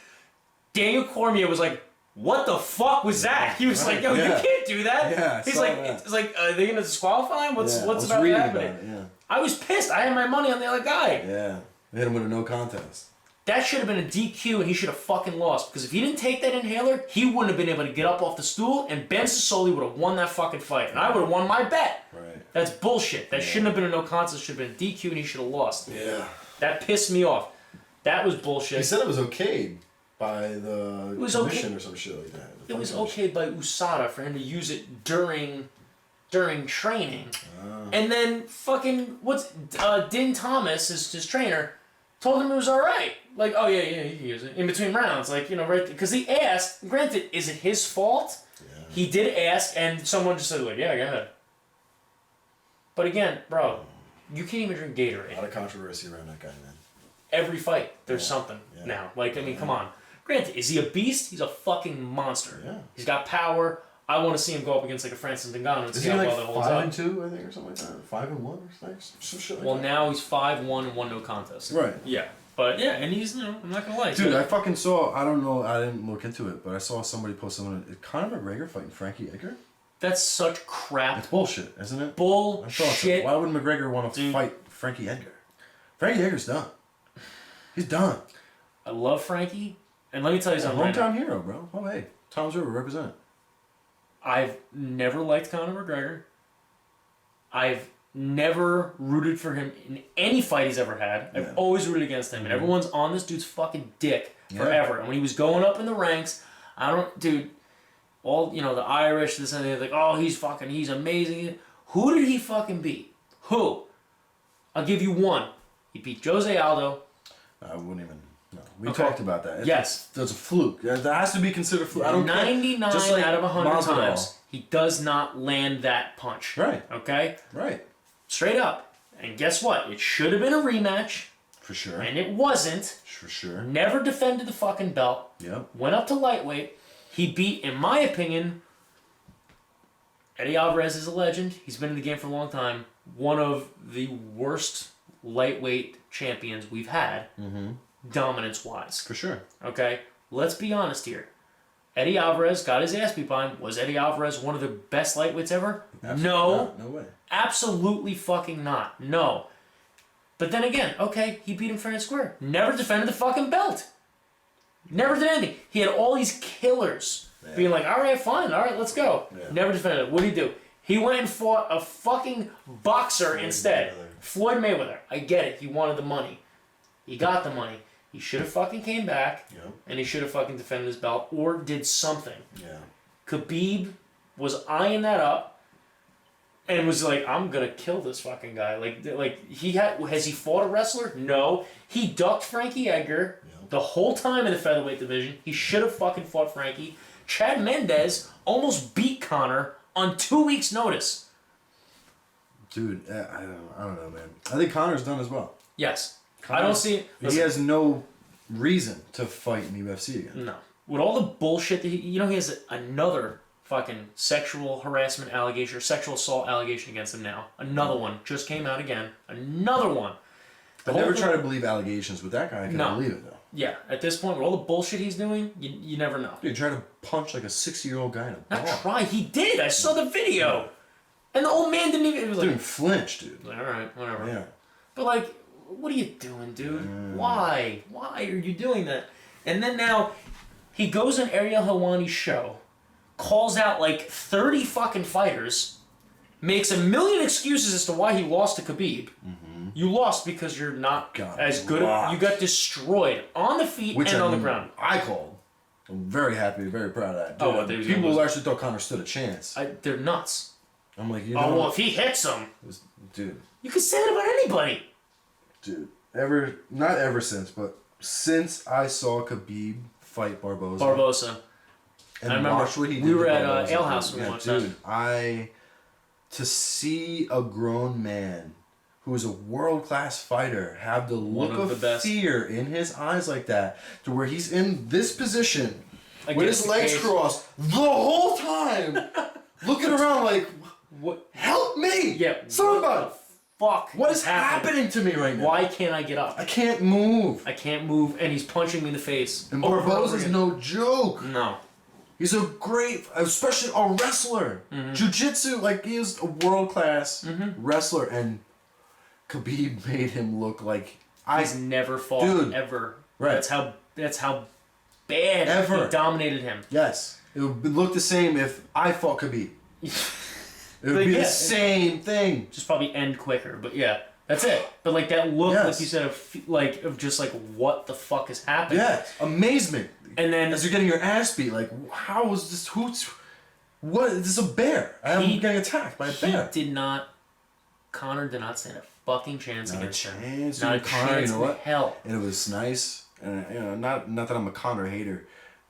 S2: Daniel Cormier was like, what the fuck was that? He was like, yo, you can't do that.
S1: Yeah,
S2: he's like, it's like, are they going to disqualify him? What's about to happen? I was pissed. I had my money on the other guy.
S1: Yeah. They hit him with a no contest.
S2: That should have been a DQ and he should have fucking lost. Because if he didn't take that inhaler, he wouldn't have been able to get up off the stool and Ben Sassoli would have won that fucking fight. And I would have won my bet.
S1: Right.
S2: That's bullshit. That shouldn't have been a no contest. It should have been a DQ and he should have lost.
S1: Yeah.
S2: That pissed me off. That was bullshit.
S1: He said it was okayed by the commission or some shit like that.
S2: It was okayed by USADA for him to use it during training. And then fucking, Din Thomas, his trainer, told him it was alright. Like, oh yeah, you can use it. In between rounds. Like, right, because he asked, granted, is it his fault? Yeah. He did ask, and someone just said, like, yeah, go ahead. But again, bro, you can't even drink Gatorade.
S1: A lot of controversy around that guy, man.
S2: Every fight, there's something now. Like, I mean, come on. Granted, is he a beast? He's a fucking monster. Yeah. He's got power. I want to see him go up against like a Francis Ngannou and see how well that holds up.
S1: Is he like 5-2, I think, or something like that? 5-1 or something? Some shit like that.
S2: Well, now he's 5-1 and 1 no contest.
S1: Right.
S2: Yeah. But yeah, and he's, I'm not going to lie.
S1: Dude, I fucking saw, I don't know, I didn't look into it, but I saw somebody post something. Is Conor McGregor fighting Frankie Edgar?
S2: That's such crap.
S1: It's bullshit, isn't it?
S2: Bullshit.
S1: Why would McGregor want to fight Frankie Edgar? Frankie Edgar's done. He's done.
S2: I love Frankie. And let me tell you something.
S1: Hometown hero, bro. Oh, hey. Tom's River, represent.
S2: I've never liked Conor McGregor. I've never rooted for him in any fight he's ever had. I've always rooted against him. And everyone's on this dude's fucking dick forever. And when he was going up in the ranks, dude, all, the Irish, this and that, like, oh, he's amazing. Who did he fucking beat? Who? I'll give you one. He beat Jose Aldo.
S1: I wouldn't even. No, we talked about that.
S2: Yes,
S1: that's a fluke. That has to be considered a fluke. I don't
S2: 99
S1: just like
S2: out of 100
S1: Masvidal.
S2: times, he does not land that punch.
S1: Right.
S2: Okay.
S1: Right.
S2: Straight up. And guess what? It should have been a rematch.
S1: For sure.
S2: And it wasn't.
S1: For sure.
S2: Never defended the fucking belt.
S1: Yep.
S2: Went up to lightweight. He beat, in my opinion, Eddie Alvarez is a legend. He's been in the game for a long time. One of the worst lightweight champions we've had, dominance-wise.
S1: For sure.
S2: Okay? Let's be honest here. Eddie Alvarez got his ass beat by him. Was Eddie Alvarez one of the best lightweights ever?
S1: Absolutely
S2: No.
S1: not. No way.
S2: Absolutely fucking not. No. But then again, okay, he beat him fair and square. Never defended the fucking belt. Never did anything. He had all these killers being like, all right, fine, all right, let's go.
S1: Yeah.
S2: Never defended it. What did he do? He went and fought a fucking boxer instead. Floyd Mayweather. I get it. He wanted the money. He got the money. He should have fucking came back, and he should have fucking defended his belt or did something.
S1: Yeah.
S2: Khabib was eyeing that up and was like, I'm gonna kill this fucking guy. Has he fought a wrestler? No. He ducked Frankie Edgar the whole time in the featherweight division. He should have fucking fought Frankie. Chad Mendez almost beat Conor on 2 weeks' notice.
S1: Dude, I don't know, man. I think Conor's done as well.
S2: Yes. I don't see...
S1: He has no reason to fight in the UFC again.
S2: No. With all the bullshit that he has another fucking sexual harassment allegation or sexual assault allegation against him now. Another one just came out again. Another one.
S1: I never try to believe allegations with that guy. I can believe it though.
S2: Yeah, at this point, with all the bullshit he's doing, you never know.
S1: Dude, try to punch like a 60-year-old guy in a bar.
S2: Not try. He did. I saw the video. And the old man didn't even... It was
S1: Didn't flinch, dude.
S2: All right, whatever.
S1: Yeah.
S2: But like, what are you doing, dude? Why? Why are you doing that? And then now, he goes on Ariel Helwani's show, calls out like 30 fucking fighters, makes a million excuses as to why he lost to Khabib. You lost because you're not as good. You got destroyed on the feet and on the ground.
S1: I called. I'm very happy, very proud of that. Dude,
S2: Well,
S1: people actually thought Conor stood a chance.
S2: They're nuts.
S1: I'm like,
S2: well, if he hits him,
S1: dude.
S2: You can say that about anybody.
S1: Dude, not ever since, but since I saw Khabib fight Barboza. And
S2: I remember
S1: watch what he did.
S2: We were at Ale House when we watched that.
S1: Dude, to see a grown man who is a world-class fighter have the look of fear in his eyes like that, to where he's in this position with his legs crossed the whole time, looking around like, "What? Help me!
S2: Yeah,
S1: somebody!
S2: Fuck!
S1: What is happening to me right now?
S2: Why can't I get up?
S1: I can't move.
S2: And he's punching me in the face.
S1: And Barboza's no joke.
S2: No.
S1: He's a great, especially a wrestler. Jiu-jitsu, like he is a world-class wrestler, and Khabib made him look like
S2: he's never fought ever. Right. That's how bad he dominated him.
S1: Yes. It would look the same if I fought Khabib. It would be the same thing.
S2: Just probably end quicker, but yeah. That's it. But like that look, like you said, of just like what the fuck is happening?
S1: Yeah, amazement.
S2: And then
S1: as you're getting your ass beat, like how is this? What? This is a bear. I'm getting attacked by a bear.
S2: Conor did not stand a fucking chance against him.
S1: Not a chance
S2: in hell.
S1: And it was nice. And not that I'm a Conor hater,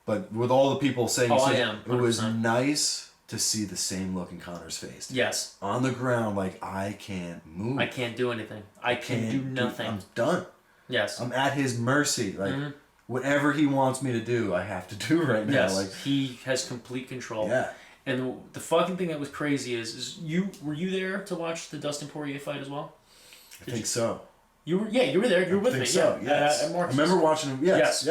S1: but with all the people saying, it was nice to see the same look in Conor's face.
S2: Yes.
S1: On the ground, like, I can't move.
S2: I can't do anything. I can do nothing.
S1: I'm done.
S2: Yes.
S1: I'm at his mercy. Like, whatever he wants me to do, I have to do right now.
S2: Yes.
S1: Like,
S2: he has complete control.
S1: Yeah.
S2: And the fucking thing that was crazy is were you there to watch the Dustin Poirier fight as well?
S1: I think so.
S2: You were there. You were with me.
S1: So,
S2: yeah.
S1: Yes.
S2: I
S1: remember watching him. Yes.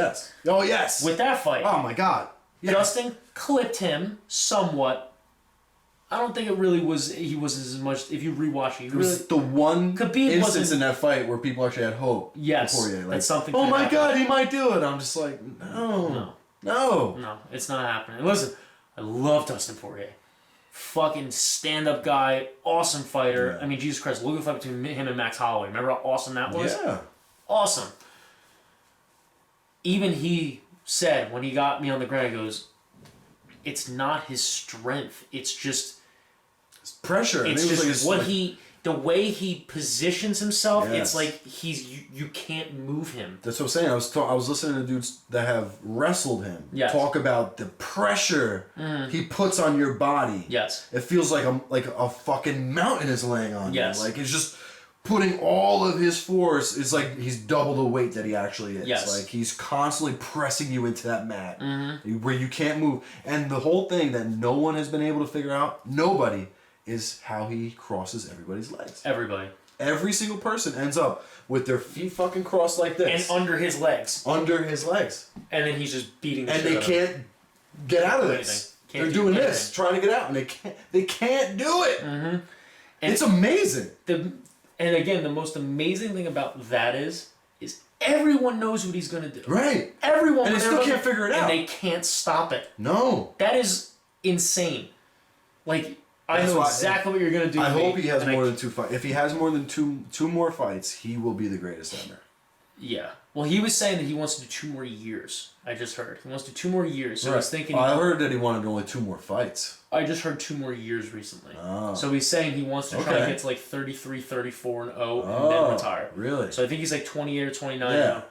S1: Oh yes.
S2: With that fight.
S1: Oh my God. Yes.
S2: Dustin clipped him somewhat. I don't think it really was. He wasn't as much. If you rewatch it,
S1: it was the one
S2: Khabib
S1: instance in that fight where people actually had hope.
S2: Yes,
S1: for Poirier. Like,
S2: that's something.
S1: Oh my God, he might do it. I'm just like, no,
S2: it's not happening. Listen, I love Dustin Poirier. Fucking stand-up guy, awesome fighter.
S1: Yeah.
S2: I mean, Jesus Christ, look at the fight between him and Max Holloway. Remember how awesome that was?
S1: Yeah.
S2: Awesome. Even he said when he got me on the ground, he goes, it's not his strength. It's just
S1: pressure.
S2: It's just the way he positions himself.
S1: Yes.
S2: It's like you can't move him.
S1: That's what I'm saying. I was listening to dudes that have wrestled him talk about the pressure he puts on your body.
S2: Yes.
S1: It feels like a fucking mountain is laying on you. Like it's just putting all of his force. It's like he's double the weight that he actually is.
S2: Yes.
S1: Like he's constantly pressing you into that mat where you can't move. And the whole thing that no one has been able to figure out, nobody, is how he crosses everybody's legs.
S2: Everybody.
S1: Every single person ends up with their feet fucking crossed like this.
S2: And under his legs.
S1: Under his legs.
S2: And then he's just beating the
S1: and
S2: shit
S1: they
S2: out of him.
S1: can't get out of this. They're doing this, trying to get out, and they can't do it.
S2: Mm-hmm.
S1: It's amazing.
S2: And again, the most amazing thing about that is everyone knows what he's going to do.
S1: Right.
S2: Everyone.
S1: And they still can't figure it out.
S2: And they can't stop it.
S1: No.
S2: That is insane. Like, I know exactly what you're going to do.
S1: I hope he has more than 2 fights. If he has more than two more fights, he will be the greatest ever.
S2: Yeah. Well, he was saying that he wants to do 2 more years. I just heard. He wants to do 2 more years. So I was thinking...
S1: I heard that he wanted only 2 more fights.
S2: I just heard 2 more years recently.
S1: Oh.
S2: So he's saying he wants to try to get to like 33, 34, and 0 and then retire.
S1: Really?
S2: So I think he's like 28 or 29 now.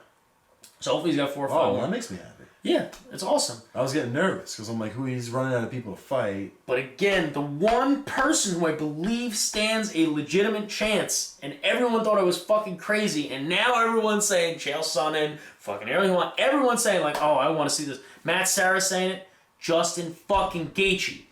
S2: So hopefully he's got 4 or 5
S1: more.
S2: more.
S1: Well, that makes me happy.
S2: Yeah, it's awesome.
S1: I was getting nervous because I'm like, he's running out of people to fight.
S2: But again, the one person who I believe stands a legitimate chance, and everyone thought I was fucking crazy, and now everyone's saying Chael Sonnen, fucking everyone, everyone's saying like, oh, I want to see this. Matt Sarah saying it, Justin fucking Gaethje.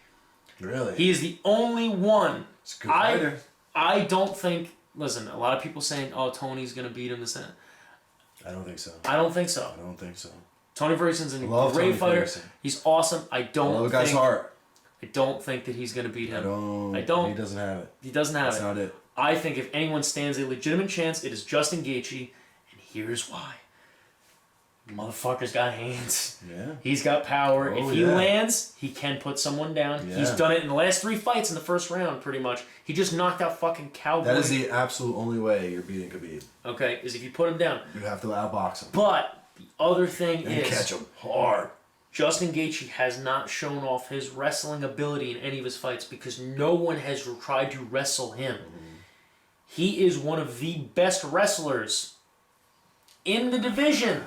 S1: Really?
S2: He is the only one.
S1: It's a good fighter.
S2: I don't think. Listen, a lot of people saying, oh, Tony's gonna beat him this and that.
S1: I don't think so.
S2: I don't think so.
S1: I don't think so.
S2: Tony Ferguson's a great fighter. He's awesome. I love a guy's heart. I don't think that he's going to beat him. I don't.
S1: He doesn't have it.
S2: He doesn't have it.
S1: That's not it.
S2: I think if anyone stands a legitimate chance, it is Justin Gaethje, and here's why. Motherfucker's got hands.
S1: Yeah.
S2: He's got power. If he lands, he can put someone down. Yeah. He's done it in the last 3 fights in the first round, pretty much. He just knocked out fucking Cowboy.
S1: That is the absolute only way you're beating Khabib.
S2: Okay, is if you put him down.
S1: You have to outbox him.
S2: But the other thing is...
S1: catch him hard.
S2: Justin Gaethje has not shown off his wrestling ability in any of his fights because no one has tried to wrestle him. He is one of the best wrestlers in the division,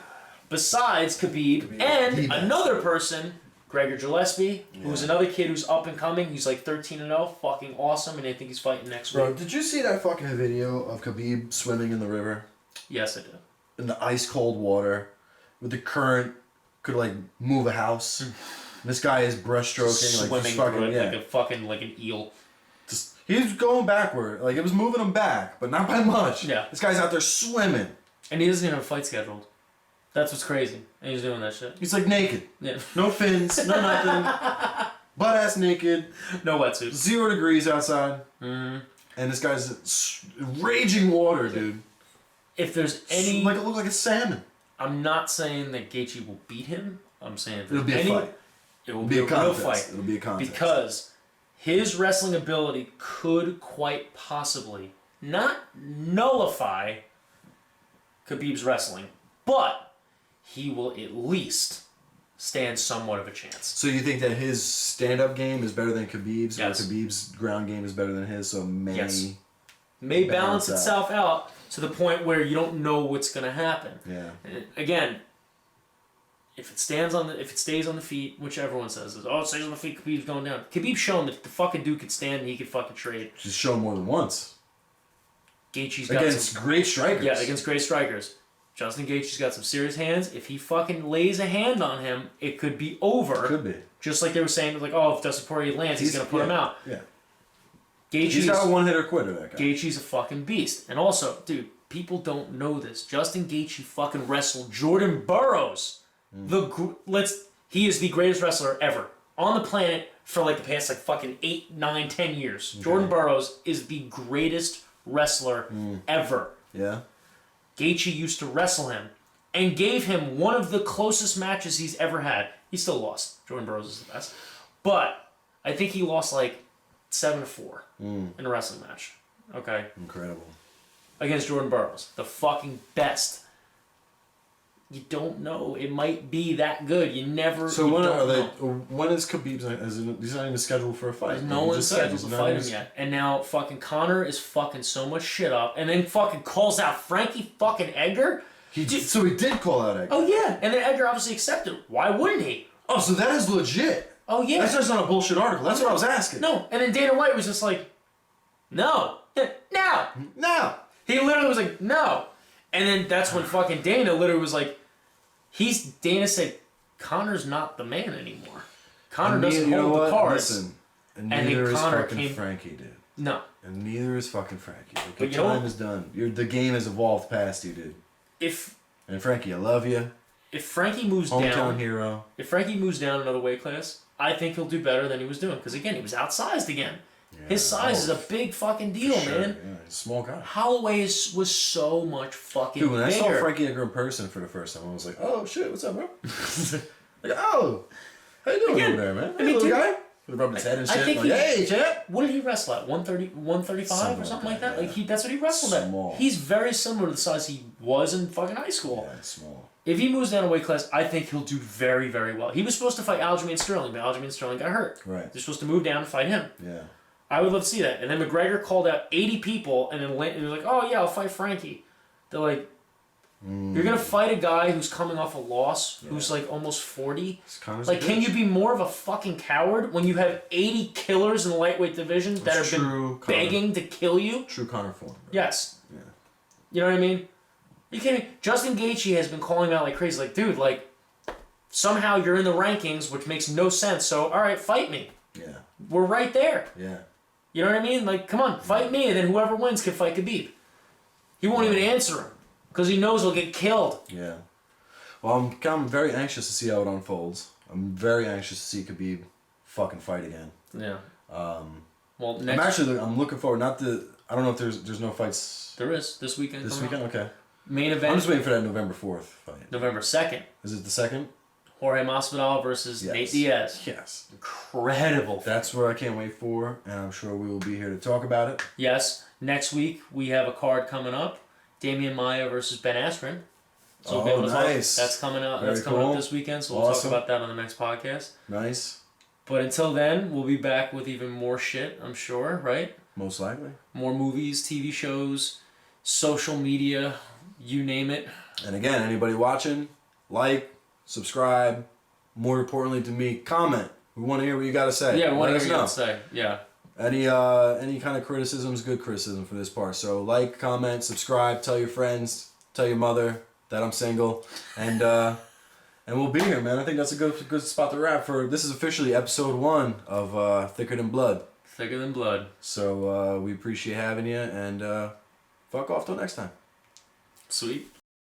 S2: besides Khabib and another person, Gregor Gillespie, who's another kid who's up and coming. He's like 13-0, fucking awesome, and I think he's fighting next week.
S1: Bro, did you see that fucking video of Khabib swimming in the river?
S2: Yes, I did.
S1: In the ice cold water, with the current, could like move a house. This guy is breaststroking, like just fucking,
S2: like an eel.
S1: He was going backward, like it was moving him back, but not by much.
S2: Yeah.
S1: This guy's out there swimming.
S2: And he doesn't even have a fight scheduled. That's what's crazy. And he's doing that shit.
S1: He's like naked.
S2: Yeah.
S1: No fins, no nothing. Butt ass naked.
S2: No wetsuit.
S1: 0 degrees outside.
S2: Mm-hmm.
S1: And this guy's raging water, dude.
S2: If there's any...
S1: It looked like a salmon.
S2: I'm not saying that Gaethje will beat him. I'm saying if
S1: it'll be a fight.
S2: It will be a real fight.
S1: It'll be a contest.
S2: Because his wrestling ability could quite possibly not nullify Khabib's wrestling, but he will at least stand somewhat of a chance.
S1: So you think that his stand-up game is better than Khabib's,
S2: yes.
S1: or Khabib's ground game is better than his, so
S2: may balance itself out to the point where you don't know what's going to happen.
S1: Yeah.
S2: And again, if it stays on the feet, which everyone says is, it stays on the feet, Khabib's going down. Khabib's shown that the fucking dude could stand and he could fucking trade.
S1: Just shown more than once.
S2: Gaethje's got
S1: against great strikers.
S2: Yeah, against great strikers. Justin Gaethje's got some serious hands. If he fucking lays a hand on him, it could be over.
S1: It could be.
S2: Just like they were saying, like, if Dustin Poirier lands, he's going to put him out.
S1: Yeah.
S2: He's
S1: got a one-hitter quitter, that guy.
S2: Gaethje's a fucking beast. And also, dude, people don't know this. Justin Gaethje fucking wrestled Jordan Burroughs. He is the greatest wrestler ever on the planet for like the past like fucking 8, 9, 10 years. Okay. Jordan Burroughs is the greatest wrestler ever.
S1: Yeah.
S2: Gaethje used to wrestle him and gave him one of the closest matches he's ever had. He still lost. Jordan Burroughs is the best. But I think he lost like 7-4 in a wrestling match. Okay.
S1: Incredible.
S2: Against Jordan Burroughs. The fucking best you don't know. It might be that good. You never.
S1: So
S2: you
S1: when
S2: don't
S1: are they?
S2: know.
S1: When is Khabib? He's not even scheduled for a fight.
S2: No one's scheduled to fight him yet. And now fucking Conor is fucking so much shit up, and then fucking calls out Frankie fucking Edgar.
S1: So he did call out Edgar.
S2: Oh yeah, and then Edgar obviously accepted. Why wouldn't he?
S1: Oh, so that is legit.
S2: Oh yeah.
S1: That's just not a bullshit article. That's what I was asking.
S2: No, and then Dana White was just like, no, no.
S1: No.
S2: He literally was like, no. And then that's when fucking Dana literally was like, Dana said, Conor's not the man anymore. Conor doesn't hold the cards.
S1: Listen, and
S2: then
S1: neither is
S2: Conor
S1: fucking
S2: came-
S1: Frankie, dude.
S2: No.
S1: And neither is fucking Frankie. Like,
S2: But
S1: your
S2: you know
S1: time
S2: what?
S1: is done. The game has evolved past you, dude.
S2: If
S1: And Frankie, I love you.
S2: Frankie moves
S1: Hometown
S2: down,
S1: hero.
S2: if Frankie moves down another weight class, I think he'll do better than he was doing. Because again, he was outsized again.
S1: Yeah.
S2: His size is a big fucking deal,
S1: Sure.
S2: man.
S1: Yeah, he's a small guy.
S2: Holloway was so much fucking
S1: Dude, when
S2: bigger.
S1: I saw Frankie Edgar in person for the first time, I was like, oh shit, what's up, bro? Like, oh, how you doing
S2: Again,
S1: over there, man?
S2: I
S1: Hey,
S2: mean,
S1: little
S2: dude,
S1: guy? With rubbing his head and
S2: I
S1: shit.
S2: think
S1: Like, hey, champ.
S2: What did he wrestle at? 130, 135
S1: Something
S2: or something
S1: like
S2: like that?
S1: that,
S2: Like that's what he wrestled
S1: Small.
S2: at. He's very similar to the size he was in fucking high school.
S1: Yeah, small.
S2: If he moves down a weight class, I think he'll do very, very well. He was supposed to fight Aljamain Sterling, but Aljamain Sterling got hurt.
S1: Right.
S2: They're supposed to move down and fight him.
S1: Yeah.
S2: I would love to see that. And then McGregor called out 80 people, and then he was like, oh yeah, I'll fight Frankie. They're like, you're going to fight a guy who's coming off a loss, who's like almost 40? Like, can you be more of a fucking coward when you have 80 killers in the lightweight division that have been begging to kill you?
S1: True Conor form. Bro.
S2: Yes.
S1: Yeah.
S2: You know what I mean? You can't. Justin Gaethje has been calling him out like crazy. Like, dude, like, somehow you're in the rankings, which makes no sense. So, all right, fight me.
S1: Yeah.
S2: We're right there.
S1: Yeah.
S2: You know what I mean? Like, come on, fight me, and then whoever wins can fight Khabib. He won't even answer him because he knows he'll get killed.
S1: Yeah. Well, I'm very anxious to see how it unfolds. I'm very anxious to see Khabib fucking fight again.
S2: Yeah. Well,
S1: I'm looking forward. Not the. I don't know if there's no fights.
S2: There is this weekend.
S1: This weekend, okay.
S2: Main event.
S1: I'm just waiting for that November 4th fight.
S2: November 2nd.
S1: Is it the 2nd?
S2: Jorge Masvidal versus Nate Diaz.
S1: Yes.
S2: Incredible.
S1: That's what I can't wait for, and I'm sure we will be here to talk about it.
S2: Yes. Next week we have a card coming up. Damian Maia versus Ben Askren. So we'll be able to
S1: nice.
S2: talk. That's coming out.
S1: Very
S2: That's coming
S1: cool.
S2: up this weekend. So we'll
S1: Awesome.
S2: talk about that on the next podcast.
S1: Nice.
S2: But until then, we'll be back with even more shit. I'm sure, right?
S1: Most likely.
S2: More movies, TV shows, social media, you name it.
S1: And again, anybody watching, like, subscribe. More importantly to me, comment. We want to hear what you got to say.
S2: Yeah, we want to
S1: Let
S2: hear
S1: us
S2: what you
S1: know.
S2: got to say. Yeah.
S1: Any kind of criticism is good criticism for this part. So like, comment, subscribe, tell your friends, tell your mother that I'm single, and we'll be here, man. I think that's a good spot to wrap for. This is officially episode 1 of Thicker Than Blood.
S2: Thicker Than Blood.
S1: So we appreciate having you, and fuck off till next time.
S2: Sweet.